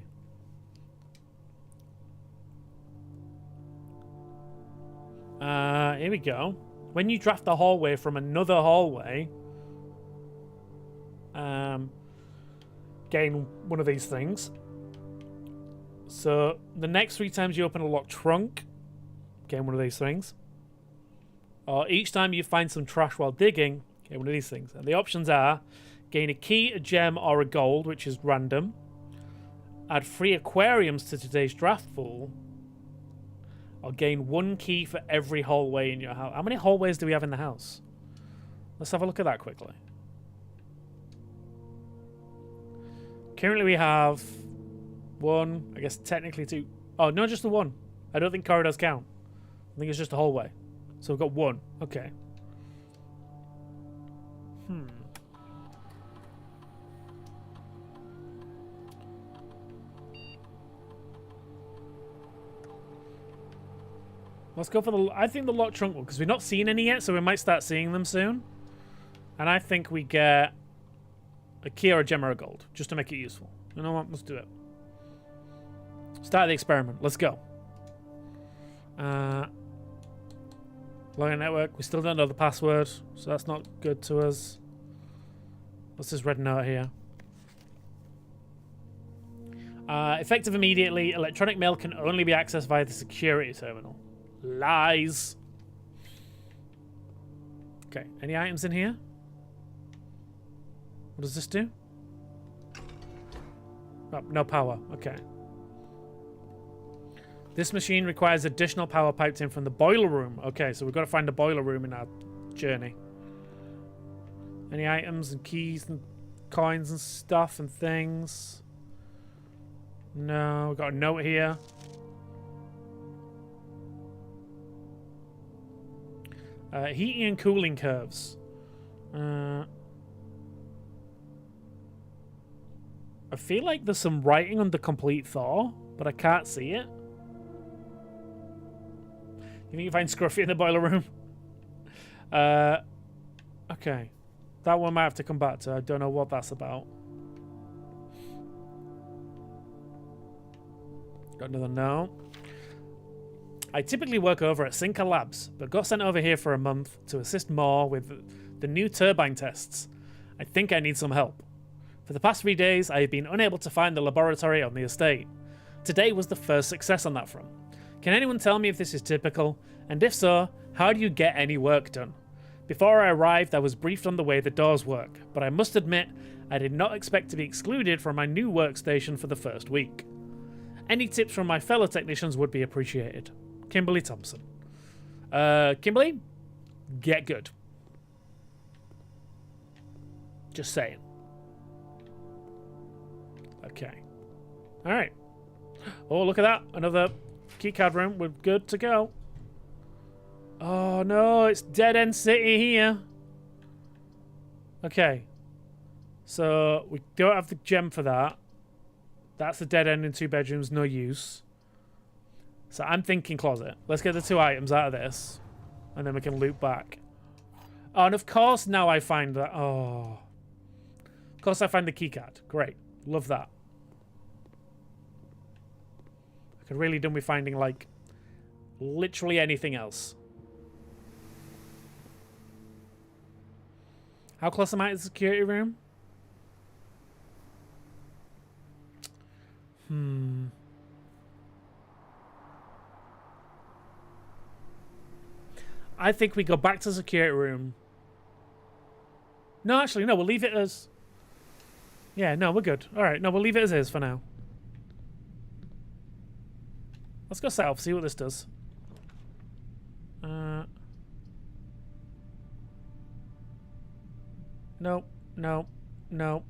[SPEAKER 1] Here we go. When you draft the hallway from another hallway, gain one of these things. So the next 3 times you open a locked trunk, gain one of these things. Or each time you find some trash while digging, gain one of these things. And the options are gain a key, a gem, or a gold, which is random. Add 3 aquariums to today's draft pool. Or gain 1 key for every hallway in your house. How many hallways do we have in the house? Let's have a look at that quickly. Currently we have 1, I guess technically 2. Oh, no, just the 1. I don't think corridors count. I think it's just a hallway. So we've got 1. Okay. Let's go for the... I think the locked trunk one, because we've not seen any yet, so we might start seeing them soon. And I think we get a key or a gem or a gold, just to make it useful. You know what? Let's do it. Start the experiment. Let's go. Login network. We still don't know the password, so that's not good to us. What's this red note here? Effective immediately. Electronic mail can only be accessed via the security terminal. Lies. Okay, any items in here? What does this do? Oh, no power. Okay. This machine requires additional power piped in from the boiler room. Okay, so we've got to find a boiler room in our journey. Any items and keys and coins and stuff and things? No, we've got a note here. Heating and cooling curves. I feel like there's some writing under complete thaw, but I can't see it. You think you find Scruffy in the boiler room? Okay. That one might have to come back to. I don't know what that's about. Got another note. I typically work over at Sinker Labs, but got sent over here for a month to assist more with the new turbine tests. I think I need some help. For the past 3 days, I have been unable to find the laboratory on the estate. Today was the first success on that front. Can anyone tell me if this is typical? And if so, how do you get any work done? Before I arrived, I was briefed on the way the doors work, but I must admit, I did not expect to be excluded from my new workstation for the first week. Any tips from my fellow technicians would be appreciated. Kimberly Thompson. Kimberly, get good. Just saying. Okay. All right. Oh, look at that. Another keycard room. We're good to go. Oh no, it's Dead End City here. Okay. So we don't have the gem for that. That's the dead end in 2 bedrooms, no use. So I'm thinking closet. Let's get the 2 items out of this. And then we can loop back. Oh, and of course now I find that. Oh. Of course I find the keycard. Great. Love that. I could really done with finding, like, literally anything else. How close am I to the security room? I think we go back to the security room. No, actually, no, we'll leave it as... Yeah, no, we're good. All right, no, we'll leave it as is for now. Let's go south, see what this does. No, no, no.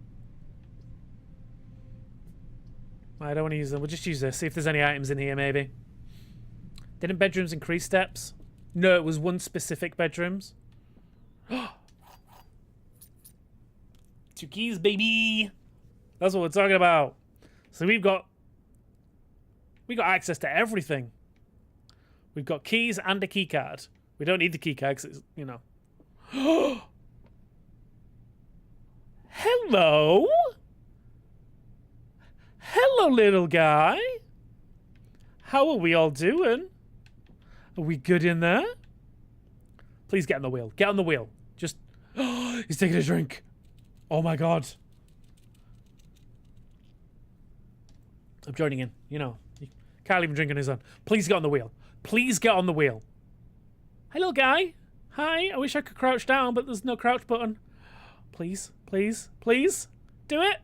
[SPEAKER 1] I don't want to use them. We'll just use this. See if there's any items in here, maybe. Didn't bedrooms increase steps? No, it was one specific bedrooms. 2 keys, baby. That's what we're talking about. So we got access to everything. We've got keys and a key card. We don't need the key card because it's, you know. Hello? Hello, little guy. How are we all doing? Are we good in there? Please get on the wheel. Get on the wheel. Just... He's taking a drink. Oh my god. I'm joining in. You know, you can't even drink on his own. Please get on the wheel. Please get on the wheel. Hey, little guy. Hi. I wish I could crouch down, but there's no crouch button. Please, please, please. Do it.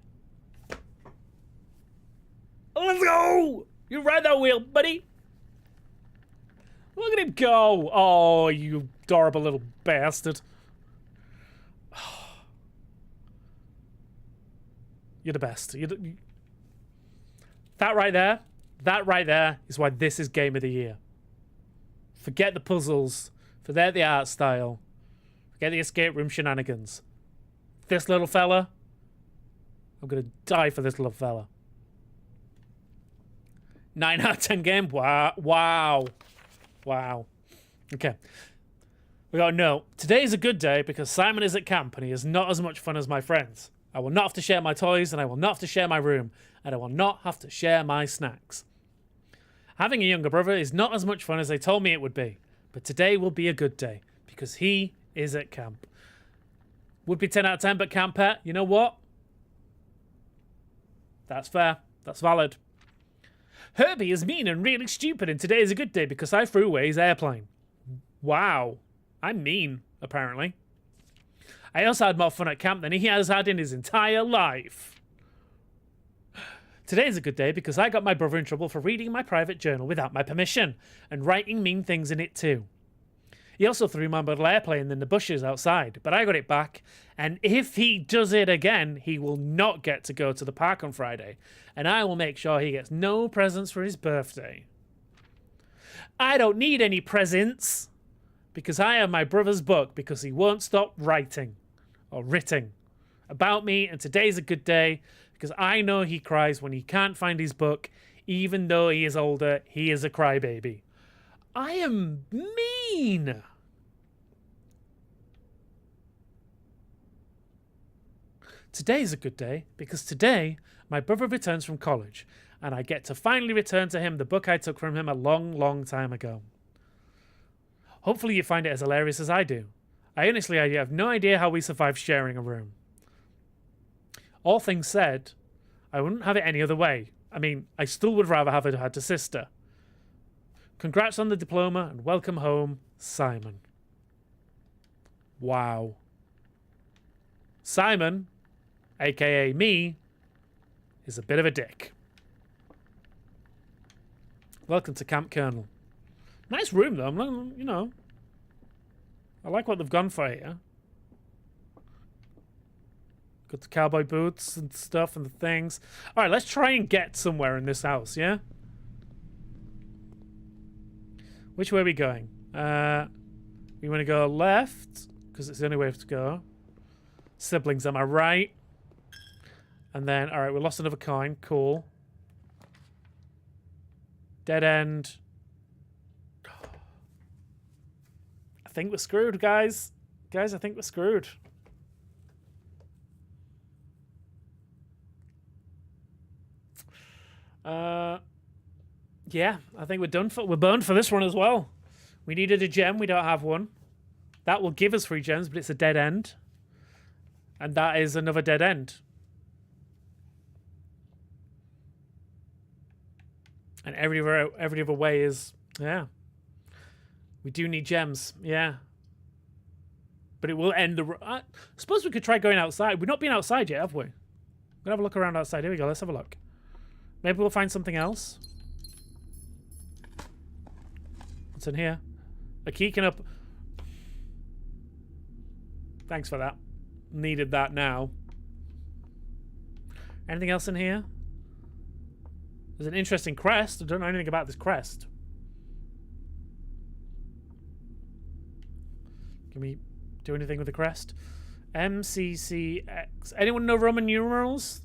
[SPEAKER 1] Let's go. You ride that wheel, buddy. Look at him go. Oh, you adorable little bastard. You're the best. That right there is why this is Game of the Year. Forget the puzzles. Forget the art style. Forget the escape room shenanigans. This little fella, I'm going to die for this little fella. 9 out of 10 game. Wow. Wow. Wow. Okay. We got a note. Today is a good day because Simon is at camp and he is not as much fun as my friends. I will not have to share my toys and I will not have to share my room and I will not have to share my snacks. Having a younger brother is not as much fun as they told me it would be, but today will be a good day because he is at camp. Would be 10 out of 10, but camp pet, you know what? That's fair. That's valid. Herbie is mean and really stupid and today is a good day because I threw away his airplane. Wow. I'm mean, apparently. I also had more fun at camp than he has had in his entire life. Today is a good day because I got my brother in trouble for reading my private journal without my permission and writing mean things in it too. He also threw my little airplane in the bushes outside, but I got it back, and if he does it again, he will not get to go to the park on Friday, and I will make sure he gets no presents for his birthday. I don't need any presents, because I have my brother's book, because he won't stop writing, or writing, about me, and today's a good day, because I know he cries when he can't find his book, even though he is older, he is a crybaby. I am mean. Today is a good day because today my brother returns from college and I get to finally return to him the book I took from him a long, long time ago. Hopefully you find it as hilarious as I do. I have no idea how we survived sharing a room. All things said, I wouldn't have it any other way. I mean, I still would rather have had a sister. Congrats on the diploma and welcome home, Simon. Wow. Simon, aka me, is a bit of a dick. Welcome to Camp Colonel. Nice room though, you know. I like what they've gone for here. Got the cowboy boots and stuff and the things. Alright, let's try and get somewhere in this house, yeah? Which way are we going? We want to go left, because it's the only way to go. Siblings, am I right? And then, alright, we lost another coin. Cool. Dead end. I think we're screwed, guys. Guys, I think we're screwed. Yeah, I think we're burned for this one as well. We needed a gem, we don't have one. That will give us 3 gems, but it's a dead end. And that is another dead end. And every other way is, yeah. We do need gems, yeah. But it will end the... I suppose we could try going outside. We've not been outside yet, have we? We'll have a look around outside. Here we go, let's have a look. Maybe we'll find something else. What's in here? A key can up... Thanks for that. Needed that now. Anything else in here? There's an interesting crest. I don't know anything about this crest. Can we do anything with the crest? MCCX. Anyone know Roman numerals?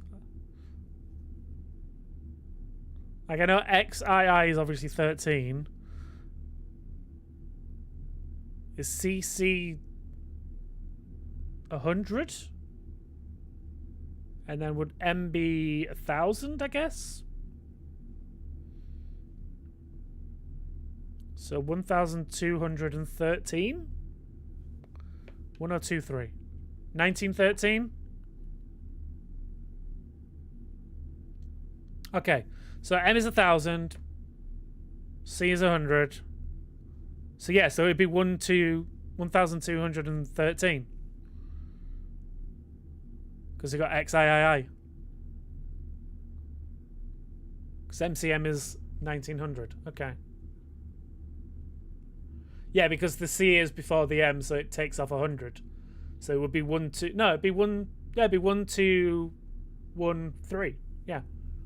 [SPEAKER 1] Like, I know XII is obviously 13. Is CC 100? And then would M be 1,000, I guess? So 1,213? 1023. 1913? Okay. So M is 1,000. C is 100. So yeah, so it'd be 1,213. Because we got XIII. Because MCM is 1900. Okay. Yeah, because the C is before the M, so it takes off 100. So it would be 1, 2... No, it'd be 1... Yeah, it'd be 1, 2, 1, 3. Yeah.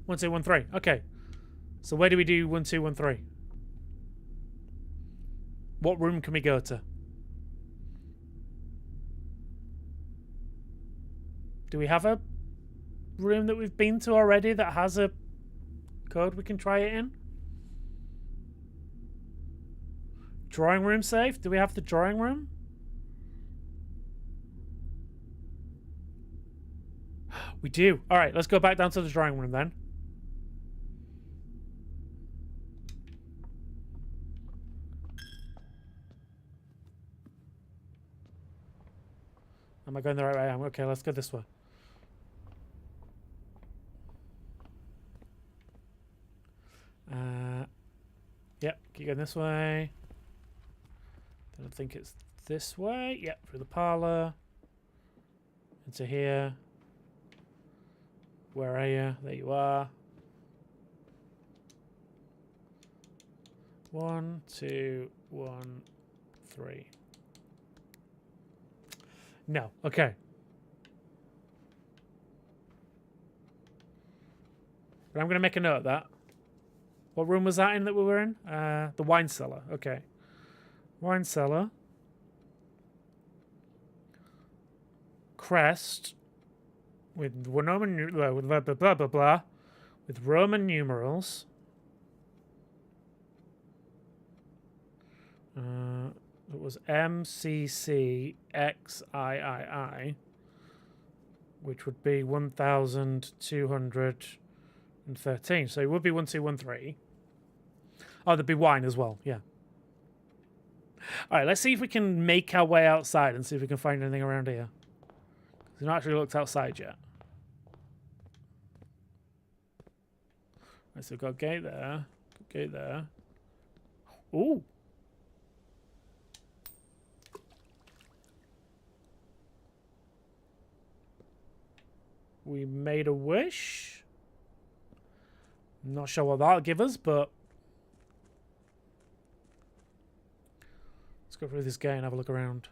[SPEAKER 1] 1, 2, 1, 3. Okay. So where do we do 1, 2, 1, 3? What room can we go to? Do we have a room that we've been to already that has a code we can try it in? Drawing room safe? Do we have the drawing room? We do. All right, let's go back down to the drawing room then. Am I going the right way? Okay, let's go this way. Yep, keep going this way. I don't think it's this way. Yep, through the parlor. Into here. Where are you? There you are. 1, 2, 1, 3. No. Okay. But I'm going to make a note of that. What room was that in that we were in? The wine cellar. Okay. Wine cellar. Crest. With Roman... with blah, blah, blah, blah, blah. With Roman numerals. It was MCCXIII, which would be 1,213. So it would be 1213. Oh, there'd be wine as well. Yeah. All right, let's see if we can make our way outside and see if we can find anything around here. We've not actually looked outside yet. Right, so we've got a gate there. Gate there. Ooh. We made a wish. Not sure what that'll give us, but let's go through this gate and have a look around.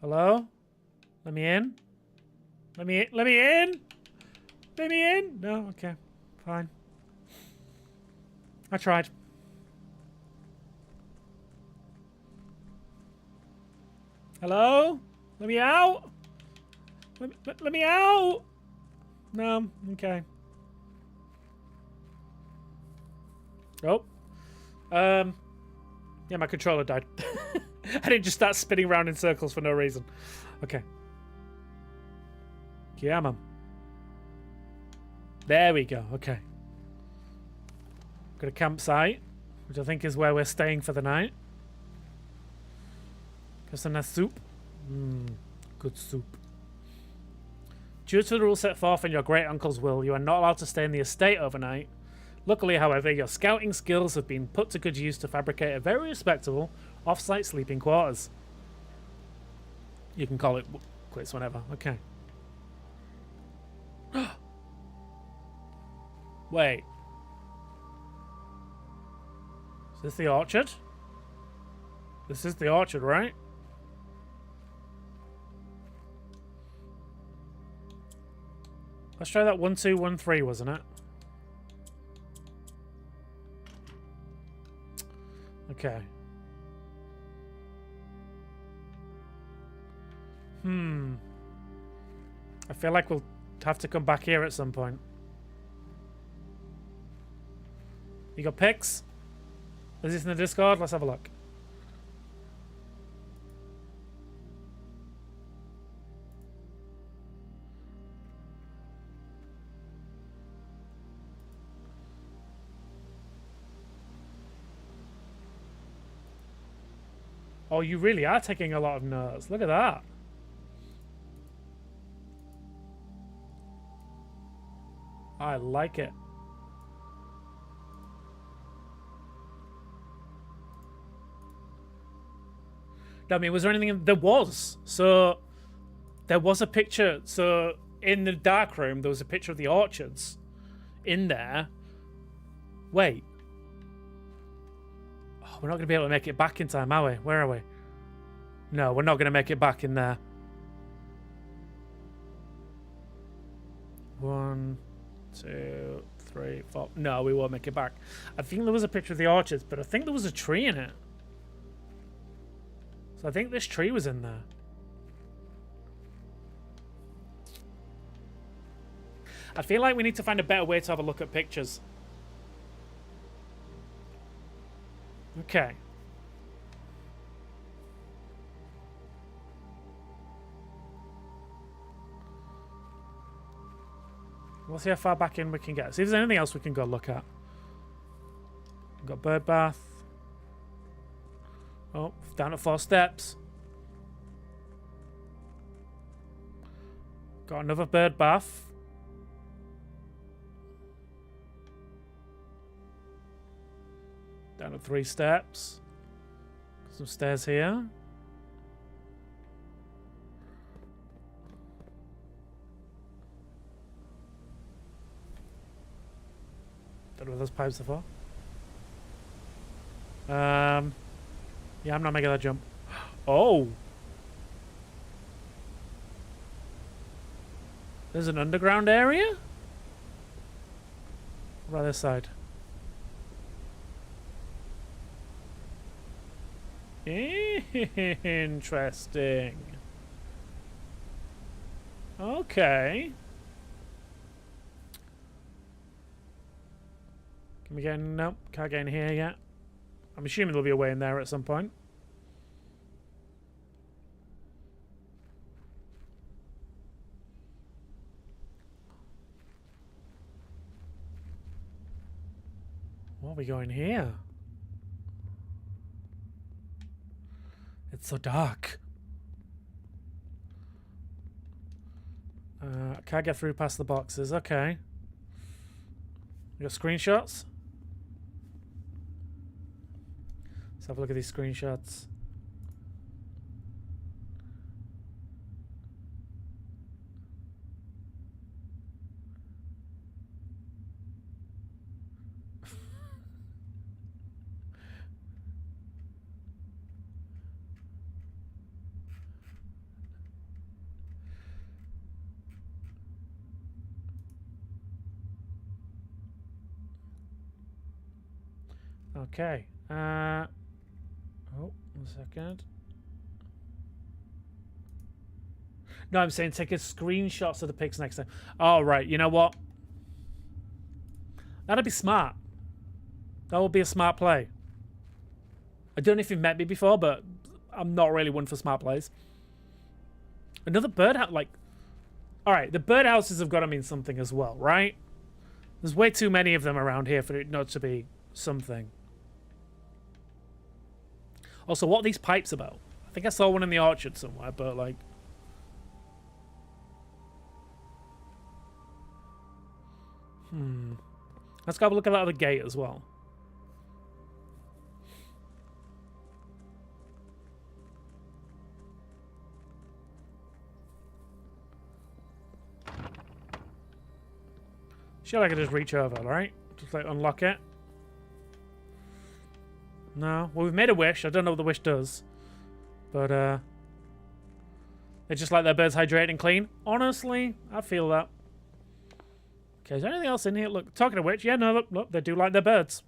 [SPEAKER 1] Hello? Let me in? Let me in? Let me in? No? Okay. Fine. I tried. Hello? Let me out? Let me out! No, okay. Oh. Yeah, my controller died. I didn't just start spinning around in circles for no reason. Okay. Yeah, man. There we go. Okay. Got a campsite, which I think is where we're staying for the night. Got some nice soup. Good soup. Due to the rule set forth in your great uncle's will, you are not allowed to stay in the estate overnight. Luckily, however, your scouting skills have been put to good use to fabricate a very respectable off-site sleeping quarters. You can call it quits whenever. Okay. Wait. Is this the orchard? This is the orchard, right? Let's try that 1213, wasn't it? Okay. I feel like we'll have to come back here at some point. You got pics? Is this in the Discord? Let's have a look. Oh, you really are taking a lot of notes. Look at that. I like it. I mean, was there anything? There was. So, there was a picture. So, in the dark room, there was a picture of the orchards in there. Wait. Oh, we're not going to be able to make it back in time, are we? Where are we? No, we're not going to make it back in there. 1, 2, 3, 4. No, we won't make it back. I think there was a picture of the orchards, but I think there was a tree in it. So I think this tree was in there. I feel like we need to find a better way to have a look at pictures. Okay. We'll see how far back in we can get. See if there's anything else we can go look at. We've got bird bath. Oh, down at 4 steps. Got another bird bath. Down at 3 steps. Some stairs here. Don't know what those pipes are for. Yeah, I'm not making that jump. Oh! There's an underground area? Right this side. Interesting. Okay. Can we get in? Nope, can't get in here yet. I'm assuming there'll be a way in there at some point. What are we going here? It's so dark. Can't get through past the boxes. Okay. You got screenshots? Let's have a look at these screenshots. Okay. Oh, 1 second. No, I'm saying take a screenshots of the pics next time. Oh, right. You know what? That'd be smart. That would be a smart play. I don't know if you've met me before, but I'm not really one for smart plays. Another birdhouse, like... Alright, the birdhouses have got to mean something as well, right? There's way too many of them around here for it not to be something. Also, what are these pipes about? I think I saw one in the orchard somewhere, but like... Let's go have a look at that other gate as well. Sure, I could just reach over, right? Just like unlock it. No. Well, we've made a wish. I don't know what the wish does. But, they just like their birds hydrating clean. Honestly, I feel that. Okay, is there anything else in here? Look, talking of which, yeah, no, look, they do like their birds.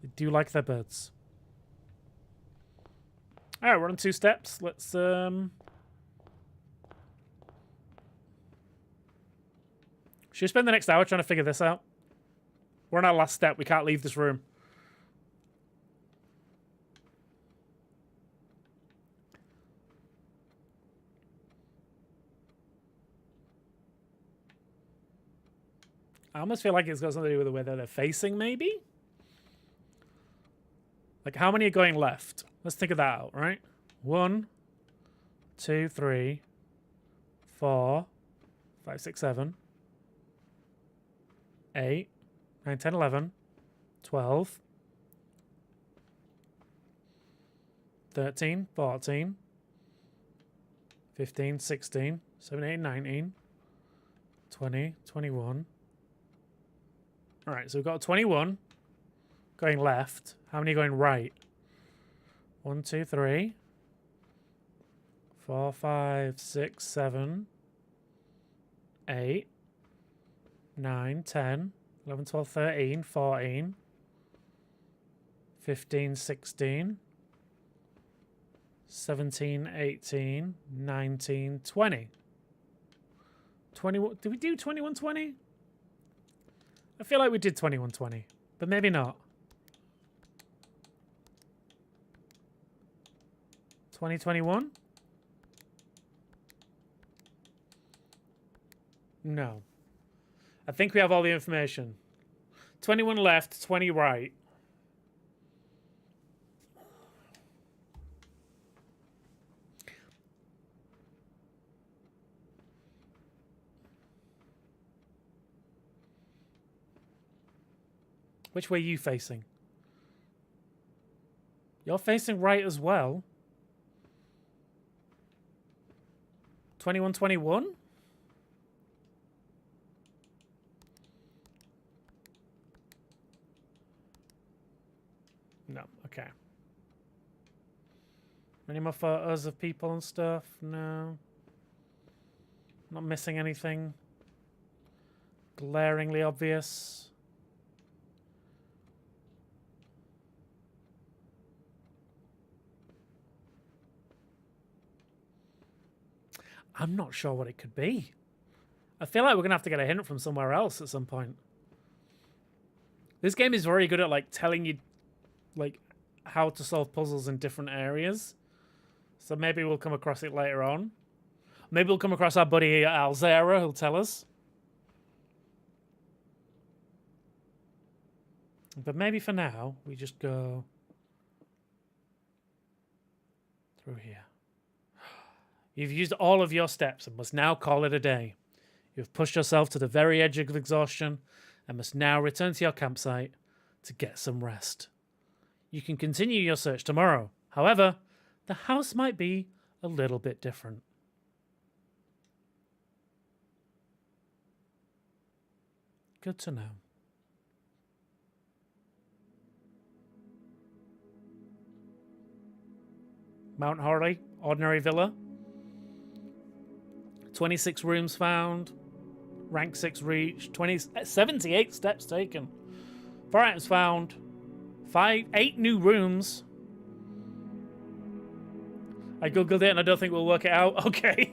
[SPEAKER 1] They do like their birds. Alright, we're on 2 steps. Let's, should we spend the next hour trying to figure this out? We're on our last step. We can't leave this room. I almost feel like it's got something to do with the way that they're facing, maybe? Like, how many are going left? Let's think of that out, right? 1, 2, 3, 4, 5, 6, 7, 8, 9, 10, 11, 12, 13, 14, 15, 16, 17, 19, 20, 21. Alright, so we've got 21 going left. How many going right? 1, 2, 3, 4, 5, 6, 7, 8, 9, 10, 11, 12, 13, 14, 15, 16, 17, 18, 19, 20. 21. Did we do 21, 20? I feel like we did 21, 20, but maybe not. 2021? No. I think we have all the information. 21 left, 20 right. Which way are you facing? You're facing right as well. 21, 21? No, okay. Any more photos of people and stuff? No. Not missing anything glaringly obvious. I'm not sure what it could be. I feel like we're going to have to get a hint from somewhere else at some point. This game is very good at, like, telling you, like, how to solve puzzles in different areas. So maybe we'll come across it later on. Maybe we'll come across our buddy Alzera who'll tell us. But maybe for now, we just go through here. You've used all of your steps and must now call it a day. You have pushed yourself to the very edge of exhaustion and must now return to your campsite to get some rest. You can continue your search tomorrow. However, the house might be a little bit different. Good to know. Mount Horley, ordinary villa. 26 rooms found. Rank 6 reached. 78 steps taken. 4 items found. 8 new rooms. I googled it and I don't think we'll work it out. Okay.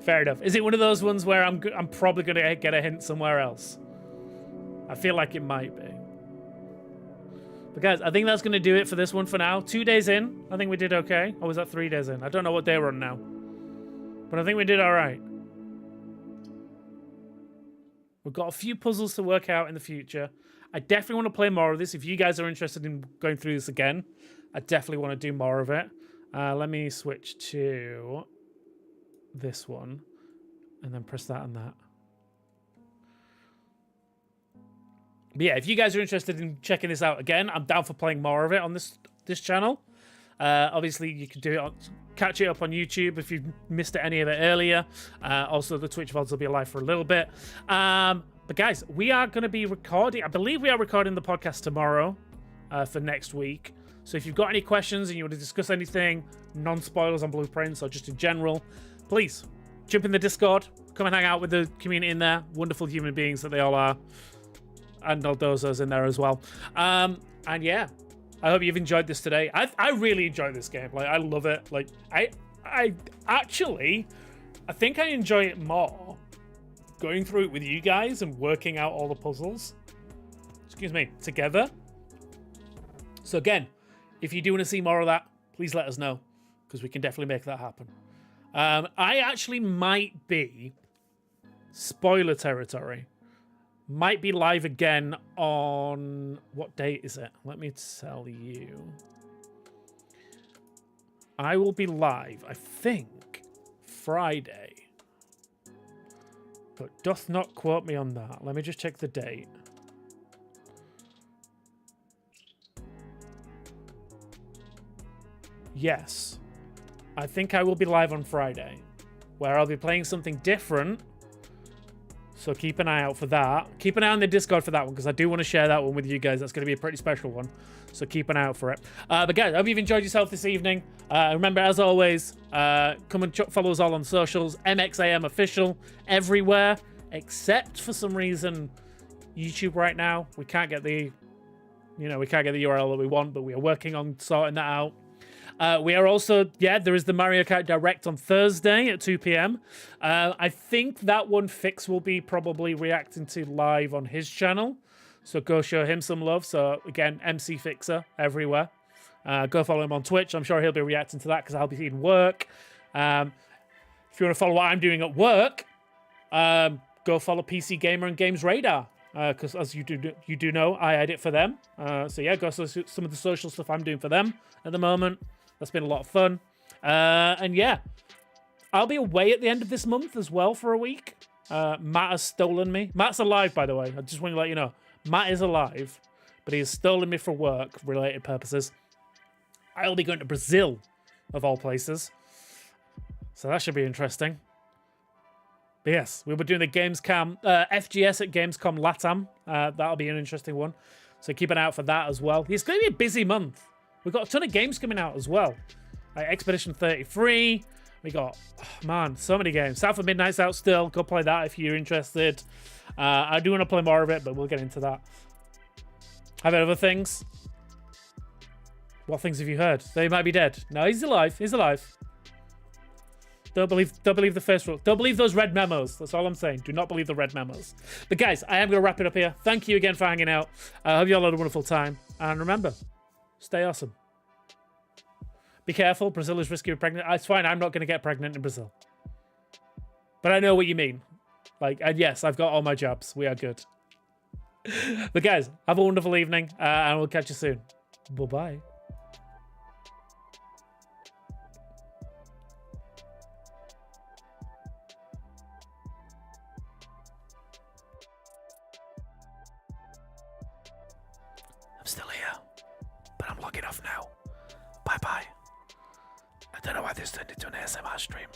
[SPEAKER 1] Fair enough. Is it one of those ones where I'm probably going to get a hint somewhere else? I feel like it might be. But guys, I think that's going to do it for this one for now. 2 days in, I think we did okay. Or was that 3 days in? I don't know what day we're on now. But I think we did all right. We've got a few puzzles to work out in the future. I definitely want to play more of this. If you guys are interested in going through this again, I definitely want to do more of it. Let me switch to this one and then press that and that. But yeah, if you guys are interested in checking this out again, I'm down for playing more of it on this channel. Obviously, you can do it catch it up on YouTube if you've missed any of it earlier. Also, the Twitch VODs will be alive for a little bit. But guys, we are going to be recording. I believe we are recording the podcast tomorrow for next week. So if you've got any questions and you want to discuss anything, non-spoilers on Blueprints or just in general, please jump in the Discord. Come and hang out with the community in there. Wonderful human beings that they all are. And Noldozo's in there as well. And yeah, I hope you've enjoyed this today. I really enjoy this game. Like, I love it. Like, I think I enjoy it more going through it with you guys and working out all the puzzles. Excuse me, together. So again, if you do want to see more of that, please let us know, because we can definitely make that happen. I actually might be, spoiler territory, might be live again on, what date is it? Let me tell you. I will be live, I think, Friday. But doth not quote me on that. Let me just check the date. Yes. I think I will be live on Friday, where I'll be playing something different. So keep an eye out for that. Keep an eye on the Discord for that one, because I do want to share that one with you guys. That's going to be a pretty special one. So keep an eye out for it. But guys, I hope you've enjoyed yourself this evening. Remember, as always, come and follow us all on socials. MXAM official everywhere, except for some reason YouTube right now. We can't get the, we can't get the URL that we want, but we are working on sorting that out. We are also, there is the Mario Kart Direct on Thursday at 2 p.m. I think that one Fix will be probably reacting to live on his channel. So go show him some love. So again, MC Fixer everywhere. Go follow him on Twitch. I'm sure he'll be reacting to that because I'll be in work. If you want to follow what I'm doing at work, go follow PC Gamer and Games Radar. Because as you do know, I edit for them. So yeah, go see some of the social stuff I'm doing for them at the moment. That's been a lot of fun. And yeah, I'll be away at the end of this month as well for a week. Matt has stolen me. Matt's alive, by the way. I just want to let you know. Matt is alive, but he has stolen me for work-related purposes. I'll be going to Brazil, of all places. So that should be interesting. But yes, we'll be doing the Gamescom, FGS at Gamescom LATAM. That'll be an interesting one. So keep an eye out for that as well. It's going to be a busy month. We've got a ton of games coming out as well. Like Expedition 33. We got, so many games. South of Midnight's out still. Go play that if you're interested. I do want to play more of it, but we'll get into that. Have you heard other things? What things have you heard? They might be dead. No, he's alive. He's alive. Don't believe the first rule. Don't believe those red memos. That's all I'm saying. Do not believe the red memos. But guys, I am going to wrap it up here. Thank you again for hanging out. I hope you all had a wonderful time. And remember, stay awesome. Be careful. Brazil is risky with pregnant. It's fine. I'm not going to get pregnant in Brazil. But I know what you mean. Like, and yes, I've got all my jobs. We are good. But guys, have a wonderful evening. And we'll catch you soon. Bye-bye. I'm still here, but I'm logging off now. Bye-bye. I don't know why this turned into an ASMR stream.